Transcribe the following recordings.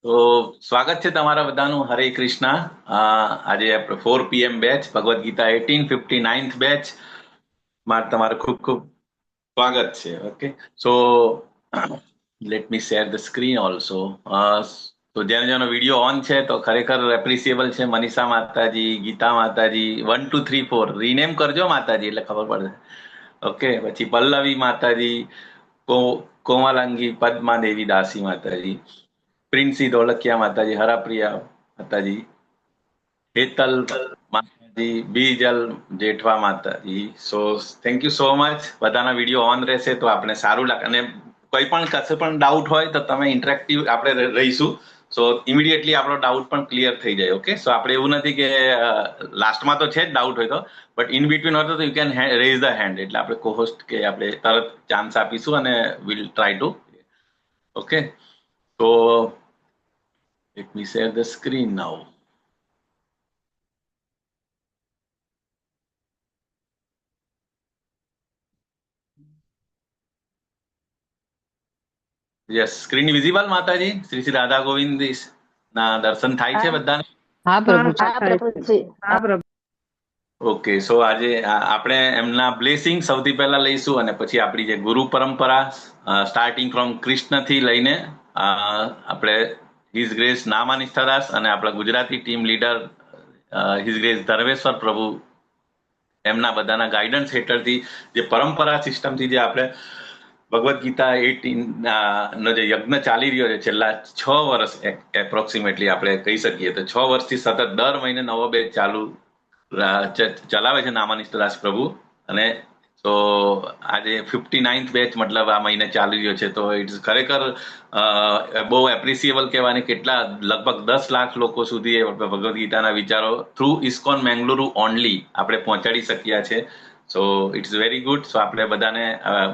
તો સ્વાગત છે તમારા બધાનું. હરે કૃષ્ણ. આજે આપણે 4 PM batch Bhagavad Gita 1859th batch માં તમારું ખૂબ ખૂબ સ્વાગત છે. Okay, so let me share the screen also. તો જેનો વિડીયો ઓન છે તો ખરેખર એપ્રિસિએબલ છે. મનીષા માતાજી, ગીતા માતાજી, 1 2 3 4 રીનેમ કરજો માતાજી એટલે ખબર પડે. ઓકે, પછી પલ્લવી માતાજી, કોમલાંગી પદ્મા દેવી દાસી માતાજી, પ્રિન્સી ધોળકિયા માતાજી, હરાપ્રિયા માતાજી, હેતલ માતાજી, બીજલ જેઠવા માતાજી. So thank you so much. બધાના વિડીયો ઓન રહેશે તો આપણે સારું લાગે, અને કોઈ પણ કશે પણ ડાઉટ હોય તો તમે ઇન્ટરેક્ટિવ આપણે રહીશું. સો ઇમિડિયેટલી આપણો ડાઉટ પણ ક્લિયર થઈ જાય. ઓકે, સો આપણે એવું નથી કે લાસ્ટમાં તો છે જ ડાઉટ હોય તો, બટ ઇન બિટવીન હોય તો you can raise the hand, એટલે આપણે કોહોસ્ટ કે આપણે તરત ચાન્સ આપીશું અને વિલ ટ્રાય ટુ. ઓકે, તો let me share the screen now. Yes, screen visible માતાજી? શ્રી શ્રી રાધા ગોવિંદ ના દર્શન થાય છે બધાને? હા પ્રભુજી. હા પ્રભુજી. હા પ્રભુ. ઓકે, સો આજે આપણે એમના બ્લેસિંગ સૌથી પહેલા લઈશું, અને પછી આપણી જે ગુરુ પરંપરા સ્ટાર્ટિંગ ફ્રોમ કૃષ્ણથી લઈને આપણે હિઝ ગ્રેસ નામા નિષ્ઠાદાસ અને આપણા Gujarati team leader his grace Dharmeshwar Prabhu, એમના બધાના ગાઈડન્સ હેઠળથી જે પરંપરા સિસ્ટમથી જે આપણે ભગવદ ગીતા 18 નો જે યજ્ઞ ચાલી રહ્યો છે છેલ્લા 6 વર્ષ એપ્રોક્સિમેટલી આપણે કહી શકીએ તો 6 વર્ષથી સતત દર મહિને નવો બેચ ચલાવે છે નામાનિષ્ઠદાસ પ્રભુ. અને તો આજે 59th બેચ મતલબ આ મહિને ચાલી રહ્યો છે, તો ઇટ્સ ખરેખર બહુ એપ્રિસિએબલ કહેવાય. કેટલા લગભગ 10 લાખ લોકો સુધી ભગવદ ગીતાના વિચારો થ્રુ ઇસ્કોન મેંગલુરુ ઓનલી આપણે પહોંચાડી શક્યા છે. So it's very good. So આપણે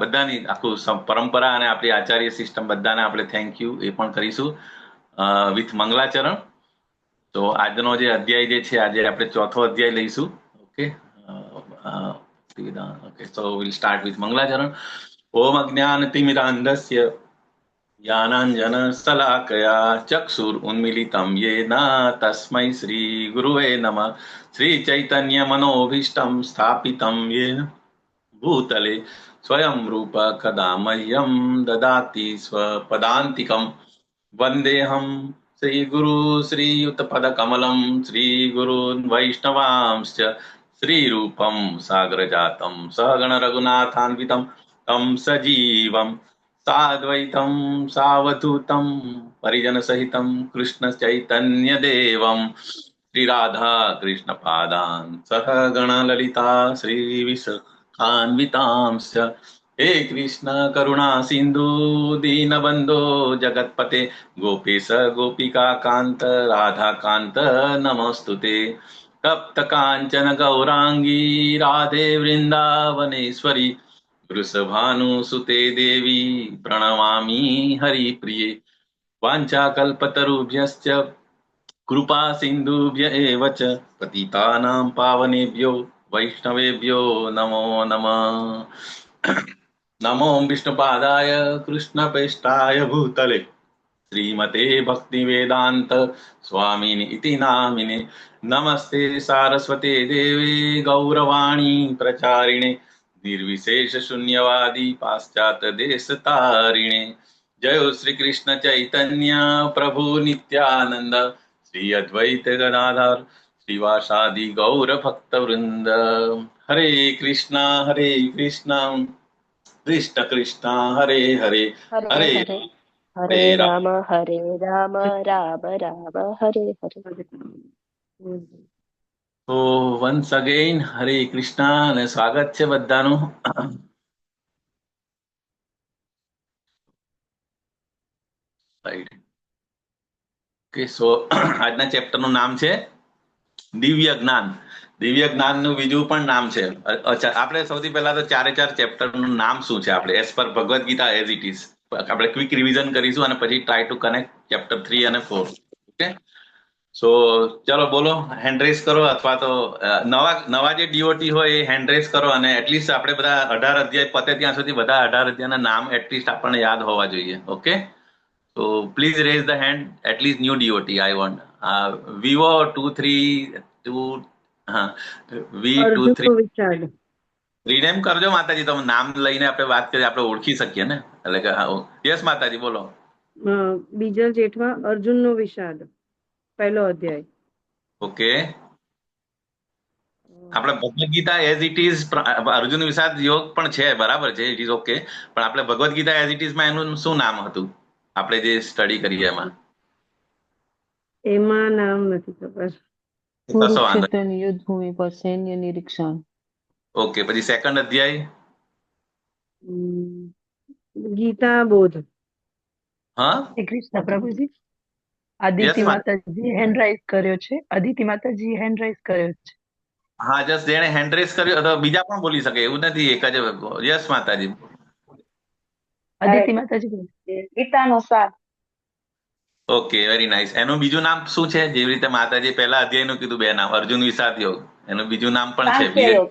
બધાની આખું પરંપરા અને આપણી આચાર્ય સિસ્ટમ બધાને આપણે થેન્ક યુ એ પણ કરીશું વિથ મંગલાચરણ. તો આજનો જે અધ્યાય જે છે, આજે આપણે ચોથો અધ્યાય લઈશું. Okay, okay, so will start with મંગલાચરણ. ઓમ અજ્ઞાનતિમિરાન્ધસ્ય જ્ઞાનાંજન શલાકયા ચક્ષુરુન્મીલિतं येन तस्मै श्रीगुरुवे नमः. श्रीचैतन्यमनोभीष्टं स्थापितं येन भूतले स्वयं रूप कदा मह्यं ददाति स्वपदान्तिकं. वन्देऽहं श्रीगुरु श्रीयुतपदकमलं श्रीगुरून् वैष्णवांश्च श्रीरूपं सागरजातं सहगण रघुनाथान्वितं तं सजीवं साद्वैतं सावधूतं परिजनसहितं कृष्णचैतन्यदेवं श्रीराधा कृष्णपादान् सहगणललिता श्रीविशाखान्वितांश्च. हे कृष्ण करुणा सिन्धु दीनबन्धो जगत्पते गोपेश गोपिका कान्त राधा कान्त नमोऽस्तुते. तप्त काञ्चन गौराङ्गी राधे वृन्दावनेश्वरी वृषभानुसुते देवी प्रणमामि हरिप्रिये. वाञ्छाकल्पतरुभ्यश्च कृपा सिन्धुभ्य एव च पतितानां पावनेभ्यो वैष्णवेभ्यो नमो नमः. नमो विष्णुपादाय कृष्णप्रेष्ठाय भूतले श्रीमते भक्तिवेदान्त स्वामिनि इति नामिने. नमस्ते सारस्वते देवे गौरवाणी प्रचारिणे निर्विशेष शून्यवादी पाश्चात्य देश तारिणे. जयो श्री कृष्ण चैतन्य प्रभु नित्यानंद श्री अद्वैत गदाधर श्रीवासादि गौर भक्त वृंद. हरे कृष्ण कृष्ण कृष्ण हरे हरे હરે हरे હરે હરે રામ હરે રામ રામ રામ હરે હરે. તો વન્સ અગેન હરે કૃષ્ણ અને સ્વાગત છે બધાનું. ઓકે, સો આજના ચેપ્ટરનું નામ છે દિવ્ય જ્ઞાન. દિવ્ય જ્ઞાનનું બીજું પણ નામ છે. અચ્છા, આપણે સૌથી પહેલા તો ચારે ચાર ચેપ્ટરનું નામ શું છે આપણે as per Bhagavad Gita as it is આપણે ક્વિક રિવિઝન કરીશું અને પછી ટ્રાય ટુ કનેક્ટ ચેપ્ટર 3 અને 4. ઓકે, સો ચલો બોલો, હેન્ડ રેસ કરો, અથવા તો નવા જે ડીઓટી હોય એ હેન્ડ રેસ કરો, અને એટલીસ્ટ આપણે બધા 18 અધ્યાય પતે ત્યાં સુધી બધા 18 અધ્યાયના નામ એટલીસ્ટ આપણને યાદ હોવા જોઈએ. Okay, So please raise the hand. At least new DOT. I want. Vivo 232. હા V23 અર્જુન વિચાર. રીનેમ કરજો માતાજી. તમે નામ લઈને આપણે વાત કરીએ, આપણે ઓળખી શકીએ ને. એટલે કે હા, યસ માતાજી બોલો. બીજલ જેઠવા અર્જુનનો વિષાદ, પહેલો અધ્યાય. ઓકે, આપણે Bhagavad Gita as it is, Arjun Vishad Yog પણ છે, બરાબર છે, ઇટ ઇઝ ઓકે. પણ આપણે Bhagavad Gita as it is માં એનું શું નામ હતું, આપણે જે સ્ટડી કરીએ એમાં? એમાં નામ નથી ખબર. કશો વાંધો નહીં. કુરુક્ષેત્રની યુદ્ધ ભૂમિ પર સૈન્ય નિરીક્ષણ. ઓકે, પછી સેકન્ડ અધ્યાય. ગીતા બોધ. હા, શ્રી કૃષ્ણ પ્રભુજી. Yes, Aditya ma'am. માતાજી હેન્ડ રાઇઝ કર્યો છે. આદિત્ય માતાજી હેન્ડ રાઇઝ કર્યો છે. હા, જસ્ટ જેણે હેન્ડ રેસ કર્યો, અથવા બીજા પણ બોલી શકે, એવું નથી એક જ. યસ માતાજી. આદિત્ય માતાજી ગીતાનો સાર. Okay, very nice. એનું બીજું નામ શું છે? જેવી રીતે માતાજી પહેલા અધ્યાયનું કીધું બે નામ, અર્જુન વિષાદ યોગ, એનું બીજું નામ પણ છે સાંખ્ય યોગ.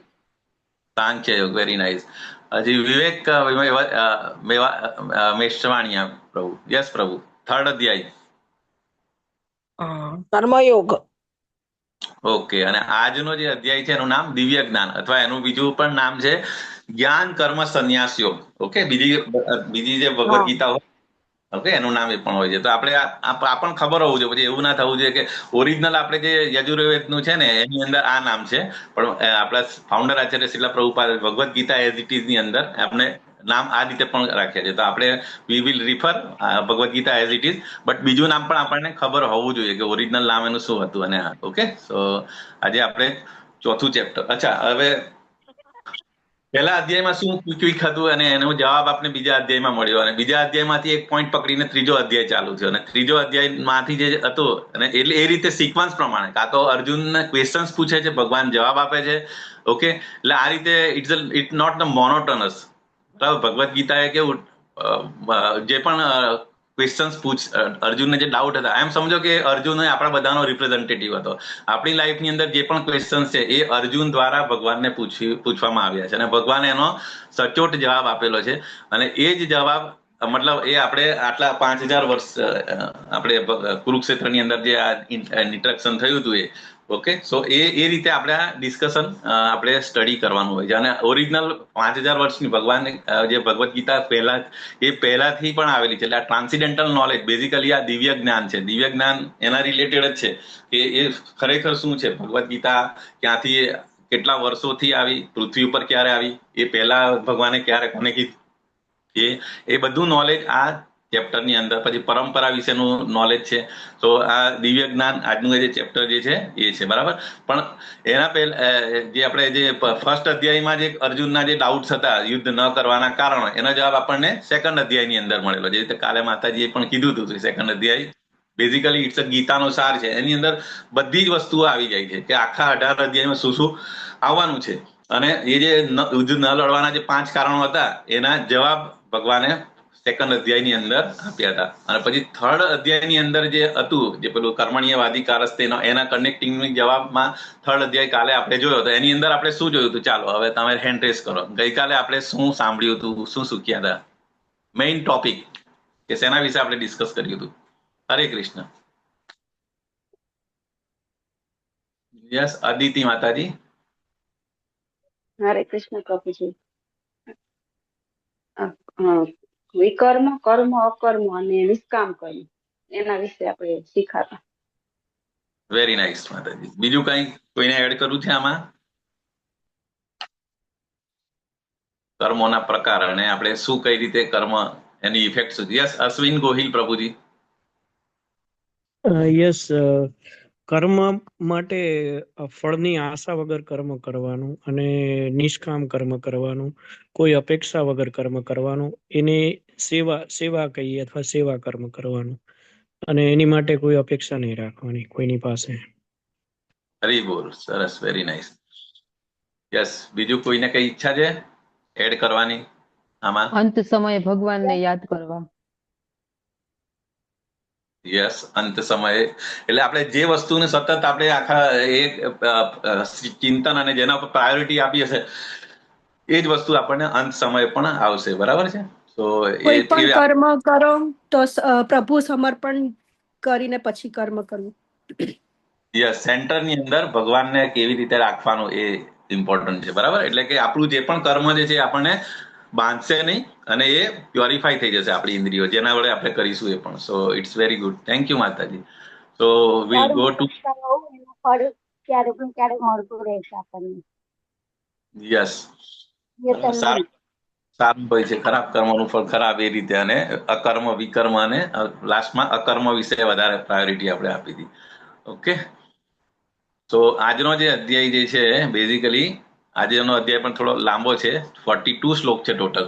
સાંખ્ય યોગ. Very nice. હજી વિવેક મેશ્વાણિયા પ્રભુ. યસ પ્રભુ, થર્ડ અધ્યાય. કર્મયોગ. ઓકે, અને આજનો જે અધ્યાય છે એનું નામ દિવ્ય જ્ઞાન, અથવા એનું બીજું પણ નામ છે જ્ઞાન કર્મ સંન્યાસ યોગ. ઓકે, બીજી જે ભગવદ ગીતા હોય, ઓકે, એનું નામ એ પણ હોય છે. તો આપણે આ પણ ખબર હોવું જોઈએ, પછી એવું ના થવું જોઈએ કે ઓરિજિનલ આપણે જે યજુર્વેદનું છે ને એની અંદર આ નામ છે, પણ આપણા founder Acharya Srila Prabhupada Bhagavad Gita as it is ની અંદર આપણે નામ આ રીતે પણ રાખ્યા છે. તો આપણે we will refer Bhagavad Gita as it is, but બીજું નામ પણ આપણને ખબર હોવું જોઈએ કે ઓરિજિનલ નામ એનું શું હતું. અને ઓકે, સો આજે આપણે ચોથું ચેપ્ટર. અચ્છા, હવે પહેલા અધ્યાયમાં શું ક્વિક હતું અને એનો જવાબ આપણે બીજા અધ્યાયમાં મળ્યો, અને બીજા અધ્યાયમાંથી એક પોઈન્ટ પકડીને ત્રીજો અધ્યાય ચાલુ થયો, અને ત્રીજો અધ્યાયમાંથી જે હતો, અને એટલે એ રીતે સિક્વન્સ પ્રમાણે કાં તો અર્જુનને ક્વેશ્ચન્સ પૂછે છે, ભગવાન જવાબ આપે છે. ઓકે, એટલે આ રીતે ઇટ્સ નોટ ધ મોનોટોનસ. બરાબર, ભગવદ ગીતાએ કેવું જે પણ ક્વેશ્ચન્સ અર્જુનને જે ડાઉટ હતા, એમ સમજો કે અર્જુન આપણા બધાનો રિપ્રેઝેન્ટેટિવ હતો. આપણી લાઈફની અંદર જે પણ ક્વેશ્ચન્સ છે એ અર્જુન દ્વારા ભગવાનને પૂછવામાં આવ્યા છે, અને ભગવાને એનો સચોટ જવાબ આપેલો છે. અને એ જ જવાબ, મતલબ એ આપણે આટલા 5000 વર્ષ આપણે કુરુક્ષેત્રની અંદર જે આ ઇન્ટરેક્શન થયું હતું એ. ઓકે, સો એ રીતે આપણે આ ડિસ્કશન આપણે સ્ટડી કરવાનું હોય છે. અને ઓરિજિનલ 5000 વર્ષની ભગવાન જે ભગવદ ગીતા પહેલાથી પણ આવેલી છે. એટલે આ ટ્રાન્સિડેન્ટલ નોલેજ, બેઝિકલી આ દિવ્ય જ્ઞાન છે. દિવ્ય જ્ઞાન એના રિલેટેડ જ છે કે એ ખરેખર શું છે, ભગવદ ગીતા ક્યાંથી, કેટલા વર્ષોથી આવી, પૃથ્વી ઉપર ક્યારે આવી, એ પહેલા ભગવાને ક્યારે કોને કીધું, એ બધું નોલેજ આ ચેપ્ટરની અંદર. પછી પરંપરા વિશેનું નોલેજ છે. તો આ દિવ્ય જ્ઞાન આજનું જે ચેપ્ટર જે છે એ છે, બરાબર. પણ એના પહેલા જે આપણે જે ફર્સ્ટ અધ્યાયમાં જે અર્જુનના જે ડાઉટ્સ હતા યુદ્ધ ન કરવાના કારણો, એનો જવાબ આપણને સેકન્ડ અધ્યાયની અંદર મળેલો. જે રીતે કાલે માતાજીએ પણ કીધું હતું, સેકન્ડ અધ્યાય બેઝિકલી ઇટ્સ ગીતાનો સાર છે. એની અંદર બધી જ વસ્તુઓ આવી જાય છે કે આખા 18 અધ્યાયમાં શું શું આવવાનું છે. અને એ જે યુદ્ધ ન લડવાના જે 5 કારણો હતા એના જવાબ ભગવાને સેકન્ડ અધ્યાયની અંદર આપ્યા હતા. અને પછી થર્ડ અધ્યાયની અંદર જે હતું, જે પેલું કર્મણીયવાદી કારસ્તે, એના કનેક્ટિંગ જવાબમાં થર્ડ અધ્યાય કાલે આપણે જોયો હતો. એની અંદર આપણે શું જોયું હતું? ચાલો હવે તમે હેન્ડ રેસ કરો. ગઈકાલે આપણે શું સાંભળ્યું હતું, શું શીખ્યા હતા? મેઇન ટોપિક કે શેના વિશે આપણે ડિસ્કસ કર્યું હતું? હરે કૃષ્ણ. યસ, અદિતિ માતાજી. હરે કૃષ્ણ પ્રભુજી. વિકર્મ, કર્મ, અકર્મ અને નિષ્કામ કર્મ, એના વિશે આપણે શીખાતા. વેરી નાઇસ માતાજી. બીજું કઈ કોઈને એડ કરવું છે આમાં? કર્મોના પ્રકાર અને આપણે શું કઈ રીતે કર્મ, એની ઇફેક્ટ શું? યસ, અશ્વિન ગોહિલ પ્રભુજી. યસ, કર્મ માટે ફળની આશા વગર કર્મ કરવાનું અને નિષ્કામ કર્મ કરવાનું, કોઈ અપેક્ષા વગર કર્મ કરવાનું, એને સેવા કહીએ અથવા સેવા કર્મ કરવાનું, અને એની માટે કોઈ અપેક્ષા નહીં રાખવાની કોઈની પાસે. હરી બોલ, સરસ, વેરી નાઇસ. યસ, બીજું કોઈને કઈ ઈચ્છા છે એડ કરવાની આમાં? અંત સમયે ભગવાનને યાદ કરવા. યસ, અંત સમયે એટલે આપણે જે વસ્તુને સતત આપણે આખા એક ચિંતન અને જેના પર પ્રાયોરિટી આપીએ છે એ જ વસ્તુ આપણને અંત સમયે પણ આવશે, બરાબર છે. તો તો કોઈ પણ કર્મ કરો તો પ્રભુ સમર્પણ કરીને પછી કર્મ કરવું. યસ, સેન્ટરની અંદર ભગવાનને કેવી રીતે રાખવાનું એ ઇમ્પોર્ટન્ટ છે, બરાબર. એટલે કે આપણું જે પણ કર્મ જે છે એ આપણને બાંધશે નહીં અને એ પ્યોરિફાઈ થઈ જશે આપણી ઇન્દ્રિયો, જેના વડે આપણે કરીશું એ પણ. So it's very good. Thank you માતાજી. સો વિલ ગો ટુ ફળ ક્યારેક ને ક્યારેક મળતું રહેશે આપણને. યસ, સારું સારું હોય છે. ખરાબ કર્મનું ફળ ખરાબ, એ રીતે. અને અકર્મ વિકર્મ અને લાસ્ટમાં અકર્મ વિશે વધારે પ્રાયોરિટી આપણે આપી હતી. ઓકે, તો આજનો જે અધ્યાય જે છે, બેઝિકલી આજનો અધ્યાય પણ થોડો લાંબો છે, 42 શ્લોક છે ટોટલ.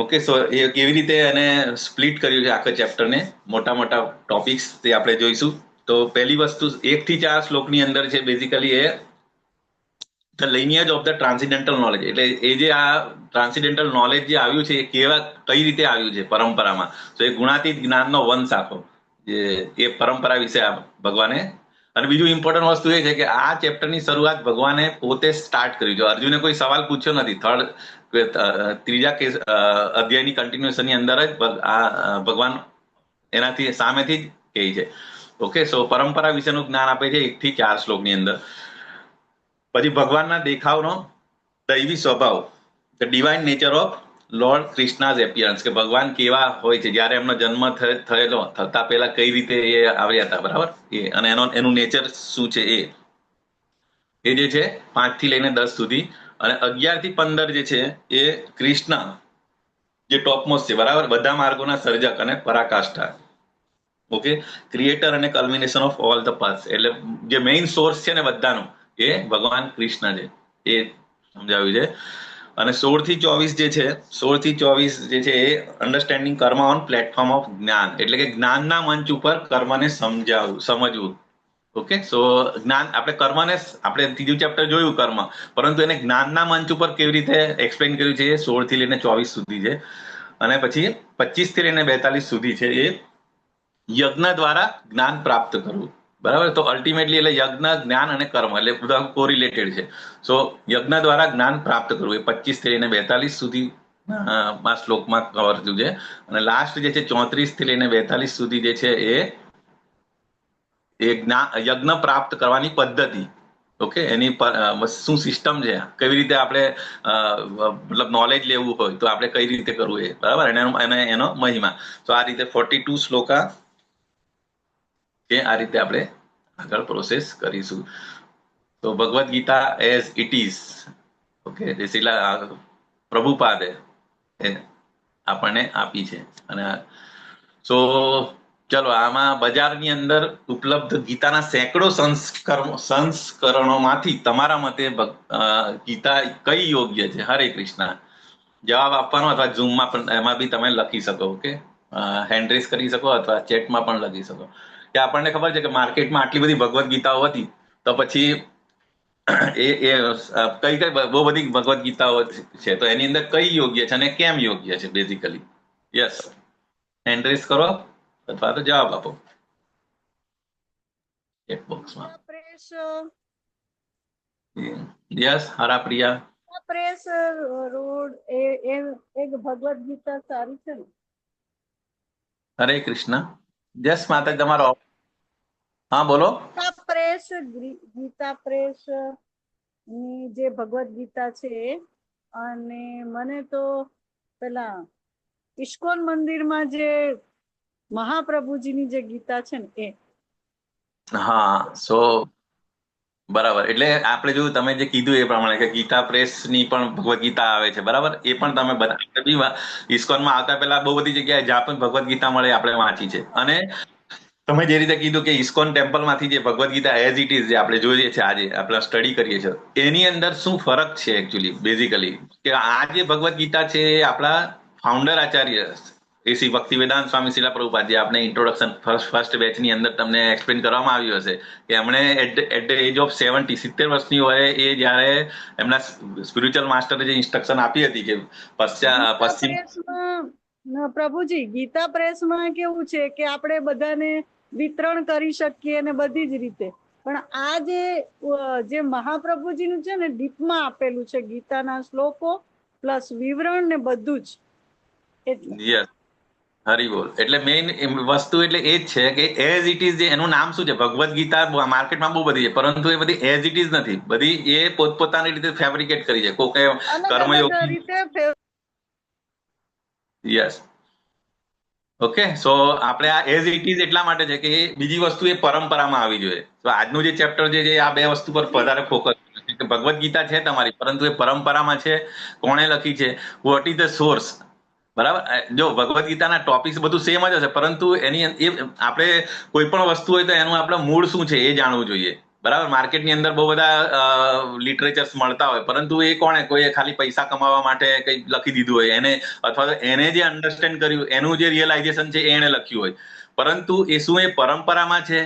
ઓકે, સો એ કેવી રીતે એને સ્પ્લિટ કર્યું છે આખા ચેપ્ટરને, મોટા મોટા ટોપિક્સ, તે આપણે જોઈશું. તો પહેલી વસ્તુ 1 થી 4 શ્લોકની અંદર છે બેઝિકલી એ the lineage of the transcendental knowledge. એટલે એ જે આ ટ્રાન્સિડેન્ટલ નોલેજ જે આવ્યું છે એ કઈ રીતે આવ્યું છે પરંપરામાં. તો એ ગુણાતીત જ્ઞાનનો વંશ આખો જે એ પરંપરા વિશે ભગવાને. અને બીજું ઇમ્પોર્ટન્ટ વસ્તુ એ છે કે આ ચેપ્ટરની શરૂઆત ભગવાને પોતે સ્ટાર્ટ કર્યું છે. અર્જુને કોઈ સવાલ પૂછ્યો નથી. ત્રીજા અધ્યાયની કન્ટિન્યુએશનની અંદર જ આ ભગવાન એનાથી સામેથી જ કહે છે. ઓકે, સો પરંપરા વિશેનું જ્ઞાન આપે છે 1 થી 4 શ્લોકની અંદર. પછી ભગવાનના દેખાવનો દૈવી સ્વભાવ, the divine nature of Lord Krishna's appearance, કે ભગવાન કેવા હોય છે, જ્યારે એમનો જન્મ થયેલો, થતા પહેલા કઈ રીતે એ આવ્યા હતા, બરાબર. એ અને એનું નેચર શું છે એ જે છે 5 થી લઈને 10 સુધી. અને 11 થી 15 જે છે એ કૃષ્ણ જે ટોપમોસ્ટ છે, બરાબર, બધા માર્ગોના સર્જક અને પરાકાષ્ઠા. ઓકે, ક્રિએટર અને કલ્મિનેશન ઓફ ઓલ ધ પાથ્સ, એટલે જે મેઇન સોર્સ છે ને બધાનું, એ ભગવાન કૃષ્ણ છે, એ સમજાવ્યું છે. અને 16 થી 24 જે છે, 16 થી 24 જે છે એ અન્ડરસ્ટેન્ડિંગ કર્મ ઓન પ્લેટફોર્મ ઓફ જ્ઞાન, એટલે કે જ્ઞાનના મંચ ઉપર કર્મને સમજવું. ઓકે, સો જ્ઞાન, આપણે કર્મને, આપણે ત્રીજું ચેપ્ટર જોયું કર્મ, પરંતુ એને જ્ઞાનના મંચ ઉપર કેવી રીતે એક્સપ્લેન કર્યું છે એ 16 થી લઈને 24 સુધી છે. અને પછી 25 થી લઈને 42 સુધી છે એ યજ્ઞ દ્વારા જ્ઞાન પ્રાપ્ત કરવું, બરાબર. તો અલ્ટિમેટલી એટલે યજ્ઞ, જ્ઞાન અને કર્મ એટલે બધા કોરિલેટેડ છે. સો યજ્ઞ દ્વારા જ્ઞાન પ્રાપ્ત કરવું એ 25 થી લઈને 42 સુધી શ્લોકમાં કવર થયું છે. અને લાસ્ટ જે છે 34 થી લઈને 42 સુધી જે છે એ યજ્ઞ પ્રાપ્ત કરવાની પદ્ધતિ. ઓકે, એની શું સિસ્ટમ છે, કેવી રીતે આપણે મતલબ નોલેજ લેવું હોય તો આપણે કઈ રીતે કરવું એ, બરાબર. એનો મહિમા. તો આ રીતે 42 શ્લોકા કે આ રીતે આપણે આગળ પ્રોસેસ કરીશું. તો Bhagavad Gita as it is, okay, જે શિલા પ્રભુપાદે આપણને આપી છે. અને સો ચલો, આમાં બજારની અંદર ઉપલબ્ધ ગીતાના સેંકડો સંસ્કરણોમાંથી તમારા મતે ગીતા કઈ યોગ્ય છે? હરે કૃષ્ણ. જવાબ આપવાનો અથવા ઝૂમમાં પણ, એમાં બી તમે લખી શકો. ઓકે, હેન્ડ રેઝ કરી શકો અથવા ચેટમાં પણ લખી શકો. કે આપણને ખબર છે કે માર્કેટમાં આટલી બધી ભગવદ્ ગીતાઓ હતી, તો પછી કઈ બહુ બધી ભગવદ્ ગીતાઓ છે, તો એની અંદર કઈ યોગ્ય છે અને કેમ યોગ્ય છે બેઝિકલી? યસ, હેન્ડ રેઝ કરો અથવા તો જવાબ આપો ચેટ બોક્સમાં. યસ, હરા પ્રિયા. પ્રેસ રોડ એક ભગવદ ગીતા સારી છે ને? હરે કૃષ્ણ. જસ માતા, તમારો. હા, બોલો. ગીતા પ્રેસ ની જે ભગવદ ગીતા છે, અને મને તો પેલા ઇસ્કોન મંદિરમાં જે મહાપ્રભુજીની જે ગીતા છે ને એ. હા, સો બરાબર. એટલે આપણે જોયું, તમે જે કીધું એ પ્રમાણે કે ગીતા પ્રેસ ની પણ ભગવદ ગીતા આવે છે, બરાબર. એ પણ તમે બધા ઇસ્કોનમાં આવતા પહેલા બહુ બધી જગ્યાએ જ્યાં પણ ભગવદ ગીતા મળે આપણે વાંચી છે. અને તમે જે રીતે કીધું કે ઇસ્કોન ટેમ્પલમાંથી જે Bhagavad Gita as it is જે આપણે જોઈએ છીએ, આજે આપણે સ્ટડી કરીએ છીએ, એની અંદર શું ફરક છે એકચ્યુઅલી બેઝિકલી? કે આ જે ભગવદ ગીતા છે એ આપણા ફાઉન્ડર આચાર્ય શ્રી ભક્તિવેદાંત સ્વામી શિલા પ્રભુપાદ, જે આપણે ઇન્ટ્રોડક્શન ફર્સ્ટ બેચની અંદર તમને એક્સપ્લેન કરવામાં આવ્યું હશે કે એમણે એટ ધ એજ ઓફ 70 વર્ષની હોય એ જ્યારે એમના સ્પિરિચ્યુઅલ માસ્ટરે જે ઇન્સ્ટ્રક્શન આપી હતી કે પશ્ચિમ પ્રભુજી, ગીતા પ્રેસમાં કેવું છે કે આપણે બધાને વિતરણ કરી શકીએ ને બધી જ રીતે, પણ આ જે મહાપ્રભુજીનું છે ને ડીપમાં આપેલું છે, ગીતાના શ્લોકો પ્લસ વિવરણ ને બધું જ, એટલે યસ, હરી બોલ. એટલે મેઇન વસ્તુ એટલે એ જ છે કે એઝ ઇટ ઇઝ, એનું નામ શું છે, ભગવદ્ ગીતા માર્કેટમાં બહુ બધી છે, પરંતુ એ બધી એઝ ઇટ ઇઝ નથી. બધી એ પોતપોતાની રીતે ફેબ્રિકેટ કરી છે. કોકે અલગ કર્મયોગી, રીતે યસ. ઓકે, સો આપણે આ એઝ ઇટ ઇઝ એટલા માટે છે કે એ બીજી વસ્તુ એ પરંપરામાં આવી જોઈએ. તો આજનું જે ચેપ્ટર છે આ બે વસ્તુ પર વધારે ફોકસ છે કે ભગવદ્ ગીતા છે તમારી, પરંતુ એ પરંપરામાં છે, કોણે લખી છે, વોટ ઇઝ ધ સોર્સ. બરાબર. જો ભગવદ્ ગીતાના ટોપિક્સ બધું સેમ જ હશે, પરંતુ એની આપણે કોઈ પણ વસ્તુ હોય તો એનું આપણે મૂળ શું છે એ જાણવું જોઈએ. બરાબર. માર્કેટની અંદર બહુ બધા લિટરેચર્સ મળતા હોય, પરંતુ એ કોણે, કોઈ ખાલી પૈસા કમાવા માટે કંઈ લખી દીધું હોય એને, અથવા તો એને જે અન્ડરસ્ટેન્ડ કર્યું, એનું જે રિયલાઇઝેશન છે એને લખ્યું હોય, પરંતુ એ શું એ પરંપરામાં છે,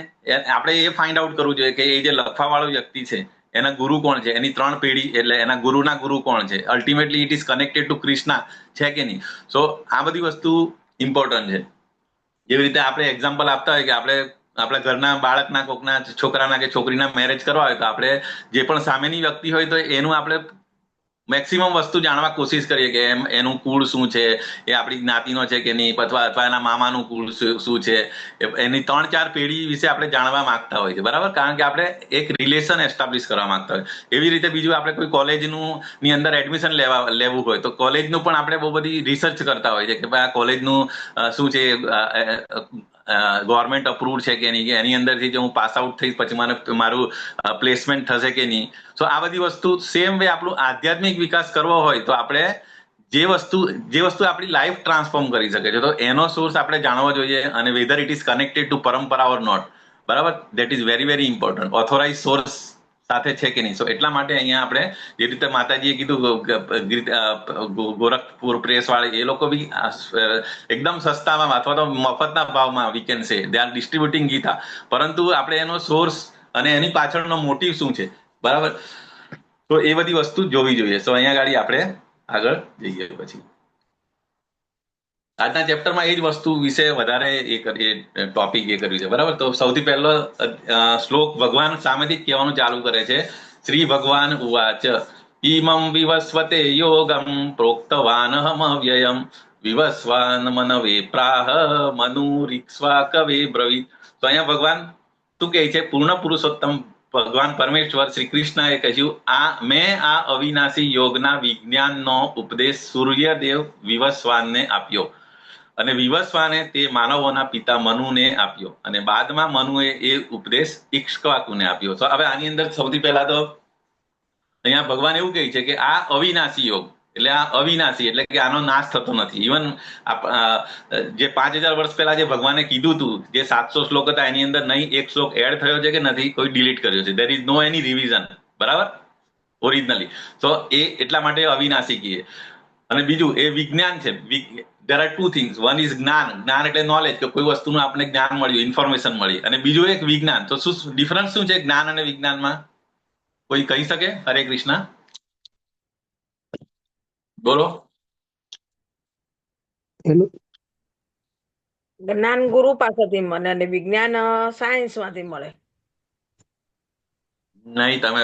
આપણે એ ફાઇન્ડ આઉટ કરવું જોઈએ કે એ જે લખવા વાળો વ્યક્તિ છે એના ગુરુ કોણ છે, એની 3 પેઢી એટલે એના ગુરુના ગુરુ કોણ છે, ultimately it is connected two Krishna છે કે નહીં. સો આ બધી વસ્તુ ઇમ્પોર્ટન્ટ છે. જેવી રીતે આપણે એક્ઝામ્પલ આપતા હોય કે આપણે આપણા ઘરના બાળકના, કોકના છોકરાના કે છોકરીના મેરેજ કરવા હોય તો આપણે જે પણ સામેની વ્યક્તિ હોય તો એનું આપણે મેક્સિમમ વસ્તુ જાણવા કોશિશ કરીએ કે એનું કુળ શું છે, એ આપણી જ્ઞાતિનો છે કે નહીં, અથવા એના મામાનું કુળ શું છે, એની 3-4 પેઢી વિશે આપણે જાણવા માંગતા હોય છે. બરાબર. કારણ કે આપણે એક રિલેશન એસ્ટાબ્લિશ કરવા માંગતા હોય. એવી રીતે બીજું આપણે કોઈ કોલેજનું ની અંદર એડમિશન લેવું હોય તો કોલેજનું પણ આપણે બહુ બધી રિસર્ચ કરતા હોય છે કે ભાઈ આ કોલેજનું શું છે, ગવર્મેન્ટ અપ્રુવડ છે કે નહીં, કે એની અંદરથી જો હું પાસ આઉટ થઈશ પછી મને મારું પ્લેસમેન્ટ થશે કે નહીં. સો આ બધી વસ્તુ સેમ વે આપણું આધ્યાત્મિક વિકાસ કરવો હોય તો આપણે જે વસ્તુ આપણી લાઈફ ટ્રાન્સફોર્મ કરી શકે છે તો એનો સોર્સ આપણે જાણવો જોઈએ, અને weather it is connected two પરંપરા ઓર નોટ. બરાબર. That is very very important. Authorise source સાથે છે કે નહીં. સો એટલા માટે અહીંયા આપણે જે રીતે માતાજીએ કીધું, ગોરખપુર પ્રેસ વાળા એ લોકો બી એકદમ સસ્તામાં અથવા તો મફતના ભાવમાં we can say they are ડિસ્ટ્રીબ્યુટિંગ Gita, પરંતુ આપણે એનો સોર્સ અને એની પાછળનો મોટિવ શું છે, બરાબર, તો એ બધી વસ્તુ જોવી જોઈએ. સો અહીંયા ગાડી આપણે આગળ જઈએ. પછી આજના ચેપ્ટરમાં એ જ વસ્તુ વિશે વધારે ટોપિક કર્યું છે. બરાબર. તો સૌથી પહેલો શ્લોક ભગવાન સામેથી જ કહેવાનું ચાલુ કરે છે. શ્રી ભગવાન ઉવાચ ઈમં વિવસ્વતે યોગમ પ્રોક્તવાનહમ વ્યયમ વિવસ્વાન મનવે પ્રાહ મનુરીક્ષ્વા કવે બ્રવીત. તો અહીંયા ભગવાન શું કહે છે? પૂર્ણ પુરુષોત્તમ ભગવાન પરમેશ્વર શ્રી કૃષ્ણએ કહ્યું, મેં આ અવિનાશી યોગના વિજ્ઞાનનો ઉપદેશ સૂર્યદેવ વિવસ્વાનને આપ્યો, અને વિવસ્વાને તે માનવોના પિતા મનુને આપ્યો, અને બાદમાં મનુએ એ ઉપદેશ ઇક્ષ્વાકુને આપ્યો. તો હવે આની અંદર સૌથી પહેલા તો અહીંયા ભગવાન એવું કહે છે કે આ અવિનાશી યોગ એટલે આ અવિનાશી એટલે કે આનો નાશ થતો નથી. ઇવન જે 5000 વર્ષ પહેલા જે ભગવાને કીધું હતું, જે 700 શ્લોક હતા એની અંદર નહીં એક શ્લોક એડ થયો છે કે નથી, કોઈ ડિલીટ કર્યો છે. There is no any revision. બરાબર. ઓરિજિનલી. તો એ એટલા માટે અવિનાશી કહીએ. અને બીજું એ વિજ્ઞાન છે. there are two things. one is જ્ઞાન. જ્ઞાન એટલે નોલેજ, કે કોઈ વસ્તુનું આપણે જ્ઞાન મળ્યું, ઇન્ફોર્મેશન મળી. અને બીજું એક વિજ્ઞાન. તો શું ડિફરન્સ શું છે જ્ઞાન અને વિજ્ઞાનમાં? કોઈ કહી શકે? હરે કૃષ્ણ બોલો. જ્ઞાન ગુરુ પાસેથી મળે અને વિજ્ઞાન સાયન્સ માંથી મળે. નહીં, તમે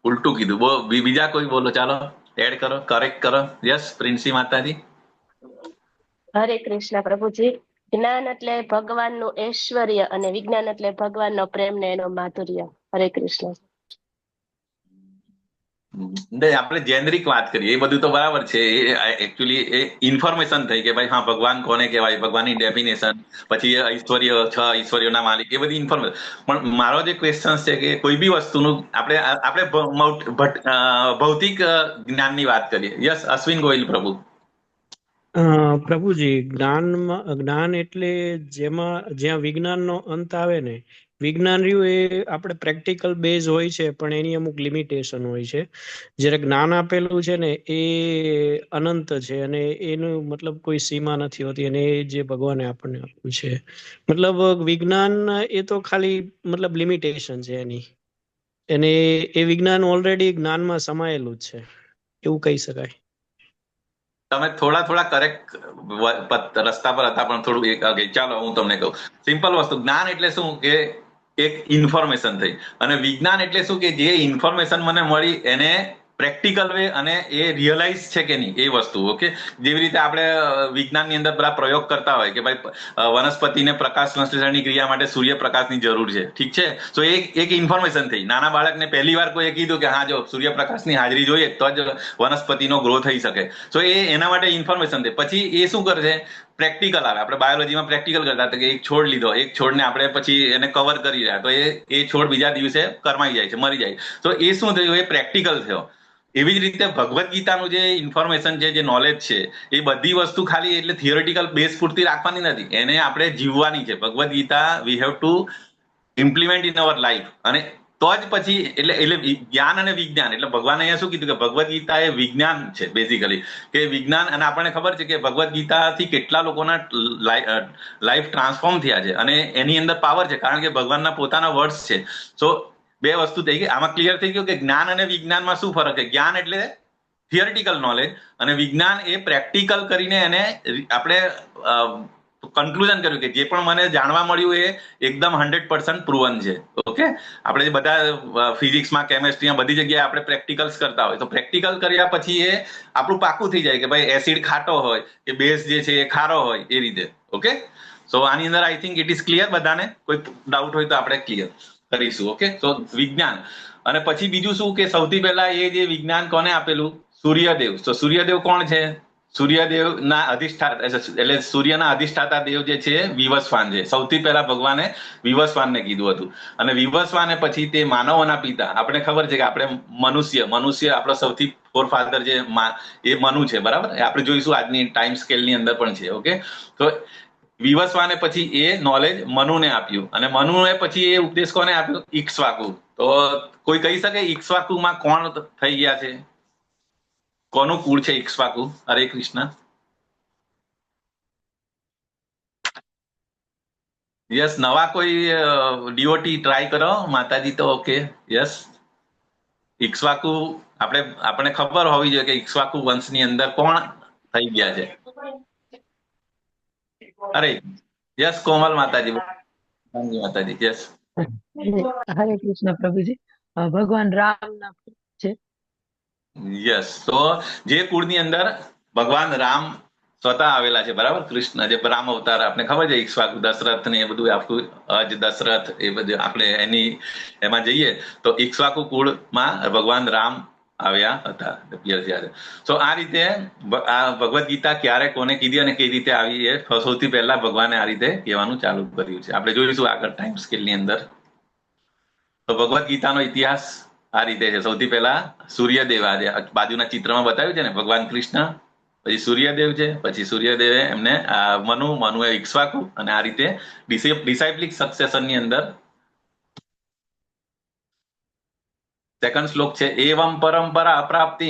ઉલટું કીધું. બીજા કોઈ બોલો, ચાલો એડ કરો, કરેક્ટ કરો. યસ, પ્રિન્સી માતાજી. હરે કૃષ્ણ પ્રભુજી. જ્ઞાન એટલે ભગવાનનું ઐશ્વર્ય અને વિજ્ઞાન એટલે ભગવાનનો પ્રેમ ને એનો માધુર્ય. હરે કૃષ્ણ. આપણે જેનરિક વાત કરીએ એ બધું તો બરાબર છે. એકચ્યુઅલી એ ઇન્ફોર્મેશન થઈ કે ભાઈ હા ભગવાન કોને કહેવાય, ભગવાનની ડેફિનેશન, પછી ઐશ્વર્ય, 6 ઐશ્વર્યોના માલિક, એ બધી ઇન્ફોર્મેશન. પણ મારો જે ક્વેશ્ચન છે કે કોઈ બી વસ્તુનું આપણે ભૌતિક જ્ઞાનની વાત કરીએ. યસ, અશ્વિન ગોહિલ પ્રભુ. પ્રભુજી, જ્ઞાન એટલે જ્યાં વિજ્ઞાનનો અંત આવે ને, વિજ્ઞાન રહ્યું એ આપણે પ્રેક્ટિકલ બેઝ હોય છે, પણ એની અમુક લિમિટેશન હોય છે. જ્યારે જ્ઞાન આપેલું છે ને એ અનંત છે, અને એનું મતલબ કોઈ સીમા નથી હોતી, અને એ જે ભગવાને આપણને આપ્યું છે. મતલબ વિજ્ઞાન એ તો ખાલી મતલબ લિમિટેશન છે એની, અને એ વિજ્ઞાન ઓલરેડી જ્ઞાનમાં સમાયેલું જ છે એવું કહી શકાય. તમે થોડા કરેક્ટ રસ્તા પર હતા, પણ થોડું ચાલો હું તમને કહું. સિમ્પલ વસ્તુ, જ્ઞાન એટલે શું કે એક ઇન્ફોર્મેશન થઈ, અને વિજ્ઞાન એટલે શું કે જે ઇન્ફોર્મેશન મને મળી એને પ્રેક્ટિકલ વે અને એ રિયલાઇઝ છે કે નહીં એ વસ્તુ. ઓકે, જેવી રીતે આપણે વિજ્ઞાનની અંદર બધા પ્રયોગ કરતા હોય કે ભાઈ વનસ્પતિને પ્રકાશ સંશ્લેષણની ક્રિયા માટે સૂર્યપ્રકાશની જરૂર છે, ઠીક છે. તો એક ઇન્ફોર્મેશન થઈ. નાના બાળકને પહેલી વાર કોઈએ કીધું કે હા જો સૂર્યપ્રકાશની હાજરી જોઈએ તો જ વનસ્પતિનો ગ્રો થઈ શકે. તો એના માટે ઇન્ફોર્મેશન થઈ. પછી એ શું કરશે, પ્રેક્ટિકલ આવે. આપણે બાયોલોજીમાં પ્રેક્ટિકલ કરતા હતા કે એક છોડ લીધો, એક છોડને આપણે પછી એને કવર કરી રહ્યા, તો એ છોડ બીજા દિવસે કરમાઈ જાય છે, મરી જાય. તો એ શું થયું, એ પ્રેક્ટિકલ થયો. એવી જ રીતે ભગવદ્ ગીતાનું જે ઇન્ફોર્મેશન છે, જે નોલેજ છે, એ બધી વસ્તુ ખાલી એટલે થિયોરિટિકલ બેઝ પૂરતી રાખવાની નથી, એને આપણે જીવવાની છે. Bhagavad Gita we have to implement in our life. અને તો જ પછી એટલે જ્ઞાન અને વિજ્ઞાન એટલે ભગવાને અહીંયા શું કીધું કે ભગવદ્ ગીતા એ વિજ્ઞાન છે બેઝિકલી, કે વિજ્ઞાન. અને આપણને ખબર છે કે ભગવદ્ ગીતાથી કેટલા લોકોના લાઈફ ટ્રાન્સફોર્મ થયા છે અને એની અંદર પાવર છે, કારણ કે ભગવાનના પોતાના વર્ડ્સ છે. સો બે વસ્તુ થઈ ગઈ. આમાં ક્લિયર થઈ ગયું કે જ્ઞાન અને વિજ્ઞાનમાં શું ફરક છે. જ્ઞાન એટલે થિયરિટિકલ નોલેજ અને વિજ્ઞાન એ પ્રેક્ટિકલ કરીને એને આપણે કન્ક્લુઝન કર્યું કે જે પણ મને જાણવા મળ્યું એ એકદમ 100% પ્રૂવન છે. ઓકે, આપણે જે બધા ફિઝિક્સમાં, કેમેસ્ટ્રીમાં બધી જગ્યાએ આપણે પ્રેક્ટિકલ્સ કરતા હોય, તો પ્રેક્ટિકલ કર્યા પછી એ આપણું પાકું થઈ જાય કે ભાઈ એસિડ ખાટો હોય કે બેઝ જે છે એ ખારો હોય, એ રીતે. ઓકે, સો આની અંદર I think it is clear. બધાને કોઈ ડાઉટ હોય તો આપણે ક્લિયર કરીશું. ઓકે, તો વિજ્ઞાન. અને પછી બીજું શું કે સૌથી પહેલા એ જે વિજ્ઞાન કોને આપેલું, સૂર્યદેવ. તો સૂર્યદેવ કોણ છે, સૂર્યદેવના અધિષ્ઠાતા એટલે સૂર્યના અધિષ્ઠાતા દેવ જે છે વિવસ્વાન છે. સૌથી પહેલા ભગવાને વિવસ્વાનને કીધું હતું. અને વિવસ્વાને પછી તે માનવોના પિતા. આપણે ખબર છે કે આપણે મનુષ્ય આપણો સૌથી ફોરફાધર જે એ મનુ છે, બરાબર. આપણે જોઈશું આજની ટાઈમ સ્કેલની અંદર પણ છે. ઓકે, તો વિવસ્વાને પછી એ નોલેજ મનુને આપ્યું અને મનુએ પછી એ ઉપદેશ કોને આપ્યો, ઇક્ષ્વાકુ. તો કોઈ કહી શકે ઇક્ષ્વાકુમાં કોણ થઈ ગયા છે, કોનું કુળ છે ઇક્ષ્વાકુ? હરે કૃષ્ણ. યસ, નવા કોઈ ડીઓટી ટ્રાય કરો માતાજી તો. Okay, yes. ઇક્ષ્વાકુ આપણે ખબર હોવી જોઈએ કે ઇક્ષ્વાકુ વંશની અંદર કોણ થઈ ગયા છે. અરે યસ, કોમલ માતાજી. માતાજી, યસ. હરે કૃષ્ણ પ્રભુજી. ભગવાન રામના છે. યસ, તો જે કુળની અંદર ભગવાન રામ સ્વતઃ આવેલા છે, બરાબર. કૃષ્ણ જે રામ અવતાર આપણે ખબર છે, ઇક્ષ્વાકુ દશરથ ને એ બધું આપણું દશરથ એ બધું આપણે એમાં જઈએ તો ઇક્ષ્વાકુ કુળમાં ભગવાન રામ આવ્યા હતા. તો આ રીતે આ ભગવદ્ ગીતા ક્યારે કોને કીધી અને કઈ રીતે આવી એ સૌથી પહેલા ભગવાને આ રીતે કહેવાનું ચાલુ કર્યું છે. આપણે જોઈશું આગળ ટાઈમ સ્કેલની અંદર. તો ભગવદ્ ગીતાનો ઇતિહાસ આ રીતે છે. સૌથી પહેલા સૂર્યદેવ, આજે બાજુના ચિત્રમાં બતાવ્યું છે ને, ભગવાન કૃષ્ણ, પછી સૂર્યદેવ છે, પછી સૂર્યદેવે એમને મનુએ ઇક્ષ્વાકુ, અને આ રીતે ડિસાઇપ્લિક સક્સેશનની અંદર સેકન્ડ શ્લોક છે, એવમ પરંપરા પ્રાપ્તિ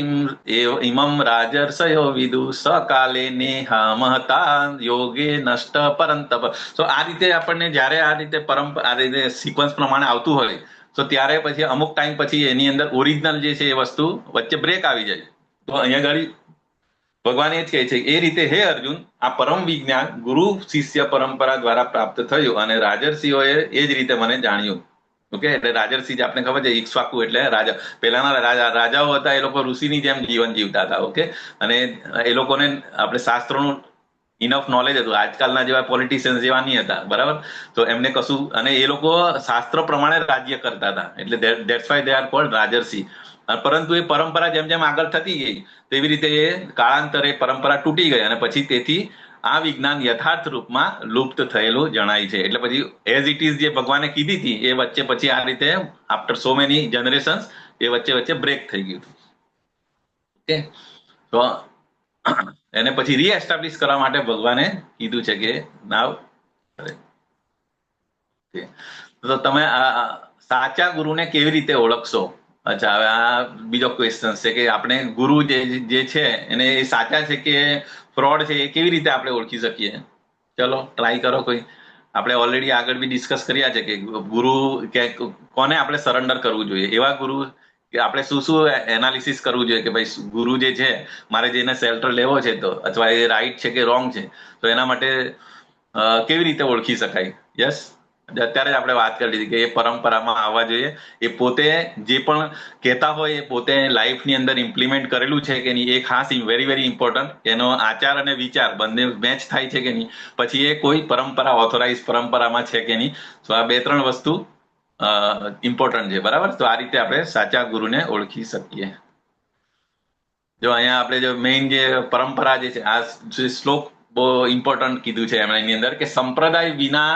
ઇમમ રાજર્ષયો વિદુ સકાલે નેહા મહતા યોગે નષ્ટ પરંતપ. તો આ રીતે આપણને જયારે આ રીતે પરંપરા, આ રીતે સિક્વન્સ પ્રમાણે આવતું હોય તો ત્યારે પછી અમુક ટાઈમ પછી એની અંદર ઓરિજિનલ જે છે એ વસ્તુ વચ્ચે બ્રેક આવી જાય. તો અહીંયા આગળ ભગવાન એ જ કહે છે એ રીતે હે અર્જુન, આ પરમ વિજ્ઞાન ગુરુ શિષ્ય પરંપરા દ્વારા પ્રાપ્ત થયું અને રાજર્ષિઓએ એ જ રીતે મને જાણ્યું. ઓકે, એટલે રાજર્ષિ આપણે ખબર છે ઇક્ષ્વાકુ એટલે રાજા. પહેલાના રાજાઓ હતા, એ લોકો ઋષિની જેમ જીવન જીવતા હતા. ઓકે, અને એ લોકોને આપણે શાસ્ત્રોનું ઇનફ નોલેજ હતું. આજકાલના જેવા પોલિટિશિયન્સ જેવા નહીં હતા, બરાબર. તો એમને કશું, અને એ લોકો શાસ્ત્ર પ્રમાણે રાજ્ય કરતા હતા, એટલે that's why they are called રાજર્ષિ. પરંતુ એ પરંપરા જેમ જેમ આગળ થતી ગઈ તેવી રીતે એ કાળાંતરે પરંપરા તૂટી ગઈ અને પછી તેથી આ વિજ્ઞાન યથાર્થ રૂપમાં લુપ્ત થયેલું જણાય છે. એટલે પછી એઝ ઇટ ઇઝ જે ભગવાને કીધી હતી એ વચ્ચે પછી આ રીતે આફ્ટર સો મેની જનરેશન્સ એ વચ્ચે બ્રેક થઈ ગયું. ઓકે, તો એને પછી રીએસ્ટાબ્લિશ કરવા માટે ભગવાને કીધું છે કે નાવ. તો તમે સાચા ગુરુને કેવી રીતે ઓળખશો? અચ્છા, હવે આ બીજો ક્વેશ્ચન છે કે આપણે ગુરુ જે છે એને એ સાચા છે કે ફ્રોડ છે, એ કેવી રીતે આપણે ઓળખી શકીએ? ચલો ટ્રાય કરો કોઈ. આપણે ઓલરેડી આગળ બી ડિસ્કસ કર્યા છે કે ગુરુ કે કોને આપણે સરેન્ડર કરવું જોઈએ, એવા ગુરુ કે આપણે શું એનાલિસિસ કરવું જોઈએ કે ભાઈ ગુરુ જે છે મારે જેને શેલ્ટર લેવો છે તો, અથવા એ રાઈટ છે કે રોંગ છે, તો એના માટે કેવી રીતે ઓળખી શકાય? યસ, અત્યારે જ આપણે વાત કરી લીધી કે એ પરંપરામાં આવવા જોઈએ. એ પોતે જે પણ કહેતા હોય એ પોતે લાઈફની અંદર ઇમ્પ્લિમેન્ટ કરેલું છે કે નહીં, એ ખાસ વેરી વેરી ઇમ્પોર્ટન્ટ. એનો આચાર અને વિચાર બંને મેચ થાય છે કે નહીં, પછી એ કોઈ પરંપરા ઓથોરાઇઝ પરંપરામાં છે કે નહીં. તો આ 2-3 વસ્તુ ઇમ્પોર્ટન્ટ છે. બરાબર. તો આ રીતે આપણે સાચા ગુરુને ઓળખી શકીએ. જો અહીંયા આપણે જો મેઇન જે પરંપરા જે છે, આ શ્લોક બહુ ઇમ્પોર્ટન્ટ કીધું છે એમણે એની અંદર, કે સંપ્રદાય વિના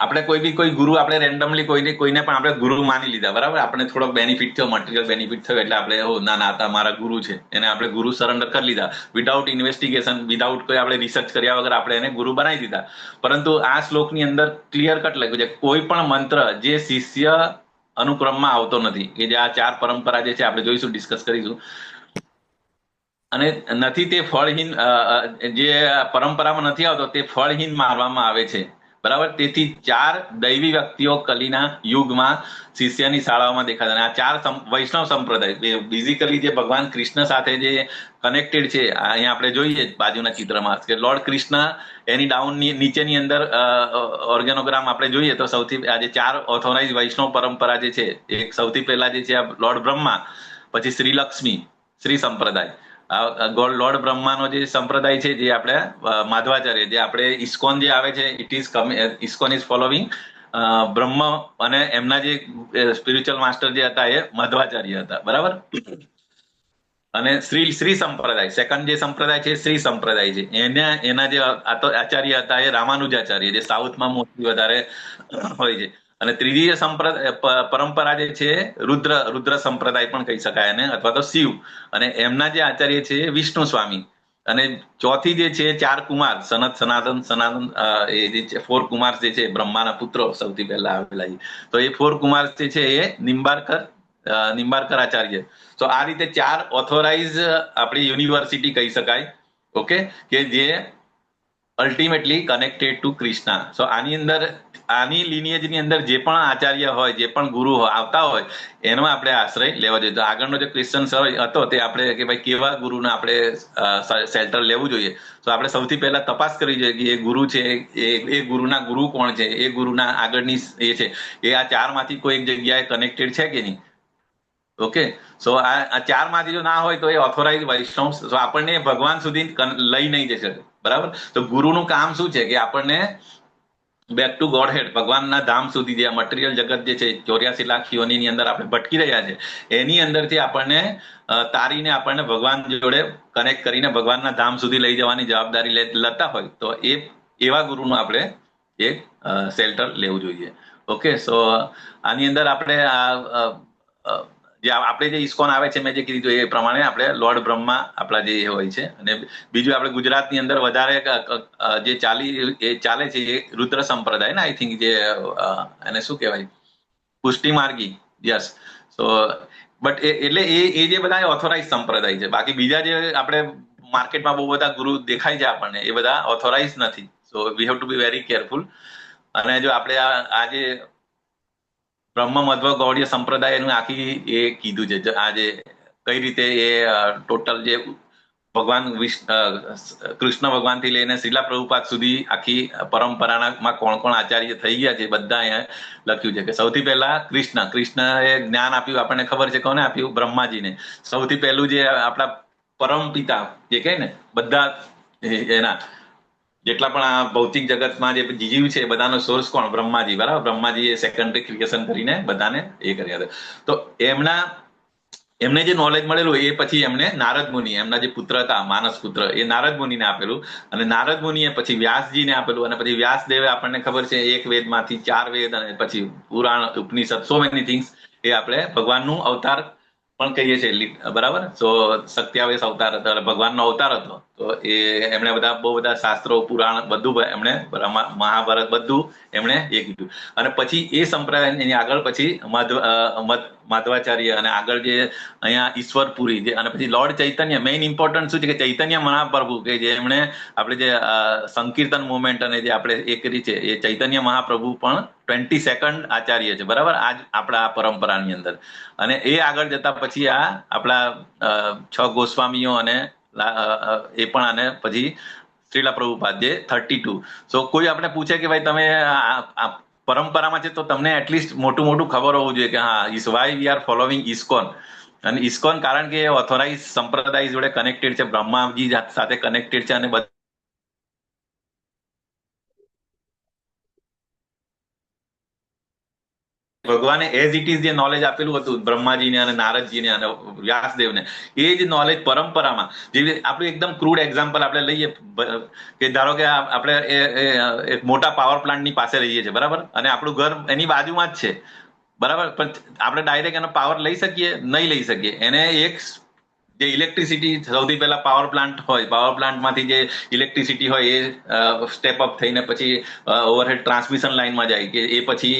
આપણે કોઈ ગુરુ આપણે રેન્ડમલી કોઈને પણ આપણે ગુરુ માની લીધા. બરાબર. આપણે થોડોક બેનિફિટ થયો, મટીરિયલ બેનિફિટ થયો એટલે આપણે ના આ મારા ગુરુ છે, એને આપણે ગુરુ સરેન્ડર કરી લીધા. વિધાઉટ ઇન્વેસ્ટિગેશન, વિધાઉટ કોઈ આપણે રિસર્ચ કર્યા વગર આપણે એને ગુરુ બનાવી દીધા. પરંતુ આ શ્લોકની અંદર ક્લિયર કટ લખ્યું છે કોઈ પણ મંત્ર જે શિષ્ય અનુક્રમમાં આવતો નથી, કે જે આ 4 પરંપરા જે છે આપણે જોઈશું, ડિસ્કસ કરીશું, અને નથી તે ફળહીન, જે પરંપરામાં નથી આવતો તે ફળહીન માનવામાં આવે છે. બરાબર. તેથી 4 દૈવી વ્યક્તિઓ કલીના યુગમાં શિષ્યની શાળાઓમાં દેખાતા. આ 4 વૈષ્ણવ સંપ્રદાય બેઝિકલી જે ભગવાન કૃષ્ણ સાથે જે કનેક્ટેડ છે. અહીંયા આપણે જોઈએ બાજુના ચિત્રમાં કે લોર્ડ કૃષ્ણ એની ડાઉનની નીચેની અંદર ઓર્ગેનોગ્રામ આપણે જોઈએ તો સૌથી આ જે 4 ઓથોરાઇઝ વૈષ્ણવ પરંપરા જે છે, એક સૌથી પહેલા જે છે લોર્ડ બ્રહ્મા, પછી શ્રી લક્ષ્મી, શ્રી સંપ્રદાય. લોર્ડ બ્રહ્માનો જે સંપ્રદાય છે, જે આપણે માધવાચાર્ય, જે આપણે ઇસ્કોન જે આવે છે, ઇસ્કોન ઇઝ ફોલોવિંગ બ્રહ્મ, અને એમના જે સ્પિરિચ્યુઅલ માસ્ટર જે હતા એ મધ્વાચાર્ય હતા. બરાબર. અને શ્રી સંપ્રદાય, સેકન્ડ જે સંપ્રદાય છે શ્રી સંપ્રદાય છે, એના જે આચાર્ય હતા એ રામાનુજાચાર્ય, જે સાઉથમાં મોસ્ટલી વધારે હોય છે. અને ત્રીજી જે પરંપરા જે છે રુદ્ર સંપ્રદાય પણ કહી શકાય એને, અથવા તો શિવ, અને એમના જે આચાર્ય છે વિષ્ણુ સ્વામી. અને ચોથી જે છે 4 કુમાર, સનાતન, એ જે 4 કુમાર જે છે બ્રહ્માના પુત્રો સૌથી પહેલા આવેલા છે. તો એ 4 કુમાર જે છે એ નિંબાર્કર આચાર્ય. તો આ રીતે 4 ઓથોરાઇઝ આપણી યુનિવર્સિટી કહી શકાય. ઓકે. કે જે અલ્ટિમેટલી કનેક્ટેડ ટુ કૃષ્ણ. સો આની અંદર, આની લિનિયેજની અંદર જે પણ આચાર્ય હોય, જે પણ ગુરુ આવતા હોય, એનો આપણે આશ્રય લેવો જોઈએ. તો આગળનો જે ક્વેશ્ચન હતો તે આપણે કે ભાઈ કેવા ગુરુને આપણે શેલ્ટર લેવું જોઈએ. તો આપણે સૌથી પહેલા તપાસ કરવી જોઈએ કે એ ગુરુ છે, એ ગુરુના ગુરુ કોણ છે, એ ગુરુના આગળની એ છે, એ આ 4 માંથી કોઈ એક જગ્યાએ કનેક્ટેડ છે કે નહીં. ઓકે. સો આ 4 માંથી જો ના હોય તો એ ઓથોરાઇઝ વૈષ્ણવ આપણને ભગવાન સુધી લઈ નહીં જઈ શકે. બરાબર. તો ગુરુનું કામ શું છે કે આપણને બેક ટુ ગોડ હેડ, ભગવાનના ધામ સુધી, જે મટીરિયલ જગત જે છે 84 લાખ યોનિની અંદર આપણે ભટકી રહ્યા છે, એની અંદરથી આપણને તારીને આપણને ભગવાન જોડે કનેક્ટ કરીને ભગવાનના ધામ સુધી લઈ જવાની જવાબદારી લેતા હોય તો એ એવા ગુરુનું આપણે એક શેલ્ટર લેવું જોઈએ. ઓકે. સો આની અંદર આપણે જે આપણે જે ઇસ્કોન આવે છે, મેં જે કીધું એ પ્રમાણે આપણે લોર્ડ બ્રહ્મા આપણા જે હોય છે. અને બીજું આપણે ગુજરાતની અંદર વધારે જે ચાલે છે એ રુદ્ર સંપ્રદાય ને, આઈ થિંક જે એને શું કહેવાય, પુષ્ટિ માર્ગી. યસ. સો બટ એટલે એ જે બધા ઓથોરાઇઝ સંપ્રદાય છે. બાકી બીજા જે આપણે માર્કેટમાં બહુ બધા ગુરુ દેખાય છે આપણને, એ બધા ઓથોરાઇઝ નથી. So we have to be very careful. અને જો આપણે આ જે બ્રહ્મ મધ્વ ગૌડીય સંપ્રદાયનું આખી એ કીધું છે, આ જે કઈ રીતે એ ટોટલ જે ભગવાન કૃષ્ણ ભગવાન થી લઈને શ્રીલા પ્રભુપાદ સુધી આખી પરંપરામાં કોણ કોણ આચાર્ય થઈ ગયા છે, બધા અહીંયા લખ્યું છે. કે સૌથી પહેલા કૃષ્ણએ જ્ઞાન આપ્યું, આપણને ખબર છે કોને આપ્યું? બ્રહ્માજીને. સૌથી પહેલું જે આપણા પરમ પિતા જે કહે ને, બધા એના જેટલા પણ આ ભૌતિક જગતમાં જે જીવ છે બધાનો સોર્સ કોણ? બ્રહ્માજી. બરાબર. બ્રહ્માજીએ સેકન્ડરી ક્રિએશન કરીને બધાને એ કર્યા હતા. તો એમને જે નોલેજ મળેલું એ પછી એમને નારદ મુનિ, એમના જે પુત્ર હતા માનસ પુત્ર, એ નારદ મુનિને આપેલું. અને નારદ મુનિએ પછી વ્યાસજીને આપેલું. અને પછી વ્યાસદેવે આપણને ખબર છે 1 વેદમાંથી 4 વેદ, અને પછી પુરાણ, ઉપનિષદ, સો મેની થિંગ્સ, એ આપણે ભગવાનનું અવતાર પણ કહીએ છીએ. બરાબર. સો સત્યાવેશ અવતાર હતો, ભગવાનનો અવતાર હતો. તો એ એમણે બહુ બધા શાસ્ત્રો, પુરાણ બધું એમણે, મહાભારત બધું એમણે એ કીધું. અને પછી એ સંપ્રદાયની આગળ પછી માધવાચાર્ય, અને આગળ જે અહીંયા ઈશ્વરપુરી, જે અને પછી લોર્ડ ચૈતન્ય. મેઇન ઇમ્પોર્ટન્ટ શું છે કે ચૈતન્ય મહાપ્રભુ, કે જે એમણે આપણે જે સંકીર્તન મુવમેન્ટ અને જે આપણે એ કરી છે, એ ચૈતન્ય મહાપ્રભુ પણ 22nd આચાર્ય છે. બરાબર. આજ આપણા આ પરંપરાની અંદર. અને એ આગળ જતા પછી આ આપણા 6 ગોસ્વામીઓ, અને એ પણ, અને પછી શ્રીલા પ્રભુપાદ જે 32. સો કોઈ આપણે પૂછે કે ભાઈ તમે પરંપરામાં છે તો તમને એટલીસ્ટ મોટું મોટું ખબર હોવું જોઈએ કે હા is why we are following ISKCON. અને ઇસ્કોન કારણ કે ઓથોરાઇઝ સંપ્રદાય જોડે કનેક્ટેડ છે, બ્રહ્માજી સાથે કનેક્ટેડ છે, અને ભગવાને એઝ ઇટ ઇઝ જે નોલેજ આપેલું હતું બ્રહ્માજીને અને નારદજીને અને વ્યાસદેવને, એ જ નોલેજ પરંપરામાં જેવી આપણું એકદમ ક્રૂડ એક્ઝામ્પલ આપણે લઈએ કે ધારો કે આપણે એક મોટા પાવર પ્લાન્ટની પાસે રહીએ છીએ, બરાબર, અને આપણું ઘર એની બાજુમાં જ છે, બરાબર, પણ આપણે ડાયરેક્ટ એનો પાવર લઈ શકીએ? નહીં લઈ શકીએ. એને એક જે ઇલેક્ટ્રિસિટી સૌથી પહેલા પાવર પ્લાન્ટ હોય, પાવર પ્લાન્ટમાંથી જે ઇલેક્ટ્રિસિટી હોય એ સ્ટેપ અપ થઈને પછી ઓવરહેડ ટ્રાન્સમિશન લાઇનમાં જાય, કે એ પછી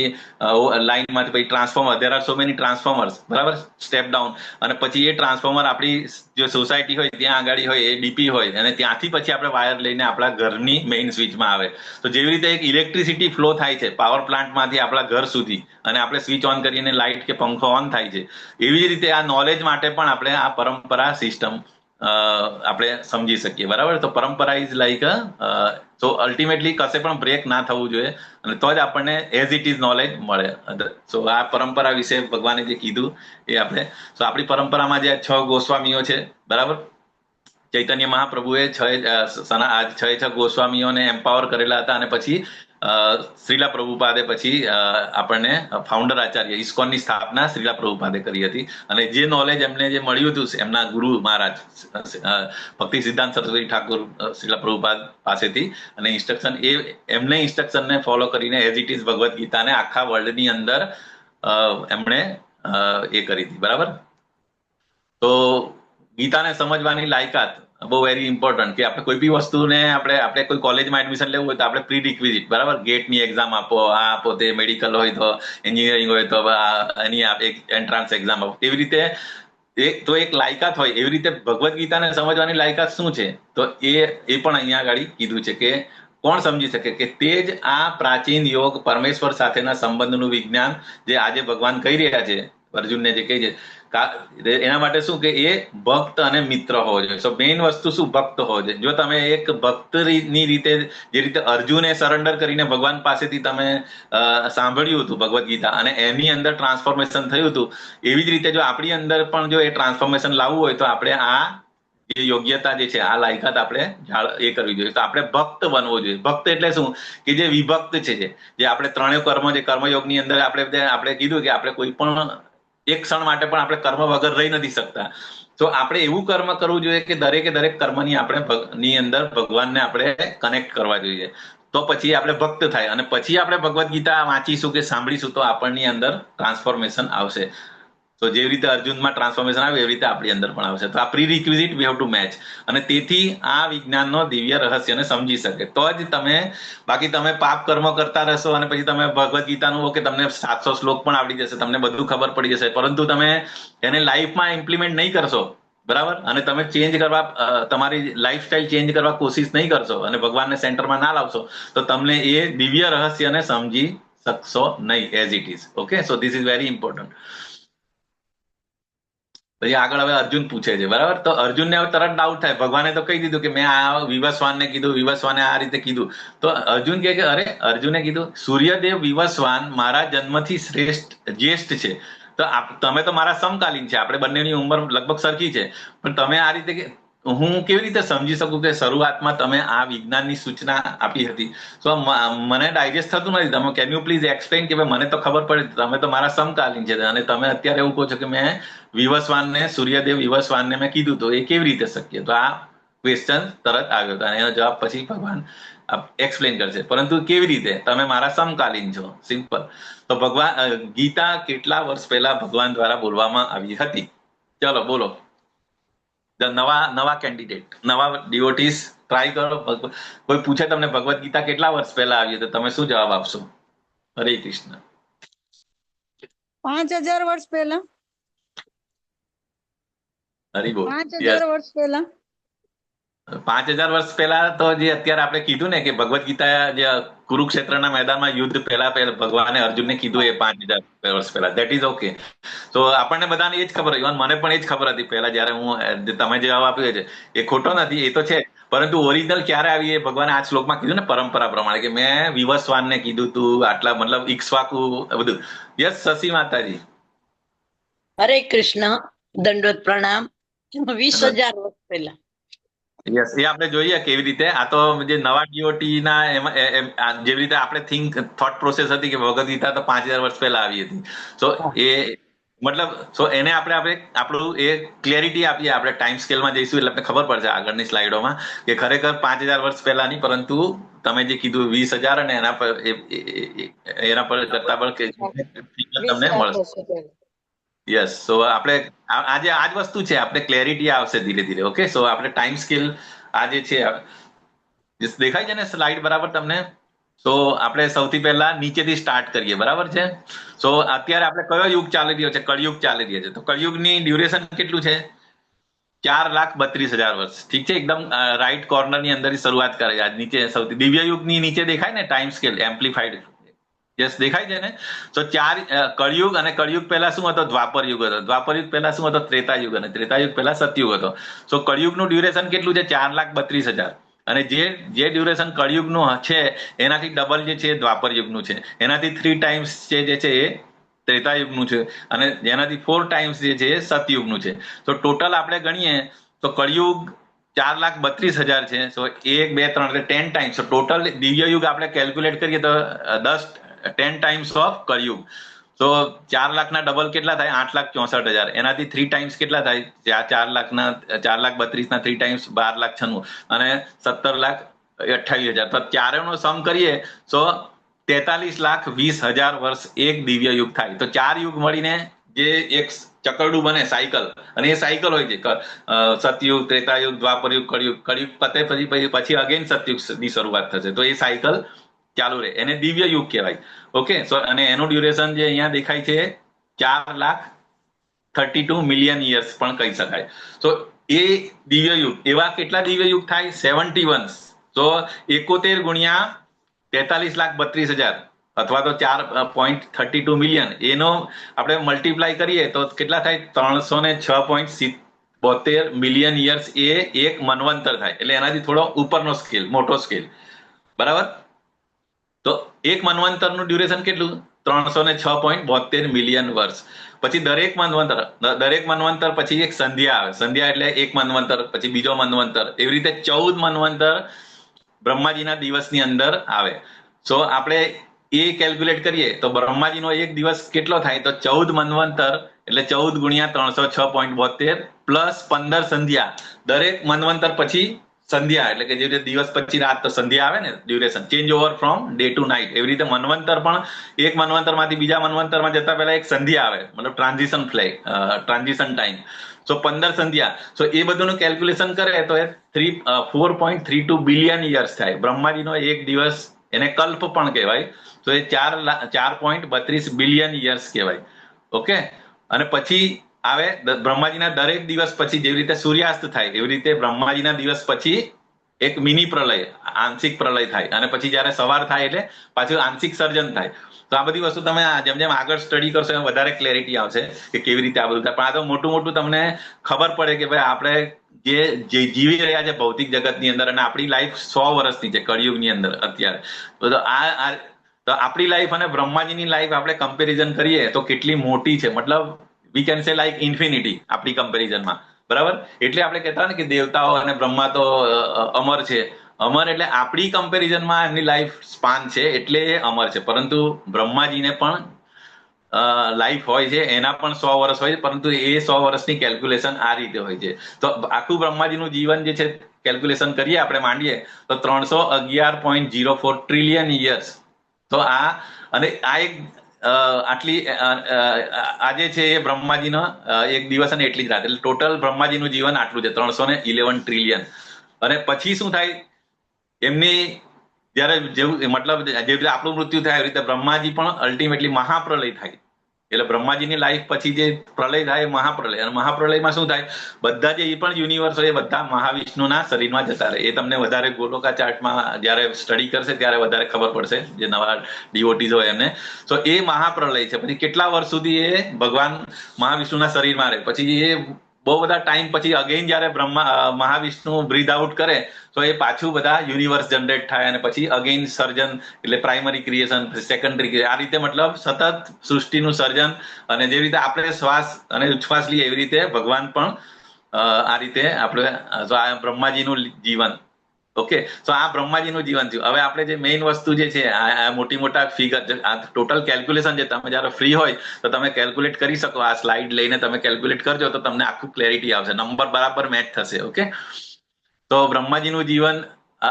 લાઇનમાંથી પછી transformer, there are so many transformers, બરાબર, સ્ટેપ ડાઉન, અને પછી એ ટ્રાન્સફોર્મર આપણી જે સોસાયટી હોય ત્યાં આગળ હોય, એ ડીપી હોય, અને ત્યાંથી પછી આપણે વાયર લઈને આપણા ઘરની મેઇન સ્વિચમાં આવે. તો જેવી રીતે એક ઇલેક્ટ્રિસિટી ફ્લો થાય છે પાવર પ્લાન્ટમાંથી આપણા ઘર સુધી, અને આપણે સ્વિચ ઓન કરીને લાઇટ કે પંખો ઓન થાય છે, એવી જ રીતે આ નોલેજ માટે પણ આપણે આ પરંપરા સિસ્ટમ આપણે સમજી શકીએ, બરાબર. તો પરંપરા ઇઝ લાઈક તો અલ્ટિમેટલી કશે પણ બ્રેક ના થવું જોઈએ, અને તો જ આપણને એઝ ઇટ ઇઝ નોલેજ મળે. સો આ પરંપરા વિશે ભગવાને જે કીધું એ આપણે, તો આપણી પરંપરામાં જે 6 ગોસ્વામીઓ છે, બરાબર, ચૈતન્ય મહાપ્રભુએ 6 ગોસ્વામીઓને એમ્પાવર કરેલા હતા, અને પછી શ્રીલા પ્રભુપાદે પછી આપણને ફાઉન્ડર આચાર્ય ઇસ્કોનની સ્થાપના શ્રીલા પ્રભુપાદે કરી હતી. અને જે નોલેજ એમને જે મળ્યું હતું એમના ગુરુ મહારાજ ભક્તિ સિદ્ધાંત સરસ્વતી ઠાકુર શ્રીલા પ્રભુપાદ પાસેથી, અને ઇન્સ્ટ્રક્શન એમને ઇન્સ્ટ્રક્શનને ફોલો કરીને એઝ ઇટ ઇઝ ભગવદ્ ગીતાને આખા વર્લ્ડની અંદર એમણે એ કરી હતી, બરાબર. તો ગીતાને સમજવાની લાયકાત બહુ વેરી ઇમ્પોર્ટન્ટ, કે આપણે કોઈ બી વસ્તુને આપણે કોઈ કોલેજમાં એડમિશન લેવું હોય તો આપણે પ્રી રિક્વિઝિટ, બરાબર, ગેટની એક્ઝામ આપો, આ આપો, તે મેડિકલ હોય તો, એન્જિનિયરિંગ હોય તો એની એન્ટ્રાન્સ એક્ઝામ આપો, એવી રીતે એક લાયકાત હોય, એવી રીતે ભગવદ્ ગીતાને સમજવાની લાયકાત શું છે? તો એ પણ અહીંયા આગળ કીધું છે કે કોણ સમજી શકે, કે તે જ આ પ્રાચીન યોગ પરમેશ્વર સાથેના સંબંધનું વિજ્ઞાન જે આજે ભગવાન કહી રહ્યા છે, અર્જુનને જે કહે છે, એના માટે શું કે એ ભક્ત અને મિત્ર હોવો જોઈએ. સો મેઇન વસ્તુ શું? ભક્ત હોવો જોઈએ. જો તમે એક ભક્તની રીતે, જે રીતે અર્જુને સરેન્ડર કરીને ભગવાન પાસેથી તમે સાંભળ્યું હતું ભગવદ્ ગીતા, અને એની અંદર ટ્રાન્સફોર્મેશન થયું હતું, એવી જ રીતે જો આપણી અંદર પણ જો એ ટ્રાન્સફોર્મેશન લાવવું હોય તો આપણે આ જે યોગ્યતા જે છે, આ લાયકાત આપણે એ કરવી જોઈએ. તો આપણે ભક્ત બનવો જોઈએ. ભક્ત એટલે શું? કે જે વિભક્ત છે, જે આપણે ત્રણેય કર્મ, જે કર્મયોગની અંદર આપણે કીધું કે આપણે કોઈ પણ એક ક્ષણ માટે પણ આપણે કર્મ વગર રહી નથી શકતા. તો આપણે એવું કર્મ કરવું જોઈએ કે દરેક કર્મની ની અંદર ભગવાનને આપણે કનેક્ટ કરવા જોઈએ. તો પછી આપણે ભક્ત થાય, અને પછી આપણે ભગવદ્ ગીતા વાંચીશું કે સાંભળીશું તો આપણની અંદર ટ્રાન્સફોર્મેશન આવશે. તો જેવી રીતે અર્જુનમાં ટ્રાન્સફોર્મેશન આવે એવી રીતે આપણી અંદર પણ આવશે. તો આ prerequisite we have to match, અને તેથી આ વિજ્ઞાનનો દિવ્ય રહસ્યને સમજી શકે તો જ તમે, બાકી તમે પાપ કર્મ કરતા રહેશો અને પછી તમે ભગવદ્ ગીતાનું કે તમને 700 શ્લોક પણ આવડી જશે, તમને બધું ખબર પડી જશે, પરંતુ તમે એને લાઈફમાં ઇમ્પ્લિમેન્ટ નહીં કરશો, બરાબર, અને તમે ચેન્જ કરવા, તમારી લાઈફસ્ટાઈલ ચેન્જ કરવા કોશિશ નહીં કરશો, અને ભગવાનને સેન્ટરમાં ના લાવશો, તો તમને એ દિવ્ય રહસ્યને સમજી શકશો નહીં as it is. Okay, so this is very important. પછી આગળ હવે અર્જુન પૂછે છે, બરાબર. તો અર્જુનને હવે તરત ડાઉટ થાય, ભગવાને તો કહી દીધું કે મેં આ વિવસ્વાનને કીધું, વિવસ્વાને આ રીતે કીધું. તો અર્જુન કહે કે અરે, અર્જુને કીધું સૂર્યદેવ વિવસ્વાન મારા જન્મથી જ્યેષ્ઠ છે, તો તમે તો મારા સમકાલીન છે, આપણે બંનેની ઉંમર લગભગ સરખી છે, પણ તમે આ રીતે હું કેવી રીતે સમજી શકું કે શરૂઆતમાં તમે આ વિજ્ઞાનની સૂચના આપી હતી? તો મને ડાયજેસ્ટ થતું નથી. તમે કેન યુ પ્લીઝ એક્સપ્લેન કે મને તો ખબર પડે, તમે તો મારા સમકાલીન છે, અને તમે અત્યારે એવું કહો છો કે મેં વિવસ્વાનને, સૂર્યદેવ વિવસ્વાનને મેં કીધું, તો એ કેવી રીતે શક્ય? તો આ ક્વેશ્ચન તરત આવ્યો હતો, અને એનો જવાબ પછી ભગવાન એક્સપ્લેન કરશે. પરંતુ કેવી રીતે? તમે મારા સમકાલીન છો, સિમ્પલ. તો ગીતા કેટલા વર્ષ પહેલા ભગવાન દ્વારા બોલવામાં આવી હતી? ચલો બોલો. નવા કેન્ડિડેટ, નવા ડિવોટીસ ટ્રાય કરો. કોઈ પૂછે તમને ભગવદ્ ગીતા કેટલા વર્ષ પહેલા આવી, તો તમે શું જવાબ આપશો? હરે કૃષ્ણ. 5000 વર્ષ પહેલા. હરી બોલ. 5000 વર્ષ પહેલા. 5000 વર્ષ પહેલા તો જે અત્યારે આપણે કીધું ને કે ભગવદ્ ગીતા જે કુરુક્ષેત્રના મેદાનમાં યુદ્ધ પહેલા ભગવાને અર્જુનને કીધું એ 5000 વર્ષ પહેલા, ધેટ ઇઝ ઓકે. તો આપણને બધાને એ જ ખબર, ઇવન મને પણ એ જ ખબર હતી પહેલા, જયારે તમે જવાબ આપ્યો છે એ ખોટો નથી, એ તો છે. પરંતુ ઓરિજિનલ ક્યારે આવી એ ભગવાને આ શ્લોકમાં કીધું ને પરંપરા પ્રમાણે કે મેં વિવસ્વાનને કીધું તું આટલા મતલબ ઈક્ષ્વાકુ બધું. યસ શશી માતાજી. હરે કૃષ્ણ, દંડોત પ્રણામ. 20,000 વર્ષ પહેલા. યસ, એ આપણે જોઈએ કેવી રીતે આ તો જે નવા ડીઓટી ના એમાં જેવી રીતે આપણે થોટ પ્રોસેસ હતી કે ભગવદ ગીતા તો 5,000 વર્ષ પહેલા આવી હતી. સો એ મતલબ એને આપણે આપણું એ ક્લેરિટી આપીએ. આપણે ટાઈમ સ્કેલમાં જઈશું એટલે આપણે ખબર પડશે આગળની સ્લાઇડોમાં કે ખરેખર 5,000 વર્ષ પહેલા નહીં, પરંતુ તમે જે કીધું 20,000 અને એના પર કરતા પણ તમને મળશે. યસ, સો આપણે આજે આ જ વસ્તુ છે, આપણે ક્લેરિટી આવશે ધીરે ધીરે. ઓકે, સો આપણે ટાઈમ સ્કેલ આ જે છે દેખાય છે ને સ્લાઇડ બરાબર તમને? તો આપણે સૌથી પહેલા નીચેથી સ્ટાર્ટ કરીએ, બરાબર છે? સો અત્યારે આપણે કયો યુગ ચાલી રહ્યો છે? કળયુગ ચાલી રહ્યો છે. તો કળયુગની ડ્યુરેશન કેટલું છે? 4,32,000 વર્ષ. ઠીક છે, એકદમ રાઈટ કોર્નરની અંદર શરૂઆત કરે છે. નીચે સૌથી દિવ્ય યુગની નીચે દેખાય ને ટાઈમ સ્કેલ એમ્પ્લિફાઈડ. યસ, દેખાય છે ને? તો કળયુગ, અને કળયુગ પહેલા શું હતો? દ્વાપર યુગ હતો. દ્વાપર યુગ પહેલા શું હતો? ત્રેતા યુગ, અને ત્રેતા યુગ પહેલા સતયુગ હતો. સો કળયુગનું ડ્યુરેશન કેટલું છે? 4,32,000. અને જે ડ્યુરેશન કળયુગનું છે એનાથી ડબલ જે છે દ્વાપર યુગનું છે, એનાથી 3 ટાઈમ્સ જે છે એ ત્રેતા યુગનું છે, અને જેનાથી 4 ટાઈમ્સ જે છે એ સતયુગનું છે. તો ટોટલ આપણે ગણીએ તો કળયુગ 4,32,000 છે. સો 1, 2, 3 એટલે 10 ટાઈમ્સ. ટોટલ દિવ્ય યુગ આપણે કેલ્ક્યુલેટ કરીએ તો 10 ટાઈમ્સ ઓફ કળયુગ. તો 4 લાખના ડબલ કેટલા થાય? 8,64,000. એનાથી 3 ટાઈમ્સ કેટલા થાય? 4,32,000 3 ટાઈમ્સ 12,96,000 અને 17,28,000. તો ચારેનો સમ કરીએ તો 43,20,000 વર્ષ એક દિવ્ય યુગ થાય. તો 4 યુગ મળીને જે એક ચકરડું બને સાયકલ, અને એ સાયકલ હોય છે સતયુગ, ત્રેતાયુગ, દ્વાપરયુગ, કળયુગ. કળયુગ પતે પછી અગેન સતયુગની શરૂઆત થશે. તો એ સાયકલ ચાલુ રહે, એને દિવ્ય યુગ કહેવાય. ઓકે, સો અને એનું ડ્યુરેશન જે અહીંયા દેખાય છે 4,32 મિલિયન યર્સ પણ કહી શકાય. સો એ દિવ્ય યુગ. એવા કેટલા દિવ્ય યુગ થાય? 71. તો 71 ગુણ્યા 43,32,000 અથવા તો 4.32 મિલિયન, એનો આપણે મલ્ટીપ્લાય કરીએ તો કેટલા થાય? 306.72 મિલિયન યર્સ એ એક મન્વંતર થાય. એટલે એનાથી થોડો ઉપરનો સ્કેલ, મોટો સ્કેલ, બરાબર? તો એક મન્વંતરનું ડ્યુરેશન કેટલું? 306.72 મિલિયન વર્ષ. પછી દરેક મન્વંતર પછી એક સંધ્યા આવે. સંધ્યા એટલે એક મન્વંતર, પછી બીજો મન્વંતર, એવી રીતે 14 મન્વંતર બ્રહ્માજીના દિવસની અંદર આવે. સો આપણે એ કેલ્ક્યુલેટ કરીએ તો બ્રહ્માજીનો એક દિવસ કેટલો થાય? તો 14 મન્વંતર એટલે 14 ગુણ્યા 306.72 પ્લસ 15 સંધ્યા. દરેક મન્વંતર પછી સંધ્યા, એટલે કે જે રીતે દિવસ પછી રાત, તો સંધ્યા આવે ને duration, change over from day to night. એવી રીતે મન્વંતર પણ એક મન્વંતરમાંથી બીજા મન્વંતરમાં જતા પહેલા એક સંધ્યા આવે, મતલબ ટ્રાન્ઝિશન ટાઈમ. સો 15 સંધ્યા. સો એ બધુંનું કેલ્ક્યુલેશન કરે તો એ 4.32 બિલિયન યર્સ થાય. બ્રહ્માજીનો એક દિવસ, એને કલ્પ પણ કહેવાય. તો એ 4.32 બિલિયન યર્સ કહેવાય. ઓકે, અને પછી આવે બ્રહ્માજીના દરેક દિવસ પછી જેવી રીતે સૂર્યાસ્ત થાય, એવી રીતે બ્રહ્માજીના દિવસ પછી એક મિની પ્રલય, આંશિક પ્રલય થાય, અને પછી જયારે સવાર થાય એટલે પાછું આંશિક સર્જન થાય. તો આ બધી વસ્તુ તમે જેમ જેમ આગળ સ્ટડી કરશો એમ વધારે ક્લેરિટી આવશે કે કેવી રીતે આ બધું થાય. પણ આ તો મોટું તમને ખબર પડે કે ભાઈ આપણે જે જીવી રહ્યા છે ભૌતિક જગતની અંદર, અને આપણી લાઈફ 100 વર્ષની છે કળિયુગની અંદર અત્યારે. તો આપણી લાઈફ અને બ્રહ્માજીની લાઈફ આપણે કમ્પેરિઝન કરીએ તો કેટલી મોટી છે. મતલબ we can say like infinity આપણી કમ્પેરિઝનમાં, બરાબર? એટલે આપણે કહેતા ને કે દેવતાઓ અને બ્રહ્મા તો અમર છે. અમર એટલે આપણી કમ્પેરિઝનમાં એમની લાઈફ સ્પાન છે એટલે એ અમર છે. પરંતુ બ્રહ્માજીને પણ લાઈફ હોય છે, એના પણ 100 વર્ષ હોય છે, પરંતુ એ 100 વર્ષની કેલ્ક્યુલેશન આ રીતે હોય છે. તો આખું બ્રહ્માજીનું જીવન જે છે કેલ્ક્યુલેશન કરીએ આપણે માંડીએ તો 311.04 ટ્રિલિયન યર્સ. તો અને આ એક આટલી આજે છે એ બ્રહ્માજીનો એક દિવસ અને એટલી જ રાત, એટલે ટોટલ બ્રહ્માજીનું જીવન આટલું છે 311 ટ્રિલિયન. અને પછી શું થાય? એમની જયારે જેવું મતલબ જેવી રીતે આપણું મૃત્યુ થાય એવી રીતે બ્રહ્માજી પણ અલ્ટિમેટલી મહાપ્રલય થાય. એટલે બ્રહ્માજીની લાઈફ પછી જે પ્રલય થાય મહાપ્રલય. અને મહાપ્રલયમાં શું થાય? બધા જે પણ યુનિવર્સ હોય એ બધા મહાવિષ્ણુના શરીરમાં જતા રહે. એ તમને વધારે ગોલોકા ચાર્ટમાં જયારે સ્ટડી કરશે ત્યારે વધારે ખબર પડશે, જે નવા ડીઓટીઝ હોય એમને. તો એ મહાપ્રલય છે. પછી કેટલા વર્ષ સુધી એ ભગવાન મહાવિષ્ણુના શરીરમાં રહે, પછી એ બહુ બધા ટાઈમ પછી અગેન જયારે મહાવિષ્ણુ બ્રીધ આઉટ કરે તો એ પાછું બધા યુનિવર્સ જનરેટ થાય અને પછી અગેન સર્જન એટલે પ્રાઇમરી ક્રિએશન, સેકન્ડરી, આ રીતે મતલબ સતત સૃષ્ટિનું સર્જન. અને જેવી રીતે આપણે શ્વાસ અને ઉચ્છ્વાસ લઈએ એવી રીતે ભગવાન પણ આ રીતે આપણે આ બ્રહ્માજીનું જીવન. ઓકે, તો આ બ્રહ્માજીનું જીવન થયું. હવે આપણે જે મેઇન વસ્તુ જે છે આ મોટા ફિગર, આ ટોટલ કેલ્ક્યુલેશન છે, તમે જયારે ફ્રી હોય તો તમે કેલ્ક્યુલેટ કરી શકો. આ સ્લાઇડ લઈને તમે કેલ્ક્યુલેટ કરજો તો તમને આખું ક્લેરિટી આવશે, નંબર બરાબર મેચ થશે. ઓકે, તો બ્રહ્માજીનું જીવન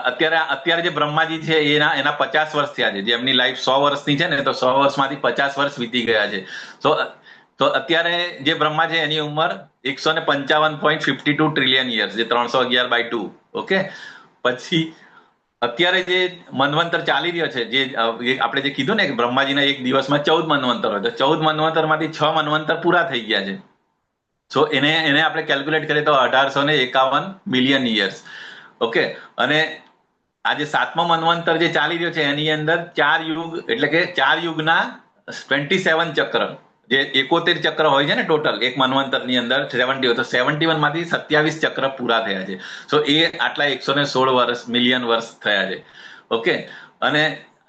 અત્યારે જે બ્રહ્માજી છે એના 50 વર્ષ થયા છે. જે એમની લાઈફ 100 વર્ષની છે ને, તો 100 વર્ષમાંથી 50 વર્ષ વીતી ગયા છે. તો અત્યારે જે બ્રહ્મા છે એની ઉંમર 155.52 ટ્રિલિયન યર્સ, જે 311/2. ઓકે, પછી અત્યારે જે મન્વંતર ચાલી રહ્યો છે, જે આપણે જે કીધું ને કે બ્રહ્માજીના એક દિવસમાં 14 મન્વંતર હોય, તો 14 મન્વંતરમાંથી 6 મન્વંતર પૂરા થઈ ગયા છે. સો એને આપણે કેલ્ક્યુલેટ કરીએ તો 1851 મિલિયન યર્સ. ઓકે, અને આ જે 7મો મન્વંતર જે ચાલી રહ્યો છે એની અંદર 4 યુગ, એટલે કે 4 યુગના 27 ચક્ર, જે 71 ચક્ર હોય છે ને ટોટલ એક મન્વંતરની અંદર 70, તો 71 માંથી 27 ચક્ર પૂરા થયા છે. સો એ આટલા 116 મિલિયન વર્ષ થયા છે. ઓકે, અને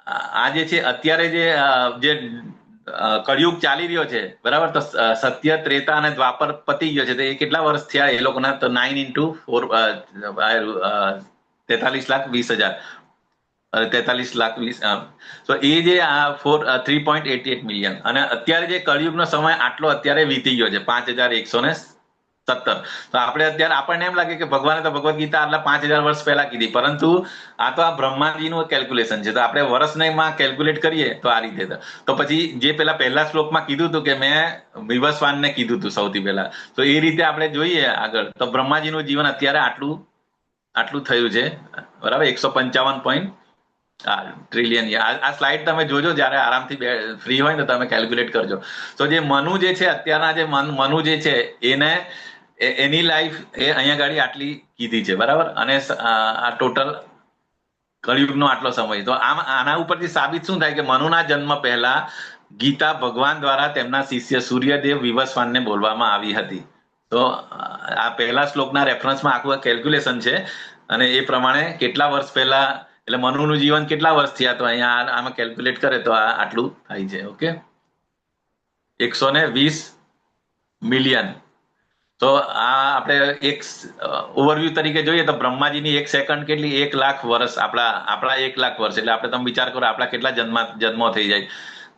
આ જે છે અત્યારે જે કળિયુગ ચાલી રહ્યો છે, બરાબર, તો સત્ય, ત્રેતા અને દ્વાપર પતી ગયો છે. તો એ કેટલા વર્ષ થયા એ લોકોના? તો 9 × 4 43,20,000, 43,20,000. તો એ જે 3.88 મિલિયન. અને અત્યારે જે કળિયુગનો સમય આટલો અત્યારે વીતી ગયો છે 5117. તો આપણને એમ લાગે કે ભગવાને તો ભગવદ ગીતા આટલા 5000 વર્ષ પહેલા કીધી, પરંતુ આ તો આ બ્રહ્માજીનું કેલ્ક્યુલેશન છે. તો આપણે વર્ષમાં કેલ્ક્યુલેટ કરીએ તો આ રીતે. તો પછી જે પહેલા શ્લોકમાં કીધું હતું કે મેં વિવસ્વાનને કીધું હતું સૌથી પહેલા, તો એ રીતે આપણે જોઈએ આગળ તો બ્રહ્માજીનું જીવન અત્યારે આટલું થયું છે, બરાબર, 155 ટ્રિલિયન. આ સ્લાઇડ તમે જોજો જયારે આરામથી ફ્રી હોય ને, તમે કેલ્ક્યુલેટ કરજો. તો જે મનુ જે છે, અત્યારના જે મનુ જે છે એની લાઈફ અહીંયા ગાડી આટલી કીધી છે, બરાબર. અને આ ટોટલ કળિયુગનો આટલો સમય. તો આના ઉપરથી સાબિત શું થાય કે મનુના જન્મ પહેલા ગીતા ભગવાન દ્વારા તેમના શિષ્ય સૂર્યદેવ વિવસ્વાનને બોલવામાં આવી હતી. તો આ પહેલા શ્લોકના રેફરન્સમાં આખું કેલ્ક્યુલેશન છે. અને એ પ્રમાણે કેટલા વર્ષ પહેલા, એટલે મનુનું જીવન કેટલા વર્ષ થયા, તો અહીંયા આમાં કેલ્ક્યુલેટ કરે તો આટલું થાય છે. Okay, 120 million. તો આ આપણે એક ઓવરવ્યુ તરીકે જોઈએ તો બ્રહ્માજીની 1 સેકન્ડ કેટલી? 1 લાખ વર્ષ. આપણા 1 લાખ વર્ષ, એટલે આપણે તમે વિચાર કરો આપણા કેટલા જન્મો થઈ જાય.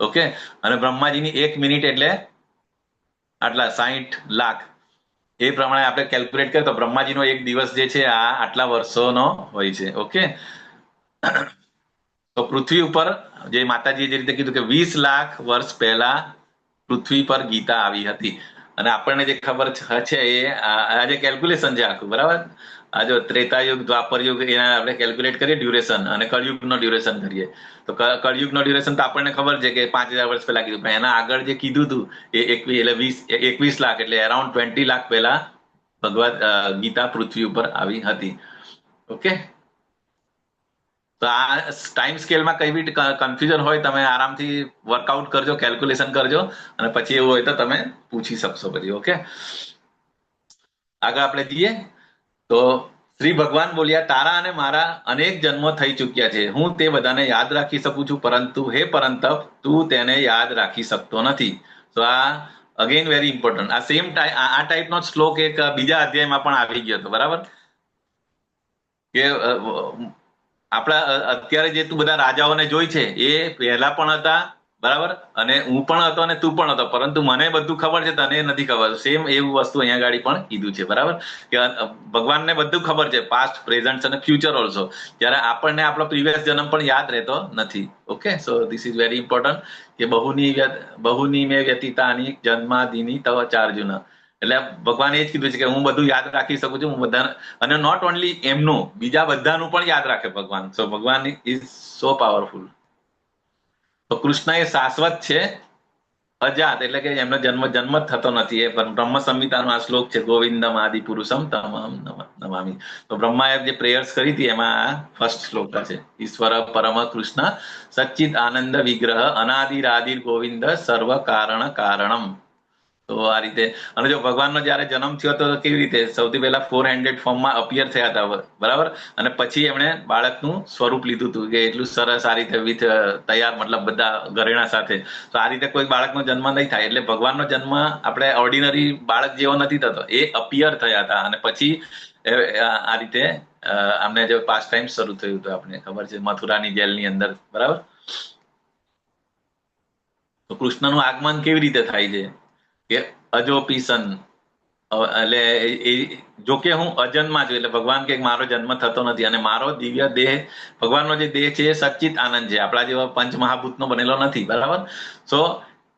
ઓકે, અને બ્રહ્માજીની 1 મિનિટ એટલે આટલા 60 લાખ. એ પ્રમાણે આપણે કેલ્ક્યુલેટ કરીએ તો બ્રહ્માજીનો એક દિવસ જે છે આ આટલા વર્ષોનો હોય છે. ઓકે, તો પૃથ્વી ઉપર જે માતાજીએ જે રીતે કીધું કે 20 લાખ વર્ષ પહેલા પૃથ્વી પર ગીતા આવી હતી. અને આપણને જે ખબર છે એ આ જે કેલ્ક્યુલેશન છે આખું, બરાબર. આ જો ત્રેતાયુગ, દ્વાપર યુગ, એના આપણે કેલ્ક્યુલેટ કરીએ ડ્યુરેશન, અને કળિયુગનો ડ્યુરેશન કરીએ તો કળિયુગનો ડ્યુરેશન તો આપણને ખબર છે કે 5000 વર્ષ પહેલા કીધું, પણ એના આગળ જે કીધું હતું એ 21 લાખ, એટલે અરાઉન્ડ 20 લાખ પહેલા ભગવદ ગીતા પૃથ્વી ઉપર આવી હતી. ઓકે, તો આ ટાઈમ સ્કેલમાં કઈ બી કન્ફ્યુઝન હોય તમે આરામથી વર્કઆઉટ કરજો, કેલ્ક્યુલેશન કરજો, અને પછી એવું હોય તો તમે પૂછી શકશો પછી. ઓકે, આગળ આપણે જઈએ તો શ્રી ભગવાન બોલ્યા, તારા અને મારા અનેક જન્મો થઈ ચુક્યા છે. હું તે બધાને યાદ રાખી શકું છું, પરંતુ હે પરંતપ, તું તેને યાદ રાખી શકતો નથી. તો આ અગેન વેરી ઇમ્પોર્ટન્ટ. આ ટાઈપનો શ્લોક એક બીજા અધ્યાયમાં પણ આવી ગયો હતો, બરાબર. કે આપણા અત્યારે જે તું બધા રાજાઓને જોઈ છે એ પહેલા પણ હતા, બરાબર, અને હું પણ હતો અને તું પણ હતો, પરંતુ મને બધું ખબર છે, તને નથી ખબર. સેમ એવું વસ્તુ અહીંયા ગાડી પણ કીધું છે, બરાબર, કે ભગવાનને બધું ખબર છે, પાસ્ટ, પ્રેઝન્ટ અને ફ્યુચર ઓલ્સો, જ્યારે આપણને આપણો પ્રીવિયસ જન્મ પણ યાદ રહેતો નથી. Okay, so this is very important કે બહુની મે વ્યતીતાની જન્માદિની તવ ચાર્જુન. એટલે ભગવાને એ જ કીધું છે કે હું બધું યાદ રાખી શકું છું, હું બધા, અને નોટ ઓનલી એમનું, બીજા બધાનું પણ યાદ રાખે ભગવાન. સો ભગવાન ઇઝ સો પાવરફુલ. તો કૃષ્ણ એ શાશ્વત છે, અજાત, એટલે કે એમનો જન્મ થતો નથી. એ બ્રહ્મ સંહિતાનો આ શ્લોક છે, ગોવિંદમ આદિ પુરુષમ તમામ નમામિ. તો બ્રહ્માએ જે પ્રેયર્સ કરી હતી એમાં આ ફર્સ્ટ શ્લોક છે. ઈશ્વર પરમ કૃષ્ણ સચ્ચિદ આનંદ વિગ્રહ અનાદિરાદિર ગોવિંદ સર્વ કારણ કારણમ. તો આ રીતે, અને જો ભગવાનનો જયારે જન્મ થયો તો કેવી રીતે સૌથી પહેલા 4 હેન્ડેડ ફોર્મમાં અપિયર થયા હતા, બરાબર, અને પછી એમણે બાળકનું સ્વરૂપ લીધું હતું કે એટલું સરસ આ રીતે વિથ તૈયાર મતલબ બધા ઘરેણા સાથે. તો આ રીતે કોઈ બાળકનો જન્મ નહીં થાય, એટલે ભગવાનનો જન્મ આપણે ઓર્ડિનરી બાળક જેવો નથી થતો, એ અપિયર થયા હતા અને પછી આ રીતે અમને જે પાસ્ટ ટાઈમ શરૂ થયું હતું, આપણે ખબર છે મથુરાની જેલની અંદર, બરાબર. તો કૃષ્ણનું આગમન કેવી રીતે થાય છે કે અજોપી સન, એટલે જોકે હું અજન્મા છું, એટલે ભગવાન કે મારો જન્મ થતો નથી અને મારો દિવ્ય દેહ, ભગવાનનો જે દેહ છે એ સચ્ચિત આનંદ છે, આપણા જેવા પંચ મહાભૂતનો બનેલો નથી, બરાબર. સો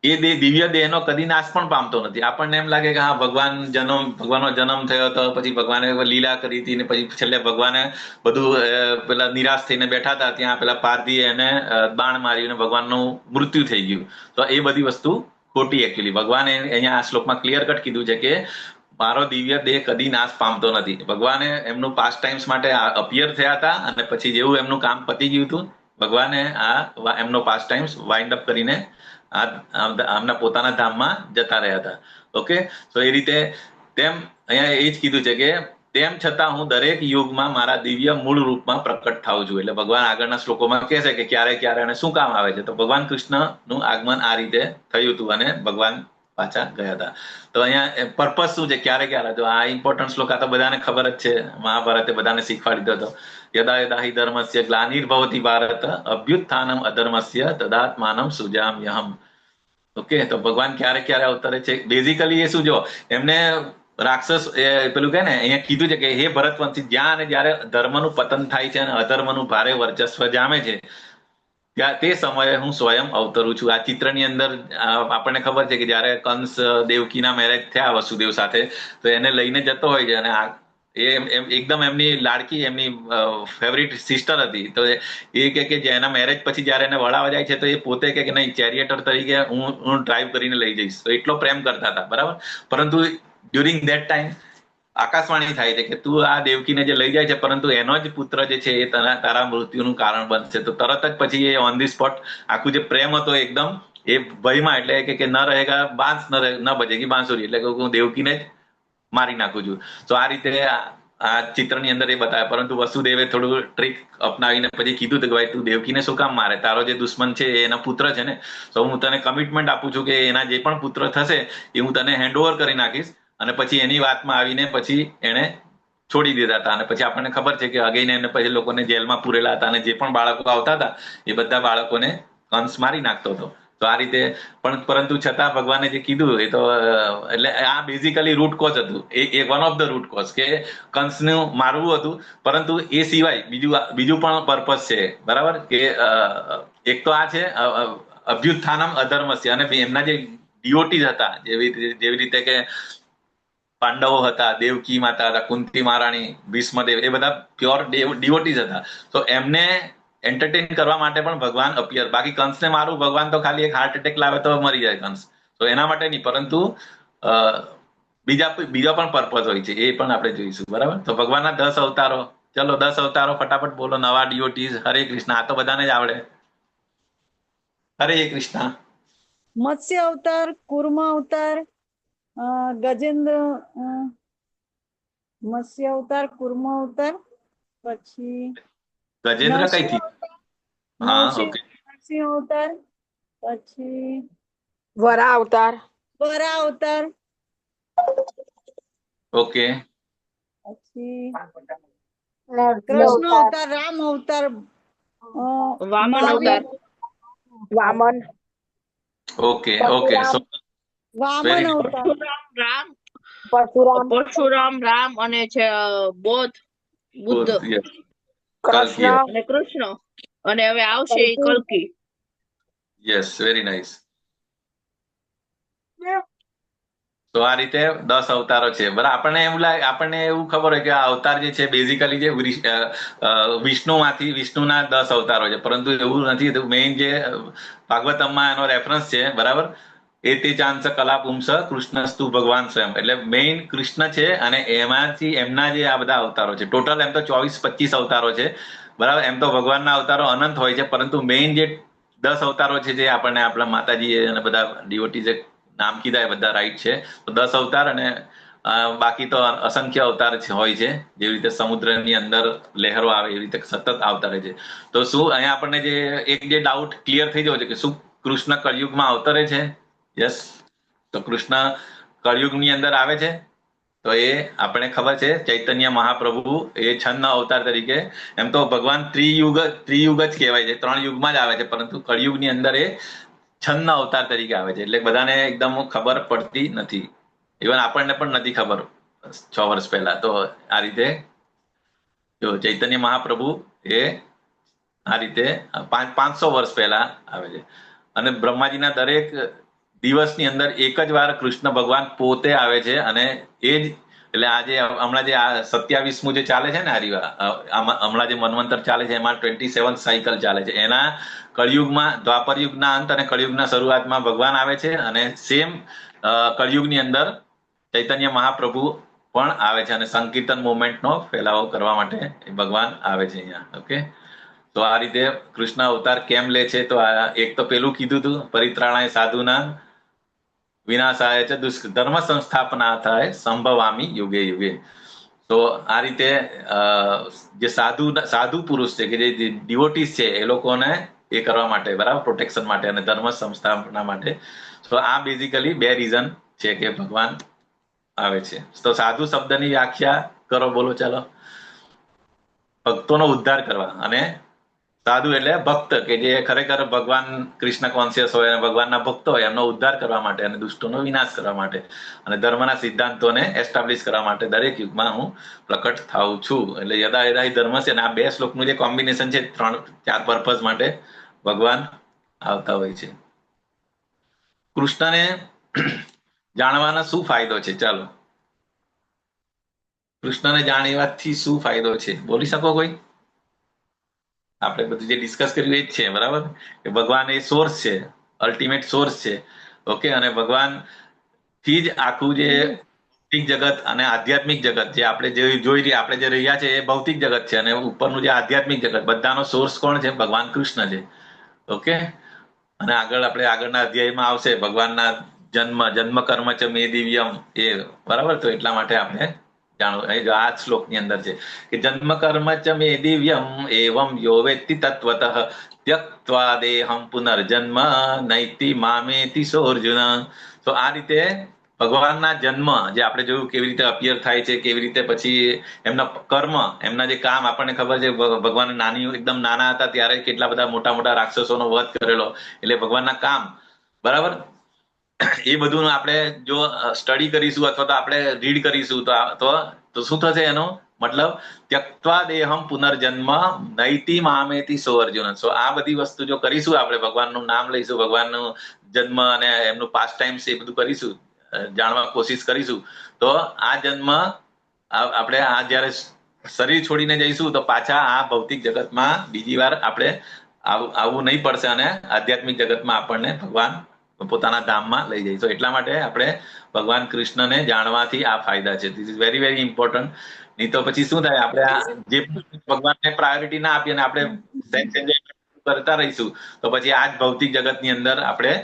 એ દિવ્ય દેહનો કદી નાશ પણ પામતો નથી. આપણને એમ લાગે કે હા ભગવાનનો જન્મ થયો હતો, પછી ભગવાને લીલા કરી હતી ને પછી છેલ્લે ભગવાને બધું પેલા નિરાશ થઈને બેઠા હતા, ત્યાં પેલા પારધીએ એને બાણ માર્યું ભગવાનનું મૃત્યુ થઈ ગયું. તો એ બધી વસ્તુ ખોટી. એકચ્યુઅલી ભગવાને અહીંયા આ શ્લોકમાં ક્લિયર કટ કીધું છે કે મારો દિવ્ય દેહ કદી નાશ પામતો નથી. ભગવાને એમનું પાસ્ટ ટાઈમ્સ માટે અપિયર થયા હતા અને પછી જેવું એમનું કામ પતી ગયું હતું, ભગવાને આ એમનો પાસ્ટ ટાઈમ્સ વાઇન્ડ અપ કરીને આમના પોતાના ધામમાં જતા રહ્યા હતા. ઓકે, તો એ રીતે તેમ અહીંયા એ જ કીધું છે કે તેમ છતાં હું દરેક યુગમાં મારા દિવ્ય મૂળ રૂપમાં પ્રકટ થાઉં છું. એટલે ભગવાન આગળના શ્લોકોમાં કહે છે કે ક્યારે ક્યારે અને શું કામ આવે છે. તો ભગવાન કૃષ્ણનું આગમન આ રીતે થયું હતું અને ભગવાન પાછા ગયા હતા. તો અહીંયા પર્પઝ શું છે, ક્યારે ક્યારે, તો આ ઇમ્પોર્ટન્ટ શ્લોક આ તો બધાને ખબર જ છે, મહાભારતે બધાને શીખવાડી દીધો હતો. યદા યદા હિ ધર્મસ્ય ગ્લાનિર્ભવતિ ભારત અભ્યુત્થાનમ અધર્મસ્ય તદાત્માનમ સૃજામ્યહમ. ઓકે, તો ભગવાન ક્યારે ક્યારે અવતરે છે. બેઝિકલી એ શું, જો એમને રાક્ષસ પેલું કે ને અહીંયા કીધું છે કે હે ભરતવંશી, જ્યાં અને જયારે ધર્મનું પતન થાય છે અને અધર્મનું ભારે વર્ચસ્વ જામે છે, ત્યાં તે સમયે હું સ્વયં અવતરું છું. આ ચિત્રની અંદર આપણને ખબર છે કે જયારે કંસ દેવકીના મેરેજ થયા વસુદેવ સાથે, તો એને લઈને જતો હોય છે અને એકદમ એમની લાડકી, એમની ફેવરિટ સિસ્ટર હતી. તો એ કે એના મેરેજ પછી જયારે એને વળાવવા જાય છે તો એ પોતે કે નહીં, ચેરિયેટર તરીકે હું ડ્રાઈવ કરીને લઈ જઈશ. તો એટલો પ્રેમ કરતા હતા, બરાબર. પરંતુ ડ્યુરિંગ ધેટ ટાઈમ આકાશવાણી થાય છે કે તું આ દેવકીને જે લઈ જાય છે, પરંતુ એનો જ પુત્ર જે છે એ તારા મૃત્યુનું કારણ બનશે. તો તરત જ પછી એ ઓન ધી સ્પોટ આખું જે પ્રેમ હતો એકદમ એ ભયમાં, એટલે કે ન રહેગા બાંસ ન બજેગી બાંસુરી, એટલે કે હું દેવકીને જ મારી નાખું છું. તો આ રીતે આ ચિત્રની અંદર એ બતાવે. પરંતુ વસુદેવે થોડું ટ્રીક અપનાવીને પછી કીધું કે ભાઈ તું દેવકીને શું કામ મારે, તારો જે દુશ્મન છે એ એના પુત્ર છે ને, તો હું તને કમિટમેન્ટ આપું છું કે એના જે પણ પુત્ર થશે એ હું તને હેન્ડઓવર કરી નાખીશ. અને પછી એની વાતમાં આવીને પછી એને છોડી દીધા હતા. અને પછી આપણને ખબર છે કે અગેન એને પછી લોકોને જેલમાં પૂરેલા હતા અને જે પણ બાળકો આવતા હતા એ બધા બાળકોને કંસ મારી નાખતો હતો. તો આ રીતે પરંતુ છતાં ભગવાને જે કીધું એ તો એટલે આ બેઝિકલી રૂટ કોઝ હતું, એ one of the root cause કે કંસનું મારવું હતું. પરંતુ એ સિવાય બીજું પણ પર્પઝ છે, બરાબર, કે એક તો આ છે અભ્યુત્થાનમ અધર્મસ્ય, અને એમના જે ડિવોટીઝ હતા, જેવી રીતે કે પાંડવો હતા, દેવકી માતા હતા, કુંતી મહારાણી, ભીષ્મદેવ, એ બધા પ્યોર ડિવોટીઝ હતા. તો એમને એન્ટરટેન કરવા માટે પણ ભગવાન અપિયર. બાકી કંસને મારું ભગવાન તો ખાલી એક હાર્ટ એટેક લાવે તો મરી જાય કંસ, તો એના માટે નહીં, પરંતુ બીજા પણ પર્પઝ હોય છે, એ પણ આપણે જોઈશું, બરાબર. તો ભગવાનના 10 અવતારો, ચલો 10 અવતારો ફટાફટ બોલો. નવા ડિવોટીઝ, હરે કૃષ્ણ. આ તો બધાને જ આવડે. હરે કૃષ્ણ. મત્સ્ય અવતાર, કુર્મ અવતાર, ગજેન્દ્ર, મત્સ્ય અવતાર, કુર્મ અવતાર, પછી ગજેન્દ્ર કઈથી? હા, ઓકે. નરસિંહ અવતાર, પછી વરા અવતાર, વરા અવતાર, ઓકે, પછી કૃષ્ણ અવતાર, રામ અવતાર, વામન અવતાર, વામન, ઓકે, ઓકે. સો વામન અવતાર, રામ, પરશુરામ, રામ અને છે બૌદ્ધ, બુદ્ધ કૃષ્ણ, અને કૃષ્ણ, અને હવે આવશે એ કલ્કી. Yes, very nice. તો આ રીતે 10 અવતારો છે, બરાબર. આપણને એવું ખબર હોય કે આ અવતાર જે છે બેઝિકલી જે વિષ્ણુના 10 અવતારો છે, પરંતુ એવું નથી. મેઇન જે ભાગવતમમાં એનો રેફરન્સ છે, બરાબર, એ તે ચાંસ કલા પુંસ કૃષ્ણસ્તુ ભગવાન સ્વયં, એટલે મેઇન કૃષ્ણ છે અને એમાંથી એમના જે આ બધા અવતારો છે, ટોટલ એમ તો 24-25 અવતારો છે, બરાબર. એમ તો ભગવાનના અવતારો અનંત હોય છે, પરંતુ મેઇન જે 10 અવતારો છે જે આપણને આપણા માતાજી અને બધા ડિવોટીઝે નામ કીધા એ બધા રાઈટ છે. તો 10 અવતાર અને બાકી તો અસંખ્ય અવતાર હોય છે. જેવી રીતે સમુદ્રની અંદર લહેરો આવે એવી રીતે સતત આવતા રહે છે. તો શું અહીંયા આપણને જે ડાઉટ ક્લિયર થઈ ગયો છે કે શું કૃષ્ણ કળિયુગમાં અવતરે છે? યસ. તો કૃષ્ણ કળિયુગની અંદર આવે છે. તો એ આપણે ખબર છે ચૈતન્ય મહાપ્રભુ એ છન્ન અવતાર તરીકે, એમ તો ભગવાન ત્રિયુગ જ કહેવાય છે, 3 યુગમાં જ આવે છે, પરંતુ કળિયુગની અંદર એ છન્ન અવતાર તરીકે આવે છે. એટલે બધાને એકદમ ખબર પડતી નથી. ઇવન આપણને પણ નથી ખબર 6 વર્ષ પહેલા. તો આ રીતે જો ચૈતન્ય મહાપ્રભુ એ આ રીતે 500 વર્ષ પહેલા આવે છે. અને બ્રહ્માજીના દરેક દિવસની અંદર એક જ વાર કૃષ્ણ ભગવાન પોતે આવે છે. અને એ જ એટલે આજે હમણાં જે આ 27મું જે ચાલે છે ને હમણાં જે મન્વંતર ચાલે છે એમાં 27 સાયકલ ચાલે છે. એના કળિયુગમાં દ્વાપર યુગના અંત અને કળિયુગના શરૂઆતમાં ભગવાન આવે છે. અને સેમ કળિયુગની અંદર ચૈતન્ય મહાપ્રભુ પણ આવે છે અને સંકીર્તન મુવમેન્ટનો ફેલાવો કરવા માટે ભગવાન આવે છે અહીંયા. ઓકે. તો આ રીતે કૃષ્ણ અવતાર કેમ લે છે? તો એક તો પેલું કીધું હતું, પરિત્રાણાય સાધુના વિનાશાય છે ધર્મ સંસ્થાપના થાય સંભવામી યુગે યુગે. તો આ રીતે જે સાધુ પુરુષ છે કે જે ડિવોટીસ છે એ લોકોને એ કરવા માટે, બરાબર, પ્રોટેક્શન માટે અને ધર્મ સંસ્થાપના માટે. તો આ બેઝિકલી 2 રીઝન છે કે ભગવાન આવે છે. તો સાધુ શબ્દની વ્યાખ્યા કરો, બોલો ચાલો. ભક્તોનો ઉદ્ધાર કરવા. અને સાધુ એટલે ભક્ત કે જે ખરેખર ભગવાન કૃષ્ણ કોન્શિયસ હોય અને ભગવાનના ભક્તો હોય એમનો ઉદ્ધાર કરવા માટે અને દુષ્ટોનો વિનાશ કરવા માટે અને ધર્મના સિદ્ધાંતોને એસ્ટાબ્લિશ કરવા માટે દરેક યુગમાં હું પ્રકટ થાઉં છું. એટલે યદા યદા ધર્મ છે. અને આ 2 શ્લોકનું જે કોમ્બિનેશન છે 3-4 પર્પઝ માટે ભગવાન આવતા હોય છે. કૃષ્ણને જાણવાનો શું ફાયદો છે? ચાલો, કૃષ્ણને જાણવાથી શું ફાયદો છે બોલી શકો કોઈ? આપણે બધું જે ડિસ્કસ કર્યું એ જ છે, બરાબર, કે ભગવાન એ સોર્સ છે, અલ્ટિમેટ સોર્સ છે. ઓકે. અને ભગવાન થી જ આખું જે ભૌતિક જગત અને આધ્યાત્મિક જગત જે આપણે આપણે જે રહ્યા છે એ ભૌતિક જગત છે અને ઉપરનું જે આધ્યાત્મિક જગત બધાનો સોર્સ કોણ છે? ભગવાન કૃષ્ણ છે. ઓકે. અને આપણે આગળના અધ્યાયમાં આવશે ભગવાનના જન્મ કર્મ ચ મે દિવ્યમ એ, બરાબર. તો એટલા માટે આપણે જાણવું, આ શ્લોકની અંદર છે કે જન્મ કર્મ ચ મે દિવ્યમ એવમ યો વેત્તિ તત્વતઃ ત્યક્ત્વા દેહમ પુનર્જન્મ નૈતિ મામેતિ સોર્જુન. તો આ રીતે ભગવાનના જન્મ જે આપણે જોયું કેવી રીતે અપિયર થાય છે, કેવી રીતે પછી એમના કર્મ, એમના જે કામ, આપણને ખબર છે ભગવાન એકદમ નાના હતા ત્યારે કેટલા બધા મોટા મોટા રાક્ષસોનો વધ કરેલો. એટલે ભગવાનના કામ, બરાબર, એ બધું આપણે જો સ્ટડી કરીશું અથવા તો આપણે રીડ કરીશું તો શું થશે? એનો મતલબ ત્યક્ત્વા દેહમ પુનર્જન્મ નૈતિ મામેતિ સો અર્જુન. સો આ બધી વસ્તુ જો કરીશું, આપણે ભગવાનનું નામ લઈશું, ભગવાનનું જન્મ અને એમનું પાસ્ટ ટાઈમ્સ એ બધું કરીશું, જાણવા કોશિશ કરીશું, તો આ જન્મ આપણે આ જયારે શરીર છોડીને જઈશું તો પાછા આ ભૌતિક જગતમાં બીજી વાર આપણે આવવું નહીં પડશે અને આધ્યાત્મિક જગતમાં આપણને ભગવાન પોતાના ધામમાં લઈ જાય. તો એટલા માટે આપણે ભગવાન કૃષ્ણને જાણવાથી આ ફાયદા છે. This is very very important. નહીં તો પછી શું થાય? આપણે જે ભગવાનને પ્રાયોરિટી ના આપીએ અને આપણે સેન્સ એન્જોયમેન્ટ કરતા રહીશું તો પછી આ જ ભૌતિક જગતની અંદર આપણે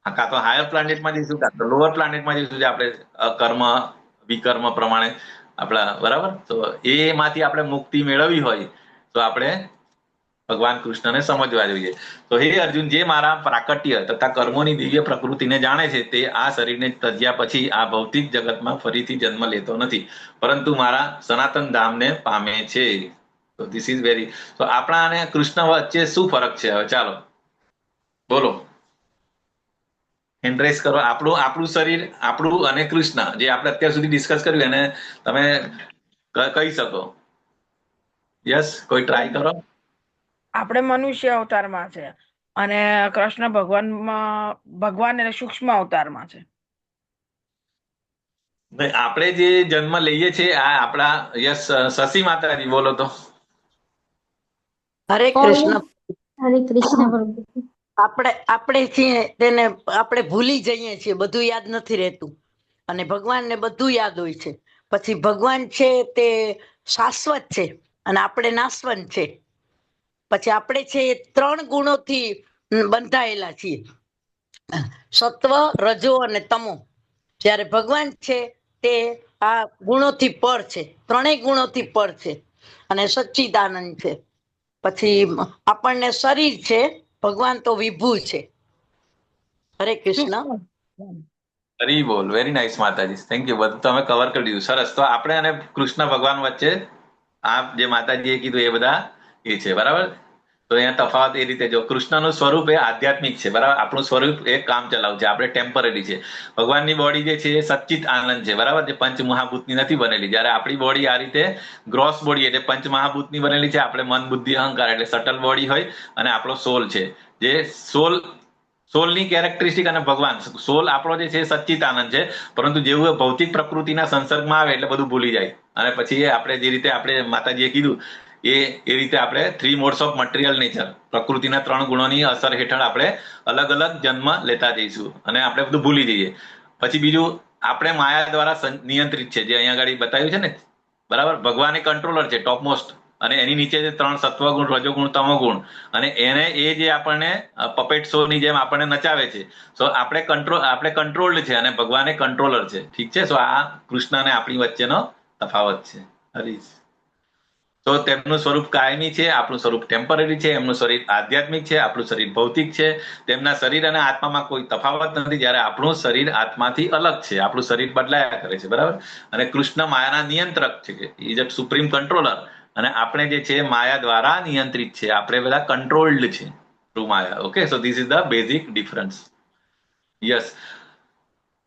કાં તો હાયર પ્લાનેટમાં જઈશું કાં તો લોઅર પ્લાનેટમાં જઈશું, જે આપણે કર્મ વિકર્મ પ્રમાણે આપણા, બરાબર. તો એમાંથી આપણે મુક્તિ મેળવવી હોય તો આપણે ભગવાન કૃષ્ણને સમજવા જોઈએ. તો હે અર્જુન, જે મારા પ્રાકટ્ય તથા કર્મોની દિવ્ય પ્રકૃતિને જાણે છે તે આ શરીરને ત્યજ્યા પછી આ ભૌતિક જગતમાં ફરીથી જન્મ લેતો નથી, પરંતુ મારા સનાતન ધામને પામે છે. તો ધીસ ઇઝ વેરી. તો આપણા અને કૃષ્ણ વચ્ચે શું ફરક છે? હવે ચાલો બોલો, એન્ટ્રેસ કરો. આપણું શરીર, આપણું અને કૃષ્ણ જે આપણે અત્યાર સુધી ડિસ્કસ કર્યું એને તમે કહી શકો. યસ, કોઈ ટ્રાય કરો. આપણે મનુષ્ય અવતારમાં છે અને કૃષ્ણ ભગવાન એટલે સૂક્ષ્મ અવતારમાં છે. આપણે જે જન્મ લઈએ છીએ આ આપણા, યસ, શશી માતાજી બોલો તો. હરે કૃષ્ણ. હરે કૃષ્ણ. આપણે છીએ તેને આપણે ભૂલી જઈએ છીએ, બધું યાદ નથી રહેતું અને ભગવાનને બધું યાદ હોય છે. પછી ભગવાન છે તે શાશ્વત છે અને આપણે નાશવંત છે. પછી આપણે છે એ 3 ગુણોથી બંધાયેલા છીએ. સત્વ, રજો અને તમો. જ્યારે ભગવાન છે તે આ ગુણોથી પર છે, ત્રણેય ગુણોથી પર છે અને સચ્ચિદાનંદ છે. પછી આપણને શરીર છે, ભગવાન તો વિભુ છે. હરે કૃષ્ણ. હરી બોલ. વેરી નાઇસ માતાજી, થેન્ક યુ. બધું તમે કવર કરી દીધું, સરસ. તો આપણે અને કૃષ્ણ ભગવાન વચ્ચે આ જે માતાજીએ કીધું એ બધા એ છે, બરાબર. તો અહીંયા તફાવત એ રીતે જો, કૃષ્ણનું સ્વરૂપ એ આધ્યાત્મિક છે, બરાબર. આપણું સ્વરૂપ એ કામ ચલાવ છે, આપણે ટેમ્પરરી છે. ભગવાનની બોડી જે છે એ સચ્ચિત આનંદ છે, બરાબર, જે પંચ મહાભૂતની નથી બનેલી. જ્યારે આપણી બોડી આ રીતે ગ્રોસ બોડી એટલે પંચ મહાભૂતની બનેલી છે. આપણે મન, બુદ્ધિ, અહંકાર એટલે સટલ બોડી હોય, અને આપણો સોલ છે, જે સોલની કેરેક્ટરિસ્ટિક. અને ભગવાન સોલ આપણો જે છે એ સચ્ચિત આનંદ છે, પરંતુ જેવું ભૌતિક પ્રકૃતિના સંસર્ગમાં આવે એટલે બધું ભૂલી જાય, અને પછી આપણે જે રીતે આપણે માતાજીએ કીધું એ રીતે આપણે 3 મોડ્સ ઓફ મટીરિયલ નેચર, પ્રકૃતિના 3 ગુણોની અસર હેઠળ આપણે અલગ અલગ જન્મ લેતા જઈશું, અને આપણે બધું ભૂલી જઈએ. પછી બીજું, આપણે માયા દ્વારા નિયંત્રિત છે, જે અહીંયા આગળ બતાવ્યું છે ને, બરાબર. ભગવાન એ કંટ્રોલર છે, ટોપમોસ્ટ, અને એની નીચે જે 3 સત્વગુણ, રજોગુણ, તમોગુણ, અને એને એ જે આપણને પપેટ શો ની જેમ આપણને નચાવે છે. સો આપણે કંટ્રોલ્ડ છે, અને ભગવાન એ કંટ્રોલર છે. ઠીક છે. સો આ કૃષ્ણ અને આપણી વચ્ચેનો તફાવત છે. હરીશ. તો તેમનું સ્વરૂપ કાયમી છે, આપણું સ્વરૂપ ટેમ્પરરી છે. એમનું શરીર આધ્યાત્મિક છે, આપણું શરીર ભૌતિક છે. તેમના શરીર અને આત્મામાં કોઈ તફાવત નથી, જ્યારે આપણું શરીર આત્માથી અલગ છે. આપણું શરીર બદલાયા કરે છે, બરાબર. અને કૃષ્ણ માયાના નિયંત્રક છે, કે ઇઝ અ સુપ્રીમ કંટ્રોલર, અને આપણે જે છે માયા દ્વારા નિયંત્રિત છે. આપણે બધા કંટ્રોલ્ડ છે through Maya. Okay, so this is the basic difference. Yes.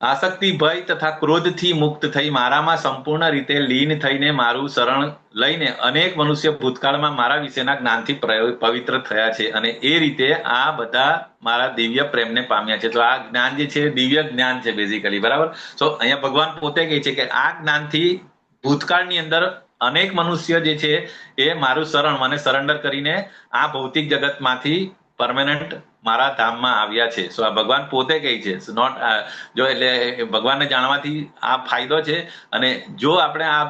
આસક્તિ, ભય તથા ક્રોધથી મુક્ત થઈ મારામાં સંપૂર્ણ રીતે લીન થઈને મારું શરણ લઈને અનેક મનુષ્ય ભૂતકાળમાં મારા વિશેના જ્ઞાનથી પવિત્ર થયા છે, અને એ રીતે આ બધા મારા દિવ્ય પ્રેમને પામ્યા છે. તો આ જ્ઞાન જે છે દિવ્ય જ્ઞાન છે બેઝિકલી, બરાબર. સો અહીંયા ભગવાન પોતે કહે છે કે આ જ્ઞાનથી ભૂતકાળની અંદર અનેક મનુષ્ય જે છે એ મારું શરણ, મને સરેન્ડર કરીને આ ભૌતિક જગતમાંથી પરમેનન્ટ મારા ધામમાં આવ્યા છે. સો આ ભગવાન પોતે કહે છે. નોટ જો, એટલે ભગવાનને જાણવાથી આ ફાયદો છે. અને જો આપણે આ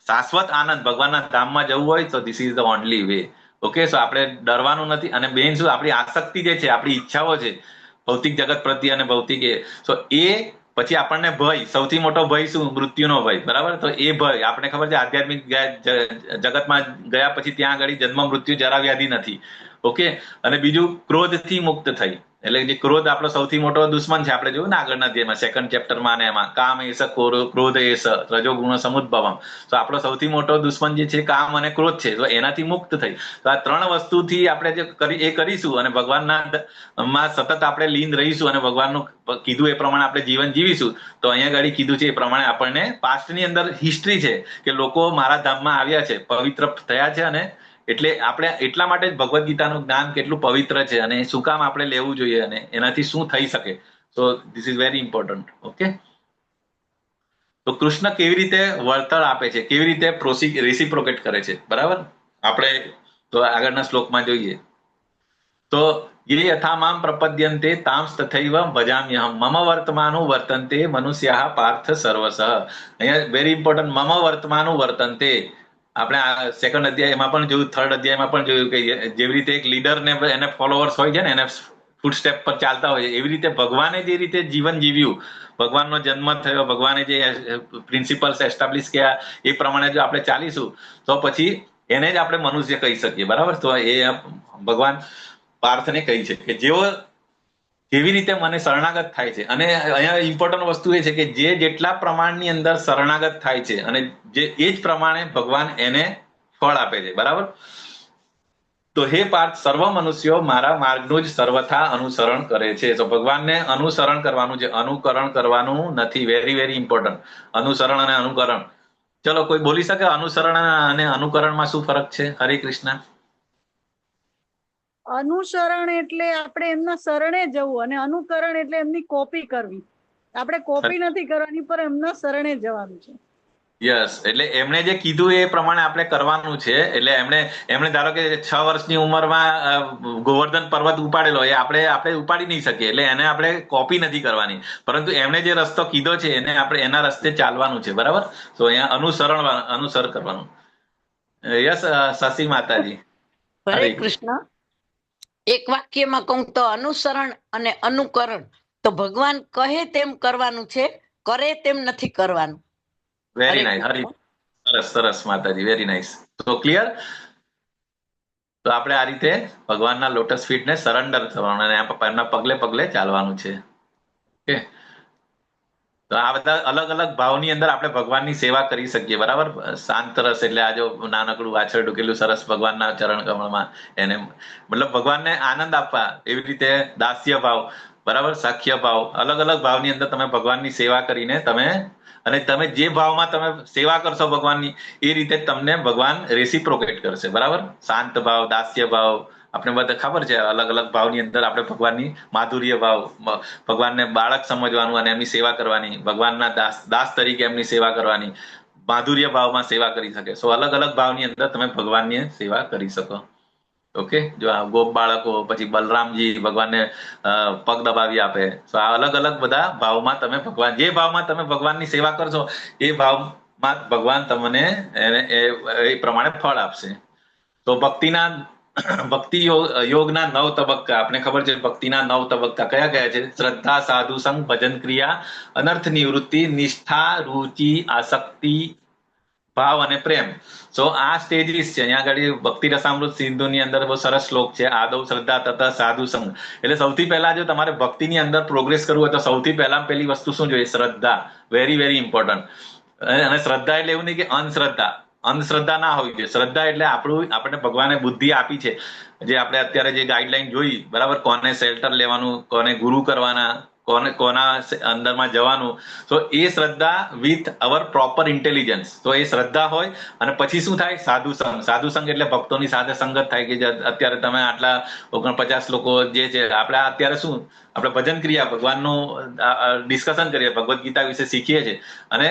શાશ્વત આનંદ ભગવાનના ધામમાં જવું હોય તો this is the only way. Okay, so આપણે ડરવાનું નથી. અને બેન શું, આપણી આસક્તિ જે છે, આપણી ઈચ્છાઓ છે ભૌતિક જગત પ્રત્યે અને ભૌતિક સો એ પછી આપણને ભય, સૌથી મોટો ભય શું, મૃત્યુનો ભય, બરાબર. તો એ ભય આપણે ખબર છે, આધ્યાત્મિક જગતમાં ગયા પછી ત્યાં આગળ જન્મ, મૃત્યુ, જરા વ્યાધિ નથી. ઓકે. અને બીજું, ક્રોધથી મુક્ત થઈ, એટલે જે ક્રોધ આપણો સૌથી મોટો દુશ્મન છે. આપણે જોયું ને આગળના અધ્યાયમાં, સેકન્ડ ચેપ્ટરમાં, ને એમાં કામ એસ, ક્રોધ એસ, રજોગુણ સમુદ્ભવમ. તો આપણો સૌથી મોટો દુશ્મન જે છે કામ અને ક્રોધ છે. તો એનાથી મુક્ત થઈ. તો આ 3 વસ્તુથી આપણે જે કરીશું, અને ભગવાનના માં સતત આપણે લીન રહીશું, અને ભગવાનનું કીધું એ પ્રમાણે આપણે જીવન જીવીશું. તો અહીંયા આગળ કીધું છે એ પ્રમાણે આપણને પાસ્ટની અંદર હિસ્ટ્રી છે કે લોકો મારા ધામમાં આવ્યા છે, પવિત્ર થયા છે, અને એટલે આપણે એટલા માટે જ ભગવદ્ ગીતાનું જ્ઞાન કેટલું પવિત્ર છે, અને શું કામ આપણે લેવું જોઈએ, અને એનાથી શું થઈ શકે. So this is very important. Okay. તો કૃષ્ણ કેવી રીતે વળતર આપે છે, કેવી રીતે રેસિપ્રોકેટ કરે છે, બરાબર. આપણે તો આગળના શ્લોકમાં જોઈએ. તો ये यथा माम प्रपद्यन्ते तांस तथैव भजाम्यहम मम वर्तमानो वर्तन्ते मनुष्याः पार्थ सर्वशः. અહીંયા વેરી ઇમ્પોર્ટન્ટ, મમ વર્તમાનું વર્તન્તે. આપણે આ સેકન્ડ અધ્યાય એમાં પણ જોયું, થર્ડ અધ્યાયમાં પણ જોયું કે જેવી રીતે એક લીડર ને એને ફોલોવર્સ હોય છે ને, એને ફૂટસ્ટેપ પર ચાલતા હોય છે, એવી રીતે ભગવાને જે રીતે જીવન જીવ્યું, ભગવાનનો જન્મ થયો, ભગવાને જે પ્રિન્સિપલ્સ એસ્ટાબ્લિશ કર્યા, એ પ્રમાણે જો આપણે ચાલીશું તો પછી એને જ આપણે મનુષ્ય કહી શકીએ, બરાબર. તો એ ભગવાન પાર્થને કહી છે કે જેવો કેવી રીતે મને શરણાગત થાય છે. અને અહીંયા ઇમ્પોર્ટન્ટ વસ્તુ એ છે કે જે જેટલા પ્રમાણની અંદર શરણાગત થાય છે, અને જે એ જ પ્રમાણે ભગવાન એને ફળ આપે છે, બરાબર. તો હે પાર્થ, સર્વ મનુષ્યો મારા માર્ગનું જ સર્વથા અનુસરણ કરે છે. તો ભગવાનને અનુસરણ કરવાનું છે, અનુકરણ કરવાનું નથી. વેરી વેરી ઇમ્પોર્ટન્ટ, અનુસરણ અને અનુકરણ. ચલો, કોઈ બોલી શકે અનુસરણ અને અનુકરણમાં શું ફરક છે? હરે કૃષ્ણ. અનુસરણ એટલે આપણે એમના શરણે જવું, અને અનુકરણ એટલે એમની કોપી કરવી. આપણે કોપી નથી કરવાની, પણ એમના શરણે જવાનું છે. યસ, એટલે એમણે જે કીધું એ પ્રમાણે આપણે કરવાનું છે. એટલે એમણે ધારો કે 6 વર્ષની ઉંમરમાં ગોવર્ધન પર્વત ઉપાડેલો, એ આપણે ઉપાડી નહીં શકીએ, એટલે એને આપણે કોપી નથી કરવાની, પરંતુ એમણે જે રસ્તો કીધો છે એને આપણે એના રસ્તે ચાલવાનું છે, બરાબર. તો અહીંયા અનુસર કરવાનું. યસ, શશી માતાજી. હરે કૃષ્ણ. એક વાક્યમાં કહું તો અનુસરણ અને અનુકરણ. તો ભગવાન કહે તેમ કરવાનું છે, કરે તેમ નથી કરવાનું. Very nice. હરી સરસ સરસ માતાજી, વેરી નાઇસ. તો ક્લિયર. તો આપણે આ રીતે ભગવાનના લોટસ ફીટ ને સરેન્ડર થવાનું અને એમના પગલે પગલે ચાલવાનું છે. ઓકે. તો આ બધા અલગ અલગ ભાવની અંદર આપણે ભગવાનની સેવા કરી શકીએ. બરાબર. શાંત રસ એટલે આ જો નાનકડું વાછળ ઢૂકેલું સરસ ભગવાનના ચરણ કમળમાં, એને મતલબ ભગવાનને આનંદ આપવા. એવી રીતે દાસ્ય ભાવ, બરાબર, સખ્ય ભાવ, અલગ અલગ ભાવની અંદર તમે ભગવાનની સેવા કરીને તમે જે ભાવમાં તમે સેવા કરશો ભગવાનની, એ રીતે તમને ભગવાન રેસિપ્રોકેટ કરશે. બરાબર. શાંત ભાવ, દાસ્ય ભાવ, આપણે બધા ખબર છે અલગ અલગ ભાવની અંદર આપણે ભગવાનની માધુર્ય ભાવ, ભગવાનને બાળક સમજવાનું અને એમની સેવા કરવાની, ભગવાનના દાસ તરીકે એમની સેવા કરવાની, માધુર્ય ભાવમાં સેવા કરી શકે. સો અલગ અલગ ભાવની અંદર તમે ભગવાનની સેવા કરી શકો. ઓકે. જો આ ગોપ બાળકો, પછી બલરામજી ભગવાનને પગ દબાવી આપે. તો આ અલગ અલગ બધા ભાવમાં તમે ભગવાન, જે ભાવમાં તમે ભગવાનની સેવા કરશો એ ભાવમાં ભગવાન તમને એ પ્રમાણે ફળ આપશે. તો ભક્તિ યોગના 9 તબક્કા આપણે ખબર છે. ભક્તિના 9 તબક્કા કયા કયા છે? શ્રદ્ધા, સાધુ સંગ, ભજન ક્રિયા, અનર્થ નિવૃત્તિ, નિષ્ઠા, રુચિ, આસક્તિ, ભાવ અને પ્રેમ. સો આ સ્ટેજીસ છે. અહીંયા આગળ ભક્તિ રસામૃત સિંધુની અંદર બહુ સરસ શ્લોક છે. આદૌ શ્રદ્ધા તથા સાધુ સંગ. એટલે સૌથી પહેલા જો તમારે ભક્તિની અંદર પ્રોગ્રેસ કરવું હોય તો સૌથી પહેલી વસ્તુ શું જોઈએ? શ્રદ્ધા. Very very important. અને શ્રદ્ધા એટલે એવું નહીં કે અંધશ્રદ્ધા ના હોવી જોઈએ. શ્રદ્ધા એટલે આપણે ભગવાને બુદ્ધિ આપી છે, જે આપણે અત્યારે જે ગાઈડલાઈન જોઈ, બરાબર, કોને શેલ્ટર લેવાનું, કોને ગુરુ કરવાના, કોના અંદરમાં જવાનું. તો એ શ્રદ્ધા વિથ અવર પ્રોપર ઇન્ટેલિજન્સ. તો એ શ્રદ્ધા હોય અને પછી શું થાય? સાધુ સંગ. સાધુ સંગ એટલે ભક્તોની સાથે સંગત થાય. કે અત્યારે તમે આટલા 49 લોકો જે છે, આપણે અત્યારે શું આપણે ભજન ક્રિયા, ભગવાનનું ડિસ્કશન કરીએ, ભગવદ્ ગીતા વિશે શીખીએ છીએ અને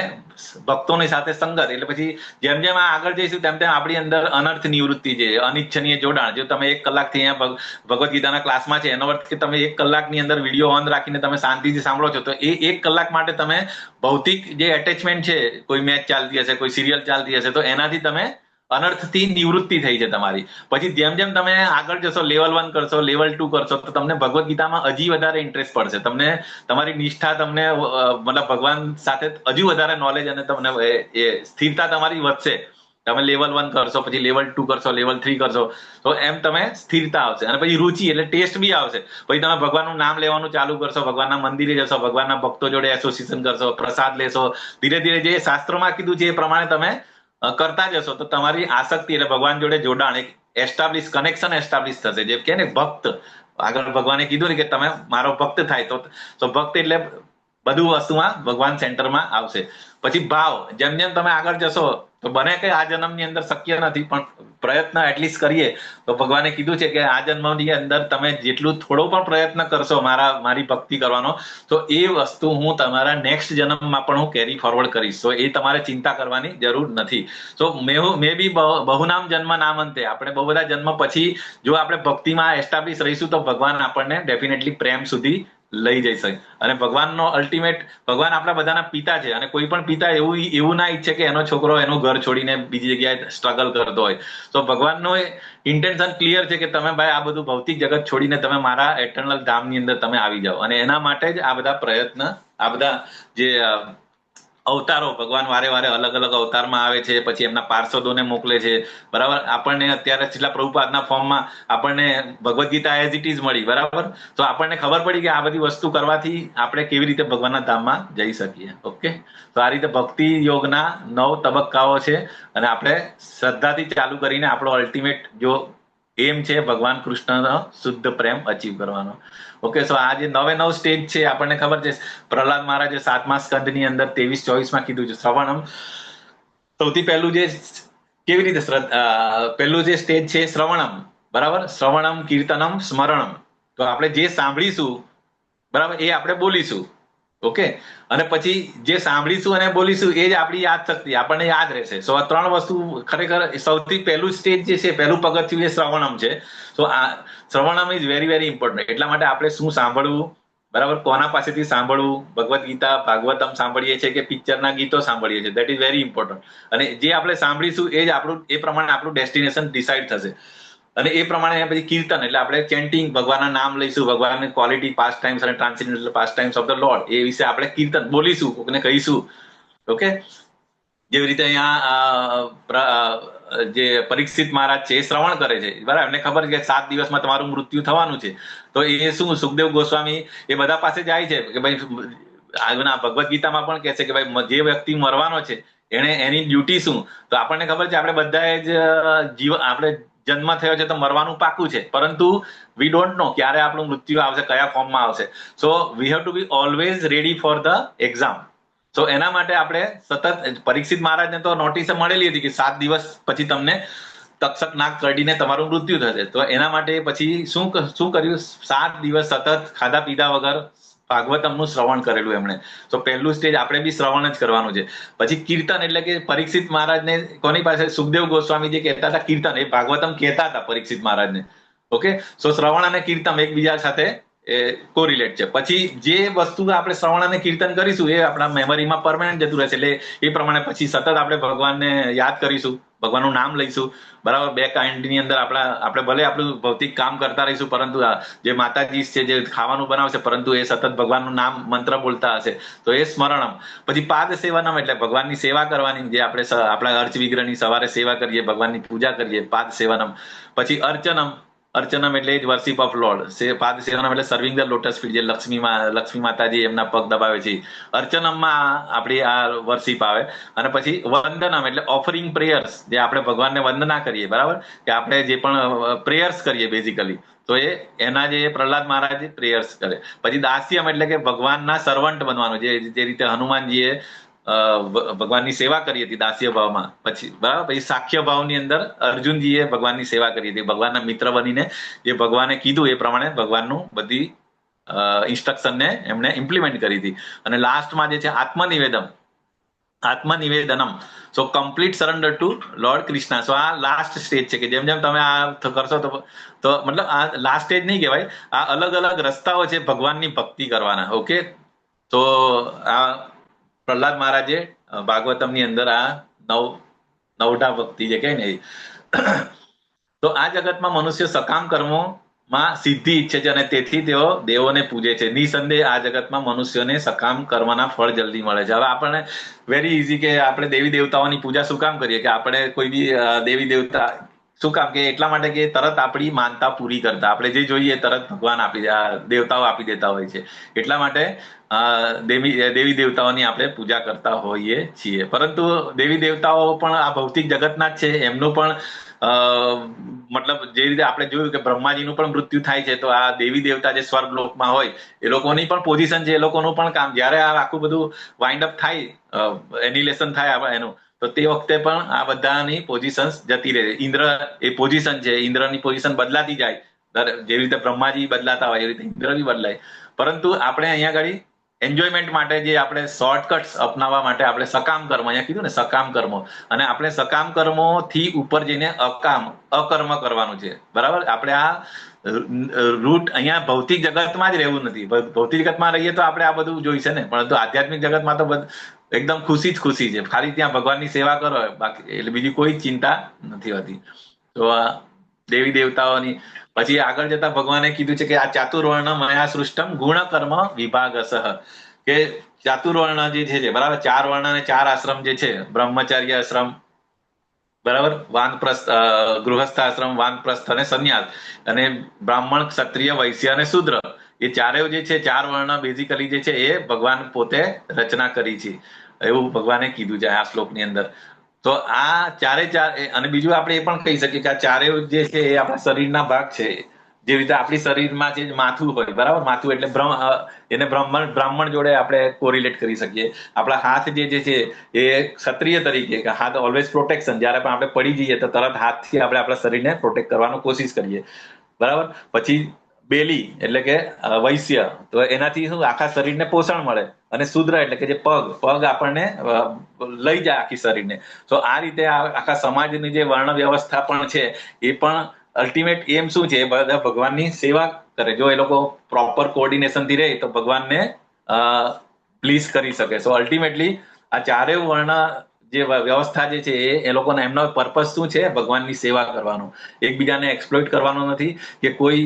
ભક્તોની સાથે સંગત. એટલે પછી જેમ જેમ આગળ જઈશું તેમ તેમ આપણી અંદર અનર્થ નિવૃત્તિ છે, અનિચ્છનીય જોડાણ. જો તમે 1 કલાકથી અહીંયા ભગવદ્ ગીતાના ક્લાસમાં છે, એનો અર્થ કે તમે 1 કલાકની અંદર વિડીયો ઓન રાખીને તમે શાંતિથી સાંભળો છો, તો એ 1 કલાક માટે તમે ભૌતિક જે એટેચમેન્ટ છે, કોઈ મેચ ચાલતી હશે, કોઈ સિરિયલ ચાલતી હશે, તો એનાથી તમે અનર્થથી નિવૃત્તિ થઈ છે તમારી. પછી જેમ જેમ તમે આગળ જશો, લેવલ 1 કરશો, લેવલ 2 કરશો, તો તમને ભગવદ્ ગીતામાં હજી વધારે ઇન્ટરેસ્ટ પડશે. તમને તમારી નિષ્ઠા, તમને મતલબ ભગવાન સાથે હજુ વધારે નોલેજ અને તમને એ સ્થિરતા તમારી વધશે. તમે લેવલ 1 કરશો, પછી લેવલ 2 કરશો, લેવલ 3 કરશો, તો એમ તમે સ્થિરતા આવશે. અને પછી રુચિ એટલે ટેસ્ટ બી આવશે. પછી તમે ભગવાનનું નામ લેવાનું ચાલુ કરશો, ભગવાનના મંદિરે જશો, ભગવાનના ભક્તો જોડે એસોસિએશન કરશો, પ્રસાદ લેશો. ધીરે ધીરે જે શાસ્ત્રોમાં કીધું છે એ પ્રમાણે તમે કરતા જશો, તો તમારી આસક્તિ એટલે ભગવાન જોડે જોડાણ, એક કનેક્શન એસ્ટાબ્લિશ થશે. જેમ કે ને ભક્ત, આગળ ભગવાને કીધું ને કે તમે મારો ભક્ત થાય, તો ભક્ત એટલે બધું વસ્તુમાં ભગવાન સેન્ટરમાં આવશે. પછી ભાવ, જેમ જેમ તમે આગળ જશો તો બને કે આ જન્મની અંદર શક્ય નથી, પણ પ્રયત્ન એટલીસ્ટ કરીએ તો ભગવાને કીધું છે કે આ જન્મની અંદર તમે જેટલું થોડો પણ પ્રયત્ન કરશો મારી ભક્તિ કરવાનો, તો એ વસ્તુ હું તમારા નેક્સ્ટ જન્મમાં પણ હું કેરી ફોરવર્ડ કરીશ. તો એ તમારે ચિંતા કરવાની જરૂર નથી. તો મે બી બહુનામ જન્મ નામ અંતે, આપણે બહુ બધા જન્મ પછી જો આપણે ભક્તિમાં એસ્ટાબ્લિશ રહીશું તો ભગવાન આપણને ડેફિનેટલી પ્રેમ સુધી લઈ જઈ શકે. અને ભગવાનનો અલ્ટિમેટ, ભગવાન આપણા બધાના પિતા છે, અને કોઈ પણ પિતા એવું ના ઈચ્છે કે એનો છોકરો એનું ઘર છોડીને બીજી જગ્યાએ સ્ટ્રગલ કરતો હોય. તો ભગવાનનો ઇન્ટેન્શન ક્લિયર છે કે તમે ભાઈ આ બધું ભૌતિક જગત છોડીને તમે મારા એટર્નલ ધામની અંદર તમે આવી જાઓ. અને એના માટે જ આ બધા પ્રયત્ન, આ બધા જે અવતારો, ભગવાન વારે વારે અલગ અલગ અવતારમાં આવે છે, પછી એમના પાર્ષદોને મોકલે છે. બરાબર. આપણને અત્યારે છેલ્લા પ્રભુપાદના ફોર્મમાં આપણને Bhagavad Gita as it is મળી. બરાબર. તો આપણને ખબર પડી કે આ બધી વસ્તુ કરવાથી આપણે કેવી રીતે ભગવાનના ધામમાં જઈ શકીએ. ઓકે. તો આ રીતે ભક્તિ યોગના 9 તબક્કાઓ છે, અને આપણે શ્રદ્ધાથી ચાલુ કરીને આપણો અલ્ટિમેટ જો એમ છે ભગવાન કૃષ્ણનો શુદ્ધ પ્રેમ અચીવ કરવાનો. ઓકે. સો આ જે 9 સ્ટેજ છે, આપણને ખબર છે પ્રહલાદ મહારાજે 7મા સ્કંદની અંદર 23-24 કીધું છે. શ્રવણમ, સૌથી પહેલું જે કેવી રીતે પહેલું જે સ્ટેજ છે શ્રવણમ. બરાબર. શ્રવણમ, કીર્તનમ, સ્મરણમ. તો આપણે જે સાંભળીશું, બરાબર, એ આપણે બોલીશું. ઓકે. અને પછી જે સાંભળીશું અને બોલીશું એ જ આપણી યાદ શક્તિ, આપણને યાદ રહેશે. સો આ 3 વસ્તુ ખરેખર સૌથી પહેલું સ્ટેજ જે છે, પહેલું પગથિયું એ શ્રવણમ છે. તો આ શ્રવણમ ઇઝ વેરી વેરી ઇમ્પોર્ટન્ટ. એટલા માટે આપણે શું સાંભળવું, બરાબર, કોના પાસેથી સાંભળવું, ભગવદ્ ગીતા, ભાગવતમ સાંભળીએ છીએ કે પિક્ચરના ગીતો સાંભળીએ છીએ, દેટ ઇઝ વેરી ઇમ્પોર્ટન્ટ. અને જે આપણે સાંભળીશું એ જ એ પ્રમાણે આપણું ડેસ્ટિનેશન ડિસાઇડ થશે. અને એ પ્રમાણે પછી કીર્તન એટલે આપણે ચેન્ટિંગ, ભગવાનના નામ લઈશું, ભગવાનની ક્વોલિટી, પાસ્ટ ટાઈમ્સ અને transcendental pastimes of the Lord, એ વિશે આપણે કીર્તન બોલીશું, કોકને કહીશું. ઓકે, જેવી રીતે અહીંયા જે પરીક્ષિત મહારાજ છે એ શ્રવણ કરે છે, બરાબર, એમને ખબર છે કે 7 દિવસમાં તમારું મૃત્યુ થવાનું છે, તો એ શું સુખદેવ ગોસ્વામી એ બધા પાસે જાય છે કે ભાઈ ભગવદ ગીતામાં પણ કહે છે કે ભાઈ જે વ્યક્તિ મરવાનો છે એની ડ્યુટી શું. તો આપણને ખબર છે આપણે બધાએ જ આપણે જન્મ થયો છે તો મરવાનું પાકું છે, પરંતુ વી ડોન્ટ નો ક્યારે આપણું મૃત્યુ આવશે, કયા ફોર્મમાં આવશે. So we have to be always ready for the exam. તો એના માટે આપણે સતત, પરીક્ષિત મહારાજને તો નોટિસ મળેલી હતી કે 7 દિવસ પછી તમને તક્ષક નાગ કરડીને તમારું મૃત્યુ થશે. તો એના માટે પછી શું કર્યું, 7 દિવસ સતત ખાધા પીધા વગર ભાગવતમનું શ્રવણ કરેલું એમણે. તો પહેલું સ્ટેજ આપણે બી શ્રવણ જ કરવાનું છે. પછી કીર્તન એટલે કે પરીક્ષિત મહારાજને કોની પાસે, સુખદેવ ગોસ્વામી જે કહેતા હતા કીર્તન, એ ભાગવતમ કહેતા હતા પરીક્ષિત મહારાજને. ઓકે, સો શ્રવણ અને કીર્તન એકબીજા સાથે કોરિલેટ છે. પછી જે વસ્તુ આપણે શ્રવણ અને કીર્તન કરીશું એ આપણા મેમરીમાં પરમાનન્ટ જતું રહેશે. એટલે એ પ્રમાણે પછી સતત આપણે ભગવાનને યાદ કરીશું, ભગવાનનું નામ લઈશું, બરાબર. બેક ની અંદર આપણે ભલે આપણું ભૌતિક કામ કરતા રહીશું, પરંતુ જે માતાજી છે જે ખાવાનું બનાવશે, પરંતુ એ સતત ભગવાનનું નામ મંત્ર બોલતા હશે, તો એ સ્મરણમ. પછી પાદ સેવનમ એટલે ભગવાનની સેવા કરવાની, જે આપણે આપણા અર્ચ વિગ્રહની સવારે સેવા કરીએ, ભગવાનની પૂજા કરીએ, પાદ સેવનમ. પછી અર્ચનમ એટલે જ વર્શિપ ઓફ લોર્ડ. પાદ સેવનમ એટલે સર્વિંગ ધ લોટસ ફીટ, જે લક્ષ્મી માતાજી એમના પગ દબાવે છે, અર્ચનમમાં આપણી આ વર્શિપ આવે. અને પછી વંદનમ એટલે ઓફરિંગ પ્રેયર્સ, જે આપણે ભગવાનને વંદના કરીએ, બરાબર, કે આપણે જે પણ પ્રેયર્સ કરીએ બેઝિકલી, તો એના જે પ્રહલાદ મહારાજ પ્રેયર્સ કરે. પછી દાસ્યમ એટલે કે ભગવાનના સર્વન્ટ બનવાનું, જે રીતે હનુમાનજીએ ભગવાનની સેવા કરી હતી દાસ્ય ભાવમાં. પછી બરાબર, પછી સાખ્ય ભાવની અંદર અર્જુનજીએ ભગવાનની સેવા કરી હતી, ભગવાનના મિત્ર બનીને જે ભગવાને કીધું એ પ્રમાણે ભગવાનનું બધી ઇન્સ્ટ્રક્શનને એમણે ઇમ્પ્લિમેન્ટ કરી હતી. અને લાસ્ટમાં જે છે આત્મનિવેદનમ, so complete surrender to Lord Krishna. So આ લાસ્ટ સ્ટેજ છે કે જેમ જેમ તમે આ કરશો તો મતલબ આ લાસ્ટ સ્ટેજ નહીં કહેવાય, આ અલગ અલગ રસ્તાઓ છે ભગવાનની ભક્તિ કરવાના. ઓકે, તો આ પ્રહલાદ મહારાજે ભાગવતમની અંદર આ નવઢા ભક્તિ જે કહે ને એ. તો આ જગતમાં મનુષ્ય સકામ કર્મોમાં સિદ્ધિ ઈચ્છે છે અને તેથી તેઓ દેવોને પૂજે છે. નિસંદેહ આ જગતમાં મનુષ્યોને સકામ કર્મના ફળ જલ્દી મળે છે. હવે આપણને વેરી ઇઝી કે આપણે દેવી દેવતાઓની પૂજા શું કામ કરીએ, કે આપણે કોઈ બી દેવી દેવતા શું કામ, કે એટલા માટે કે તરત આપણી માનતા પૂરી કરતા, આપણે જે જોઈએ તરત ભગવાન દેવતાઓ આપી દેતા હોય છે. એટલા માટે દેવી દેવતાઓની આપણે પૂજા કરતા હોઈએ છીએ. પરંતુ દેવી દેવતાઓ પણ આ ભૌતિક જગતના જ છે. એમનું પણ મતલબ જે રીતે આપણે જોયું કે બ્રહ્માજીનું પણ મૃત્યુ થાય છે, તો આ દેવી દેવતા જે સ્વર્ગ લોકમાં હોય એ લોકોની પણ પોઝિશન છે, એ લોકોનું પણ કામ. જયારે આ આખું બધું વાઇન્ડ અપ થાય, એનિલેશન થાય એનું, તો તે વખતે પણ આ બધાની પોઝિશન જતી રહે. ઇન્દ્ર એ પોઝિશન છે, ઇન્દ્રની પોઝિશન બદલાતી જાય, જેવી રીતે બ્રહ્માજી બદલાતા હોય એવી રીતે ઇન્દ્ર બી બદલાય. પરંતુ આપણે અહીંયા આગળ એન્જોયમેન્ટ માટે જે આપણે શોર્ટકટ્સ અપનાવવા માટે આપણે સકામ કર્મ, અહીંયા કીધું ને સકામ કર્મો, અને આપણે સકામ કર્મોથી ઉપર જઈને અકર્મ કરવાનું છે, બરાબર. આપણે આ રૂટ અહીંયા ભૌતિક જગતમાં જ રહેવું નથી. ભૌતિક જગતમાં રહીએ તો આપણે આ બધું જોઈશે ને, પરંતુ આધ્યાત્મિક જગતમાં તો એકદમ ખુશી જ ખુશી છે. ખાલી ત્યાં ભગવાનની સેવા કરો, બાકી એટલે બીજી કોઈ ચિંતા નથી હોતી. તો દેવી દેવતાઓની પછી આગળ જતા ભગવાને કીધું છે કે આ ચાતુર્વર્ણ મયા સૃષ્ટમ ગુણ કર્મ વિભાગસઃ, કે ચાતુર્વર્ણ જે છે, બરાબર, 4 વર્ણ અને 4 આશ્રમ જે છે, બ્રહ્મચર્ય આશ્રમ, બરાબર, વાનપ્રસ્થ, ગૃહસ્થ આશ્રમ, વાનપ્રસ્થ અને સંન્યાસ, અને બ્રાહ્મણ, ક્ષત્રિય, વૈશ્ય અને શૂદ્ર, એ ચારેય જે છે 4 વર્ણ બેઝિકલી જે છે એ ભગવાન પોતે રચના કરી છે, એવું ભગવાને કીધું છે આ શ્લોકની અંદર. તો આ ચારે ચાર, અને બીજું આપણે એ પણ કહી શકીએ કે આ ચારેય જે છે એ આપણા શરીરના ભાગ છે. જે રીતે આપણી શરીરમાં જે માથું હોય, બરાબર, માથું એટલે એને બ્રાહ્મણ જોડે આપણે કોરિલેટ કરી શકીએ. આપણા હાથ જે છે એ ક્ષત્રિય તરીકે, કે હાથ ઓલવેઝ પ્રોટેક્શન, જયારે પણ આપણે પડી જઈએ તો તરત હાથથી આપણે આપણા શરીરને પ્રોટેક્ટ કરવાનો કોશિશ કરીએ, બરાબર. પછી બેલી એટલે કે વૈશ્ય, તો એનાથી શું આખા શરીરને પોષણ મળે. અને શુદ્ર એટલે કે જે પગ આપણને લઈ જાય આખી શરીરને. તો આ રીતે આખા સમાજની જે વર્ણ વ્યવસ્થા પણ છે એ પણ અલ્ટિમેટ એમ શું છે, બધા ભગવાનની સેવા કરે. જો એ લોકો પ્રોપર કોઓર્ડિનેશન થી રહે તો ભગવાનને પ્લીઝ કરી શકે. સો અલ્ટિમેટલી આ ચારેય વર્ણ જે વ્યવસ્થા જે છે એ લોકોને એમનો પર્પઝ શું છે? ભગવાનની સેવા કરવાનો, એકબીજાને એક્સપ્લોઇટ કરવાનો નથી કે કોઈ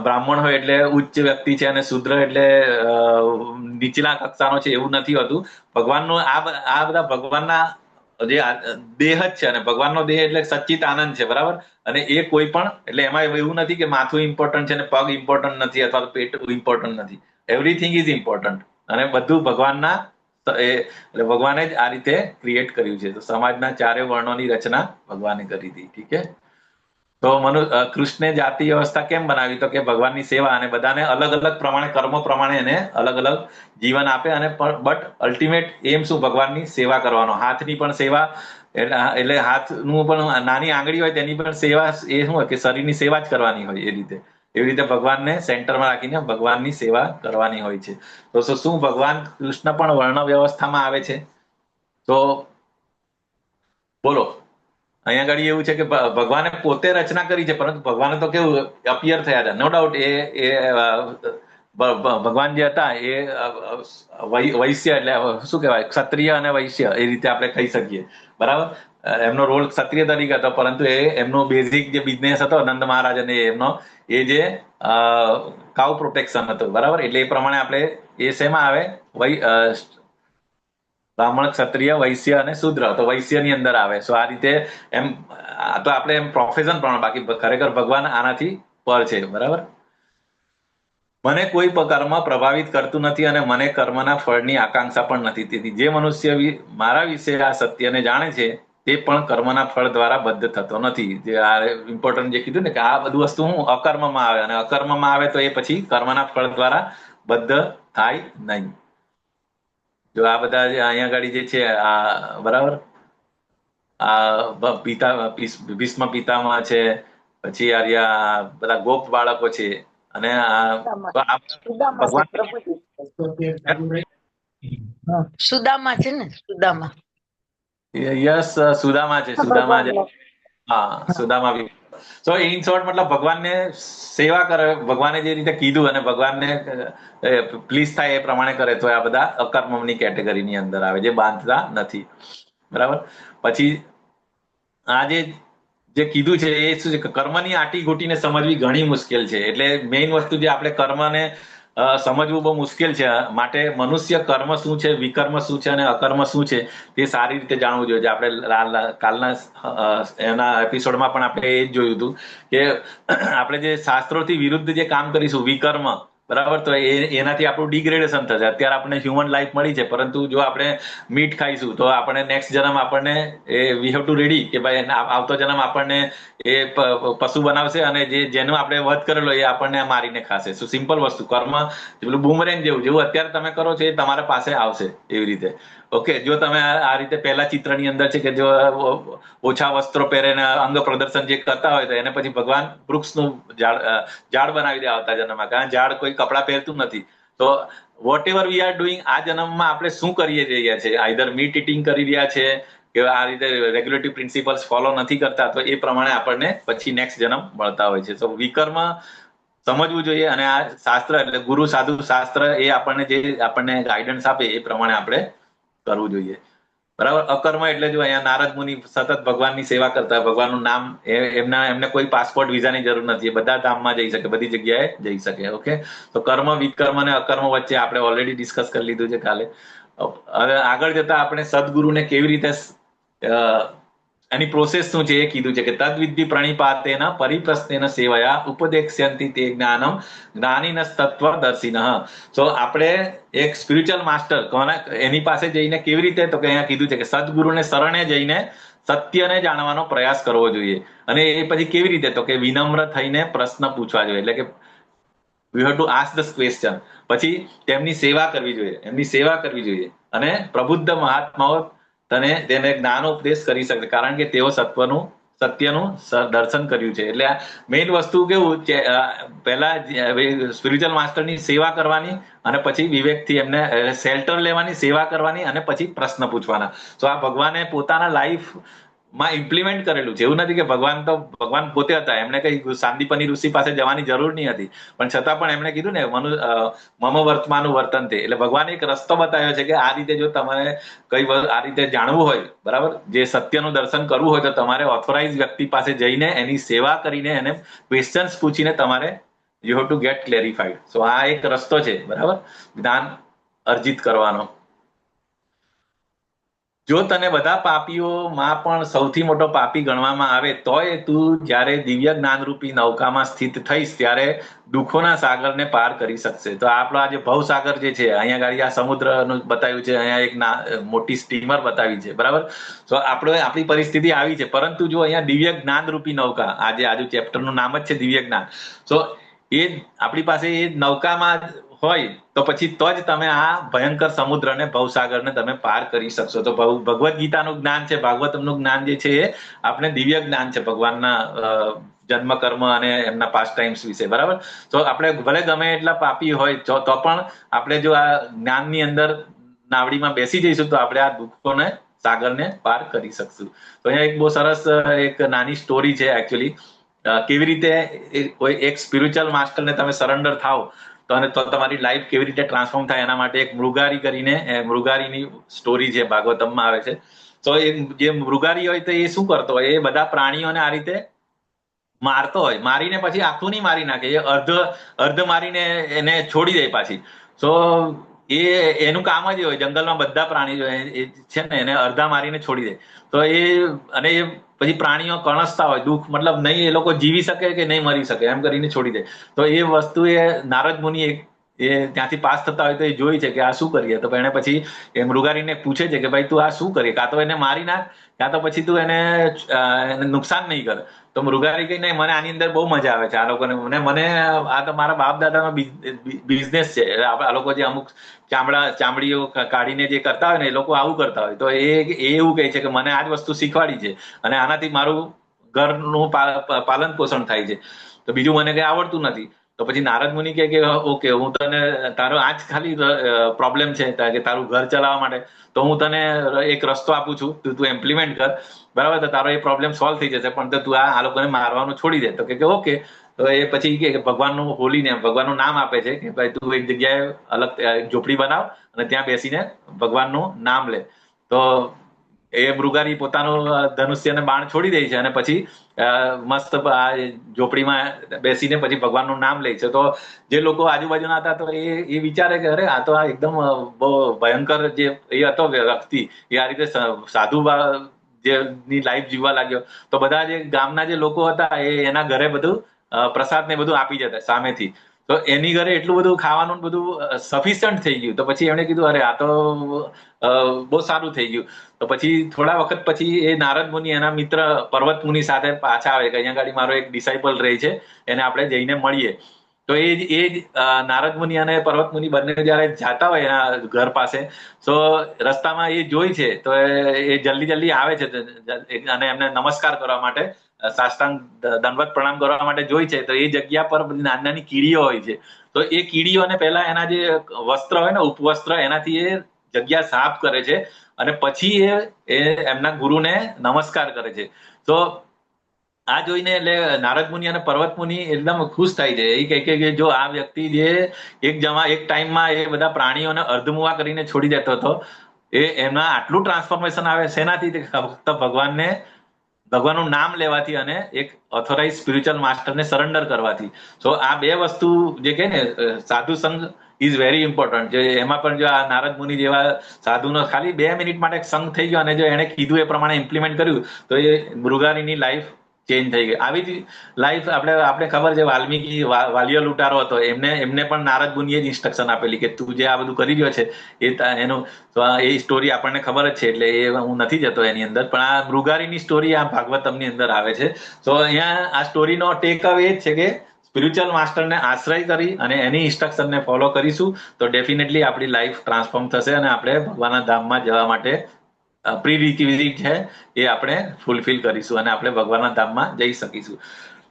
બ્રાહ્મણ હોય એટલે ઉચ્ચ વ્યક્તિ છે અને શુદ્ર એટલે નીચલા કક્ષાનો છે, એવું નથી હોતું. ભગવાનનો આ બધા ભગવાનના જે દેહ જ છે, અને ભગવાનનો દેહ એટલે સચ્ચિત આનંદ છે, બરાબર. અને એ કોઈ પણ એટલે એમાં એવું નથી કે માથું ઇમ્પોર્ટન્ટ છે ને પગ ઇમ્પોર્ટન્ટ નથી અથવા તો પેટ ઇમ્પોર્ટન્ટ નથી. એવરીથિંગ ઇઝ ઇમ્પોર્ટન્ટ, અને બધું ભગવાનના એટલે ભગવાને જ આ રીતે ક્રિએટ કર્યું છે. તો સમાજના ચારે વર્ણોની રચના ભગવાને કરી હતી. ઠીક છે. તો કૃષ્ણે જાતિ વ્યવસ્થા કેમ બનાવી? તો કે ભગવાનની સેવા, અને બધાને અલગ અલગ પ્રમાણે કર્મો પ્રમાણે એને અલગ અલગ જીવન આપે, અને બટ અલ્ટિમેટ એમ શું? ભગવાનની સેવા કરવાનો. હાથની પણ સેવા એટલે હાથનું પણ નાની આંગળી હોય તેની પણ સેવા એ શું હોય કે શરીરની સેવા જ કરવાની હોય. એવી રીતે ભગવાનને સેન્ટરમાં રાખીને ભગવાનની સેવા કરવાની હોય છે. તો શું ભગવાન કૃષ્ણ પણ વર્ણ વ્યવસ્થામાં આવે છે? તો બોલો. અહીંયા આગળ એવું છે કે ભગવાને પોતે રચના કરી છે, પરંતુ ભગવાને તો કેવું અપિયર થયા હતા. નો ડાઉટ એ ભગવાન જે હતા એ વૈશ્ય એટલે શું કહેવાય, ક્ષત્રિય અને વૈશ્ય એ રીતે આપણે કહી શકીએ, બરાબર. એમનો રોલ ક્ષત્રિય તરીકે હતો, પરંતુ એમનો બેઝિક જે બિઝનેસ હતો નંદ મહારાજ અને એમનો એ જે કાઉ પ્રોટેક્શન હતું, બરાબર. એટલે એ પ્રમાણે આપણે એ શેમાં આવે? બ્રાહ્મણ, ક્ષત્રિય, વૈશ્ય અને શુદ્ર. તો વૈશ્યની અંદર આવે. સો આ રીતે એમ તો આપણે એમ પ્રોફેશન પ્રમાણે, બાકી ખરેખર ભગવાન આનાથી પર છે, બરાબર. મને કોઈ કર્મ પ્રભાવિત કરતું નથી અને મને કર્મના ફળની આકાંક્ષા પણ નથી. તેથી જે મનુષ્ય મારા વિશે આ સત્યને જાણે છે તે પણ કર્મના ફળ દ્વારા બદ્ધ થતો નથી. જે આ ઇમ્પોર્ટન્ટ જે કીધું ને કે આ બધું વસ્તુ હું અકર્મમાં આવે, અને અકર્મમાં આવે તો એ પછી કર્મના ફળ દ્વારા બદ્ધ થાય નહીં. જો આ બધા અહીંયા આગળ જે છે આ બરાબર, આ ભીષ્મ પિતામહ છે, પછી આ બધા ગોપ બાળકો છે, અને સુદામા છે ને, સુદામા. યસ, સુદામા છે, સુદામા છે. હા, સુદામા બી. સો ઇન શોર્ટ મતલબ ભગવાનને સેવા કરે, ભગવાને જે રીતે કીધું અને ભગવાનને પ્લીઝ થાય એ પ્રમાણે કરે, તો આ બધા અકર્મની કેટેગરીની અંદર આવે, જે બાંધતા નથી, બરાબર. પછી આ જે કીધું છે એ શું છે કે કર્મની આટી ઘૂંટીને સમજવી ઘણી મુશ્કેલ છે. એટલે મેઇન વસ્તુ જે આપણે કર્મને સમજવું બહુ મુશ્કેલ છે. માટે મનુષ્ય કર્મ શું છે, વિકર્મ શું છે અને અકર્મ શું છે તે સારી રીતે જાણવું જોઈએ. આપણે કાલના એના એપિસોડમાં પણ આપણે એ જ જોયું હતું કે આપણે જે શાસ્ત્રોથી વિરુદ્ધ જે કામ કરીશું, વિકર્મ, બરાબર, તો એનાથી આપણું ડિગ્રેડેશન થશે. અત્યારે આપણને હ્યુમન લાઈફ મળી છે, પરંતુ જો આપણે મીટ ખાઈશું તો આપણે નેક્સ્ટ જન્મ આપણને વી હેવ ટુ રેડી કે ભાઈ આવતો જન્મ આપણને એ પશુ બનાવશે, અને જેનો આપણે વધ કરેલો એ આપણને મારીને ખાશે. શું સિમ્પલ વસ્તુ, કર્મ પેલું બૂમરેંગ જેવું અત્યારે તમે કરો છો એ તમારા પાસે આવશે. એવી રીતે ઓકે. જો તમે આ રીતે પહેલા ચિત્રની અંદર છે કે જો ઓછા વસ્ત્રો પહેરીને અંગ પ્રદર્શન જે કરતા હોય તો એને પછી ભગવાન વૃક્ષનું ઝાડ બનાવી દે આવતા જન્મમાં, કારણ ઝાડ કોઈ કપડાં પહેરતું નથી. તો whatever we are doing, આ જન્મમાં આપણે શું કરી રહ્યા છે? આઈધર મીટ ઇટિંગ કરી રહ્યા છે કે આ રીતે રેગ્યુલેટરી પ્રિન્સિપલ્સ ફોલો નથી કરતા, તો એ પ્રમાણે આપણને પછી નેક્સ્ટ જન્મ મળતા હોય છે. તો વિકર્મ સમજવું જોઈએ, અને આ શાસ્ત્ર એટલે ગુરુ સાધુ શાસ્ત્ર એ આપણને ગાઈડન્સ આપે એ પ્રમાણે આપણે કરવું જોઈએ, બરાબર. અકર્મ એટલે જો અહીંયા નારદ મુનિ સતત ભગવાનની સેવા કરતા, ભગવાનનું નામ એમને કોઈ પાસપોર્ટ વિઝાની જરૂર નથી, બધા ધામમાં જઈ શકે, બધી જગ્યાએ જઈ શકે. ઓકે. તો કર્મ, વિકર્મ અને અકર્મ વચ્ચે આપણે ઓલરેડી ડિસ્કસ કરી લીધું છે કાલે. હવે આગળ જતા આપણે સદગુરુને કેવી રીતે એની પ્રોસેસ શું છે એ કીધું છે કે તદ્વિધિ પ્રણિપાતેન પરિપ્રશ્નેન સેવયા ઉપદેક્ષ્યંતિ તે જ્ઞાનમ જ્ઞાનીન તત્વદર્શિનઃ. તો આપણે એક સ્પિરિચ્યુઅલ માસ્ટર એની પાસે જઈને કેવી રીતે, તો કે અહીંયા કીધું છે કે સદગુરુને શરણે જઈને સત્યને જાણવાનો પ્રયાસ કરવો જોઈએ. અને એ પછી કેવી રીતે, તો કે વિનમ્ર થઈને પ્રશ્ન પૂછવા જોઈએ. એટલે કે we have to ask the question. પછી તેમની સેવા કરવી જોઈએ, અને પ્રબુદ્ધ મહાત્માઓ તેને જ્ઞાનોપદેશ કરી શકે, કારણ કે તેઓ સત્યનું દર્શન કર્યું છે. એટલે મેઇન વસ્તુ કેવું કે પહેલા સ્પિરિચ્યુઅલ માસ્ટરની સેવા કરવાની, અને પછી વિવેકથી એમને શેલ્ટર લેવાની, સેવા કરવાની, અને પછી પ્રશ્ન પૂછવાના. તો આ ભગવાને પોતાના લાઈફ માં ઇમ્પ્લિમેન્ટ કરેલું છે. એવું નથી કે ભગવાન પોતે હતા, એમને કઈ સાંદીપની ઋષિ પાસે જવાની જરૂર નહીં હતી, પણ છતાં પણ એમણે કીધું ને મમ વર્તમાનું વર્તન તે, એટલે ભગવાને એક રસ્તો બતાવ્યો છે કે આ રીતે જો તમારે આ રીતે જાણવું હોય, બરાબર, જે સત્યનું દર્શન કરવું હોય તો તમારે ઓથોરાઇઝ વ્યક્તિ પાસે જઈને એની સેવા કરીને એને ક્વેશ્ચન્સ પૂછીને તમારે you have to get clarified. So આ એક રસ્તો છે, બરાબર, જ્ઞાન અર્જિત કરવાનો. જો તને બધા પાપીઓમાં પણ સૌથી મોટો પાપી ગણવામાં આવે તોય તું જ્યારે દિવ્ય જ્ઞાનરૂપી નૌકામાં સ્થિત થઈશ ત્યારે દુઃખોના સાગરને પાર કરી શકશે. તો આપણો આ જે ભવસાગર જે છે, અહીંયા ગાડી આ સમુદ્રનું બતાવ્યું છે, અહીંયા એક મોટી સ્ટીમર બતાવી છે, બરાબર. તો આપણી પરિસ્થિતિ આવી છે, પરંતુ જો અહીંયા દિવ્ય જ્ઞાનરૂપી નૌકા, આજુ ચેપ્ટરનું નામ જ છે દિવ્ય જ્ઞાન. તો એ આપણી પાસે એ નૌકામાં હોય તો પછી તો જ તમે આ ભયંકર સમુદ્રને ભવસાગરને તમે પાર કરી શકશો. તો ભગવદ્ ગીતાનું જ્ઞાન છે, ભાગવતમનું જ્ઞાન જે છે એ આપણે દિવ્ય જ્ઞાન છે ભગવાનના જન્મ કર્મ અને એમના પાસ્ટ ટાઈમ્સ વિશે, બરાબર. તો આપણે ભલે ગમે એટલા પાપી હોય તો પણ આપણે જો આ જ્ઞાનની અંદર નાવડીમાં બેસી જઈશું તો આપણે આ દુઃખોને સાગરને પાર કરી શકશું. તો અહીંયા એક બહુ સરસ એક નાની સ્ટોરી છે એકચ્યુઅલી, કેવી રીતે કોઈ એક સ્પિરિચ્યુઅલ માસ્ટરને તમે સરેન્ડર થાવ તો તમારી લાઈફ કેવી રીતે ટ્રાન્સફોર્મ થાય એના માટે એક મૃગારી કરીને, મૃગારીની સ્ટોરી છે, ભાગવતમમાં આવે છે. તો એ જે મૃગારી હોય તો એ શું કરતો હોય, એ બધા પ્રાણીઓને આ રીતે મારતો હોય, મારીને પછી આખું નહીં મારી નાખે, એ અર્ધ મારીને એને છોડી દે પાછી. તો એનું કામ જ હોય, જંગલમાં બધા પ્રાણીઓ છે ને એને અડધા મારીને છોડી દે. તો અને એ પછી પ્રાણીઓ કણસતા હોય, દુઃખ મતલબ નહીં એ લોકો જીવી શકે કે નહીં મરી શકે એમ કરીને છોડી દે. તો એ વસ્તુ એ નારદ મુનિ એ ત્યાંથી પાસ થતા હોય તો એ જોઈ છે કે આ શું કરીએ. તો એને પછી એ મૃગારીને પૂછે છે કે ભાઈ તું આ શું કરીએ, કાં તો એને મારી નાખ, કાં તો પછી તું એને નુકસાન નહીં કર. તો મૃગારી કહી નહીં, મને આની અંદર બહુ મજા આવે છે, આ લોકોને મને આ તો મારા બાપ દાદાનો બિઝનેસ છે. આ લોકો જે અમુક ચામડીઓ કાઢીને જે કરતા હોય ને એ લોકો આવું કરતા હોય. તો એ એવું કહે છે કે મને આ જ વસ્તુ શીખવાડી છે અને આનાથી મારું ઘરનું પાલન પોષણ થાય છે, તો બીજું મને કઈ આવડતું નથી. તો પછી નારદ મુનિ કહે કે ઓકે, હું તને તારો આ જ ખાલી પ્રોબ્લેમ છે કે તારું ઘર ચલાવવા માટે, તો હું તને એક રસ્તો આપું છું, તું ઇમ્પ્લિમેન્ટ કર, બરાબર, તો તારો એ પ્રોબ્લેમ સોલ્વ થઈ જશે, પણ તું આ લોકોને મારવાનું છોડી દે. તો કે ઓકે. તો એ પછી કે ભગવાનનું હોલીને ભગવાનનું નામ આપે છે કે ભાઈ તું એક જગ્યાએ અલગ ઝોપડી બનાવ અને ત્યાં બેસીને ભગવાનનું નામ લે. તો એ મૃગારી પોતાનું ધનુષ્યને બાણ છોડી દે છે અને પછી મસ્ત આ ઝોપડીમાં બેસીને પછી ભગવાનનું નામ લે છે. તો જે લોકો આજુબાજુના હતા તો એ વિચારે કે અરે આ તો આ એકદમ બહુ ભયંકર જે એ હતો વ્યક્તિ, એ આ રીતે સાધુ જેની લાઈફ જીવવા લાગ્યો. તો બધા જે ગામના જે લોકો હતા એ એના ઘરે બધું પ્રસાદ ને બધું આપી જતા સામેથી. તો એની ઘરે એટલું બધું ખાવાનું બધું સફિશિયન્ટ થઈ ગયું. તો પછી એમણે કીધું અરે આ તો બહુ સારું થઈ ગયું. તો પછી થોડા વખત પછી એ નારદ મુનિ એના મિત્ર પર્વત મુનિ સાથે પાછા આવે કે અહીંયા ગાડી મારો એક ડિસાઇપલ રહે છે, એને આપણે જઈને મળીએ. તો એ નારદ મુનિ અને પર્વત મુનિ બંને જયારે જાતા હોય એના ઘર પાસે, તો રસ્તામાં એ જોઈ છે તો એ જલ્દી આવે છે અને એમને નમસ્કાર કરવા માટે, સાષ્ટાંગ દંડવત પ્રણામ કરવા માટે જોઈ છે. તો એ જગ્યા પર બધી નાની નાની કીડીઓ હોય છે. તો એ કીડીઓને પહેલા એના જે વસ્ત્ર હોય ને, ઉપવસ્ત્ર, એનાથી એ જગ્યા સાફ કરે છે અને પછી એ એમના ગુરુને નમસ્કાર કરે છે. તો આ જોઈને એટલે નારદ મુનિ અને પર્વત મુનિ એકદમ ખુશ થાય છે. એ કહે કે જો આ વ્યક્તિ જે એક ટાઈમમાં એ બધા પ્રાણીઓને અર્ધમુવા કરીને છોડી દેતો હતો, એમાં આટલું ટ્રાન્સફોર્મેશન આવે શેનાથી? ફક્ત ભગવાનનું નામ લેવાથી અને એક ઓથોરાઇઝ સ્પિરિચ્યુઅલ માસ્ટરને સરેન્ડર કરવાથી. તો આ બે વસ્તુ જે કહે ને, સાધુ સંઘ ઇઝ વેરી ઇમ્પોર્ટન્ટ. એમાં પણ જો આ નારદ મુનિ જેવા સાધુનો ખાલી 2 મિનિટ માટે સંઘ થઈ ગયો અને જો એને કીધું એ પ્રમાણે ઇમ્પ્લિમેન્ટ કર્યું તો એ મૃગારીની લાઈફ ચેન્જ થઈ ગઈ. આવી જ લાઈફ આપણે ખબર છે, વાલ્મીકી વાલિયો લૂંટારો હતો, એમને પણ નારદ મુનિએ જ ઇન્સ્ટ્રક્શન આપેલી કે તું જે આ બધું કરી રહ્યો છે એનું એ સ્ટોરી આપણને ખબર જ છે, એટલે એ હું નથી જતો એની અંદર. પણ આ મૃગારીની સ્ટોરી આ ભાગવતમની અંદર આવે છે. તો અહીંયા આ સ્ટોરીનો ટેક અવે એ જ છે કે સ્પિરિચ્યુઅલ માસ્ટરને આશ્રય કરી અને એની ઇન્સ્ટ્રક્શનને ફોલો કરીશું તો ડેફિનેટલી આપણી લાઈફ ટ્રાન્સફોર્મ થશે અને આપણે ભગવાનના ધામમાં જવા માટે પ્રીરિક્વિઝિટ છે એ આપણે ફૂલફિલ કરીશું અને આપણે ભગવાનના ધામમાં જઈ શકીશું.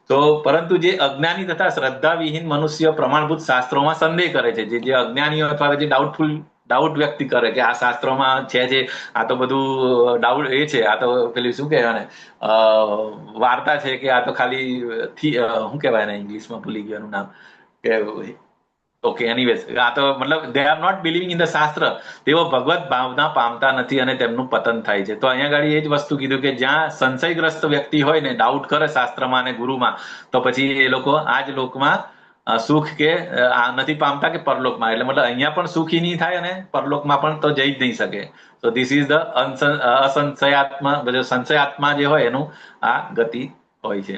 તો પરંતુ જે અજ્ઞાની તથા શ્રદ્ધાવિહીન મનુષ્ય પ્રમાણભૂત શાસ્ત્રોમાં સંદેહ કરે છે, જે અજ્ઞાનીઓ અથવા જે ડાઉટફુલ ડાઉટ વ્યક્ત કરે કે આ શાસ્ત્રોમાં છે જે આ તો બધું ડાઉટ એ છે, આ તો પેલું શું કહેવાય ને વાર્તા છે કે આ તો ખાલી શું કહેવાય ને ઇંગ્લિશમાં ભૂલી ગયાનું નામ કે ઓકે એનીવેઝ આ તો મતલબ they are not believing in the શાસ્ત્ર, તેઓ ભગવત ભાવના પામતા નથી અને તેમનું પતન થાય છે. તો અહીંયા આગળ એ જ વસ્તુ કીધું કે જ્યાં સંશયગ્રસ્ત વ્યક્તિ હોય ને ડાઉટ કરે શાસ્ત્રમાં અને ગુરુમાં, તો પછી એ લોકો આ જ લોકમાં સુખ કે આ નથી પામતા કે પરલોકમાં, એટલે મતલબ અહીંયા પણ સુખી નહીં થાય અને પરલોકમાં પણ તો જઈ જ નહીં શકે. તો ધીસ ઇઝ ધ અસંશયાત્મા, સંશયાત્મા જે હોય એનું આ ગતિ હોય છે.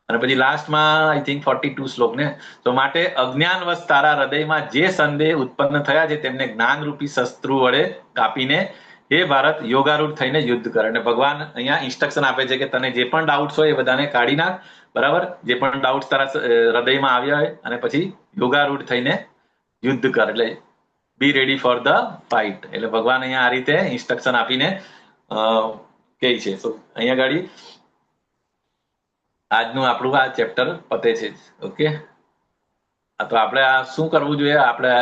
અને પછી લાસ્ટમાં આઈ થિંક 42 શ્લોક ને, તો માટે અજ્ઞાનવશ તારા હૃદયમાં જે સંદેહ ઉત્પન્ન થયા છે તેમને જ્ઞાનરૂપી શસ્ત્રુ વડે કાપીને હે ભારત યોગારૂઢ થઈને યુદ્ધ કર. અને ભગવાન અહીંયા ઇન્સ્ટ્રક્શન આપે છે કે તને જે પણ ડાઉટ્સ હોય એ બધાને કાઢી નાખ, બરાબર, જે પણ ડાઉટ્સ તારા હૃદયમાં આવ્યા હોય, અને પછી યોગારૂઢ થઈને યુદ્ધ કર, એટલે બી રેડી ફોર ધ ફાઇટ. એટલે ભગવાન અહીંયા આ રીતે ઇન્સ્ટ્રક્શન આપીને કહે છે. તો અહીંયા ગાડી આજનું આપણું આ ચેપ્ટર પતે છે. ઓકે, તો આપણે આ શું કરવું જોઈએ? આપણે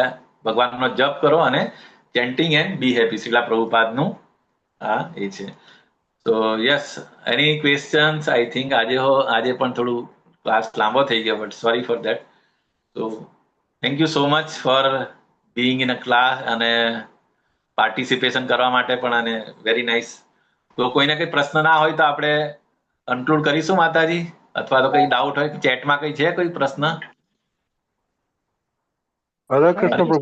ભગવાનનો જપ કરો અને ચેન્ટિંગ એન્ડ બી હેપી, શ્રીલા પ્રભુપાદનું આ એ છે. તો yes, any questions? I think આજે પણ થોડું ક્લાસ લાંબો થઈ ગયો, બટ સોરી ફોર દેટ. તો thank you so much for Bing in a class અને પાર્ટિસિપેશન કરવા માટે પણ, અને વેરી નાઇસ. તો કોઈને કઈ પ્રશ્ન ના હોય તો આપણે કન્ક્લુડ કરીશું માતાજી, અથવા તો કઈ ડાઉટ હોય ચેટમાં કઈ છે કોઈ પ્રશ્ન? હરે કૃષ્ણ પ્રભુ.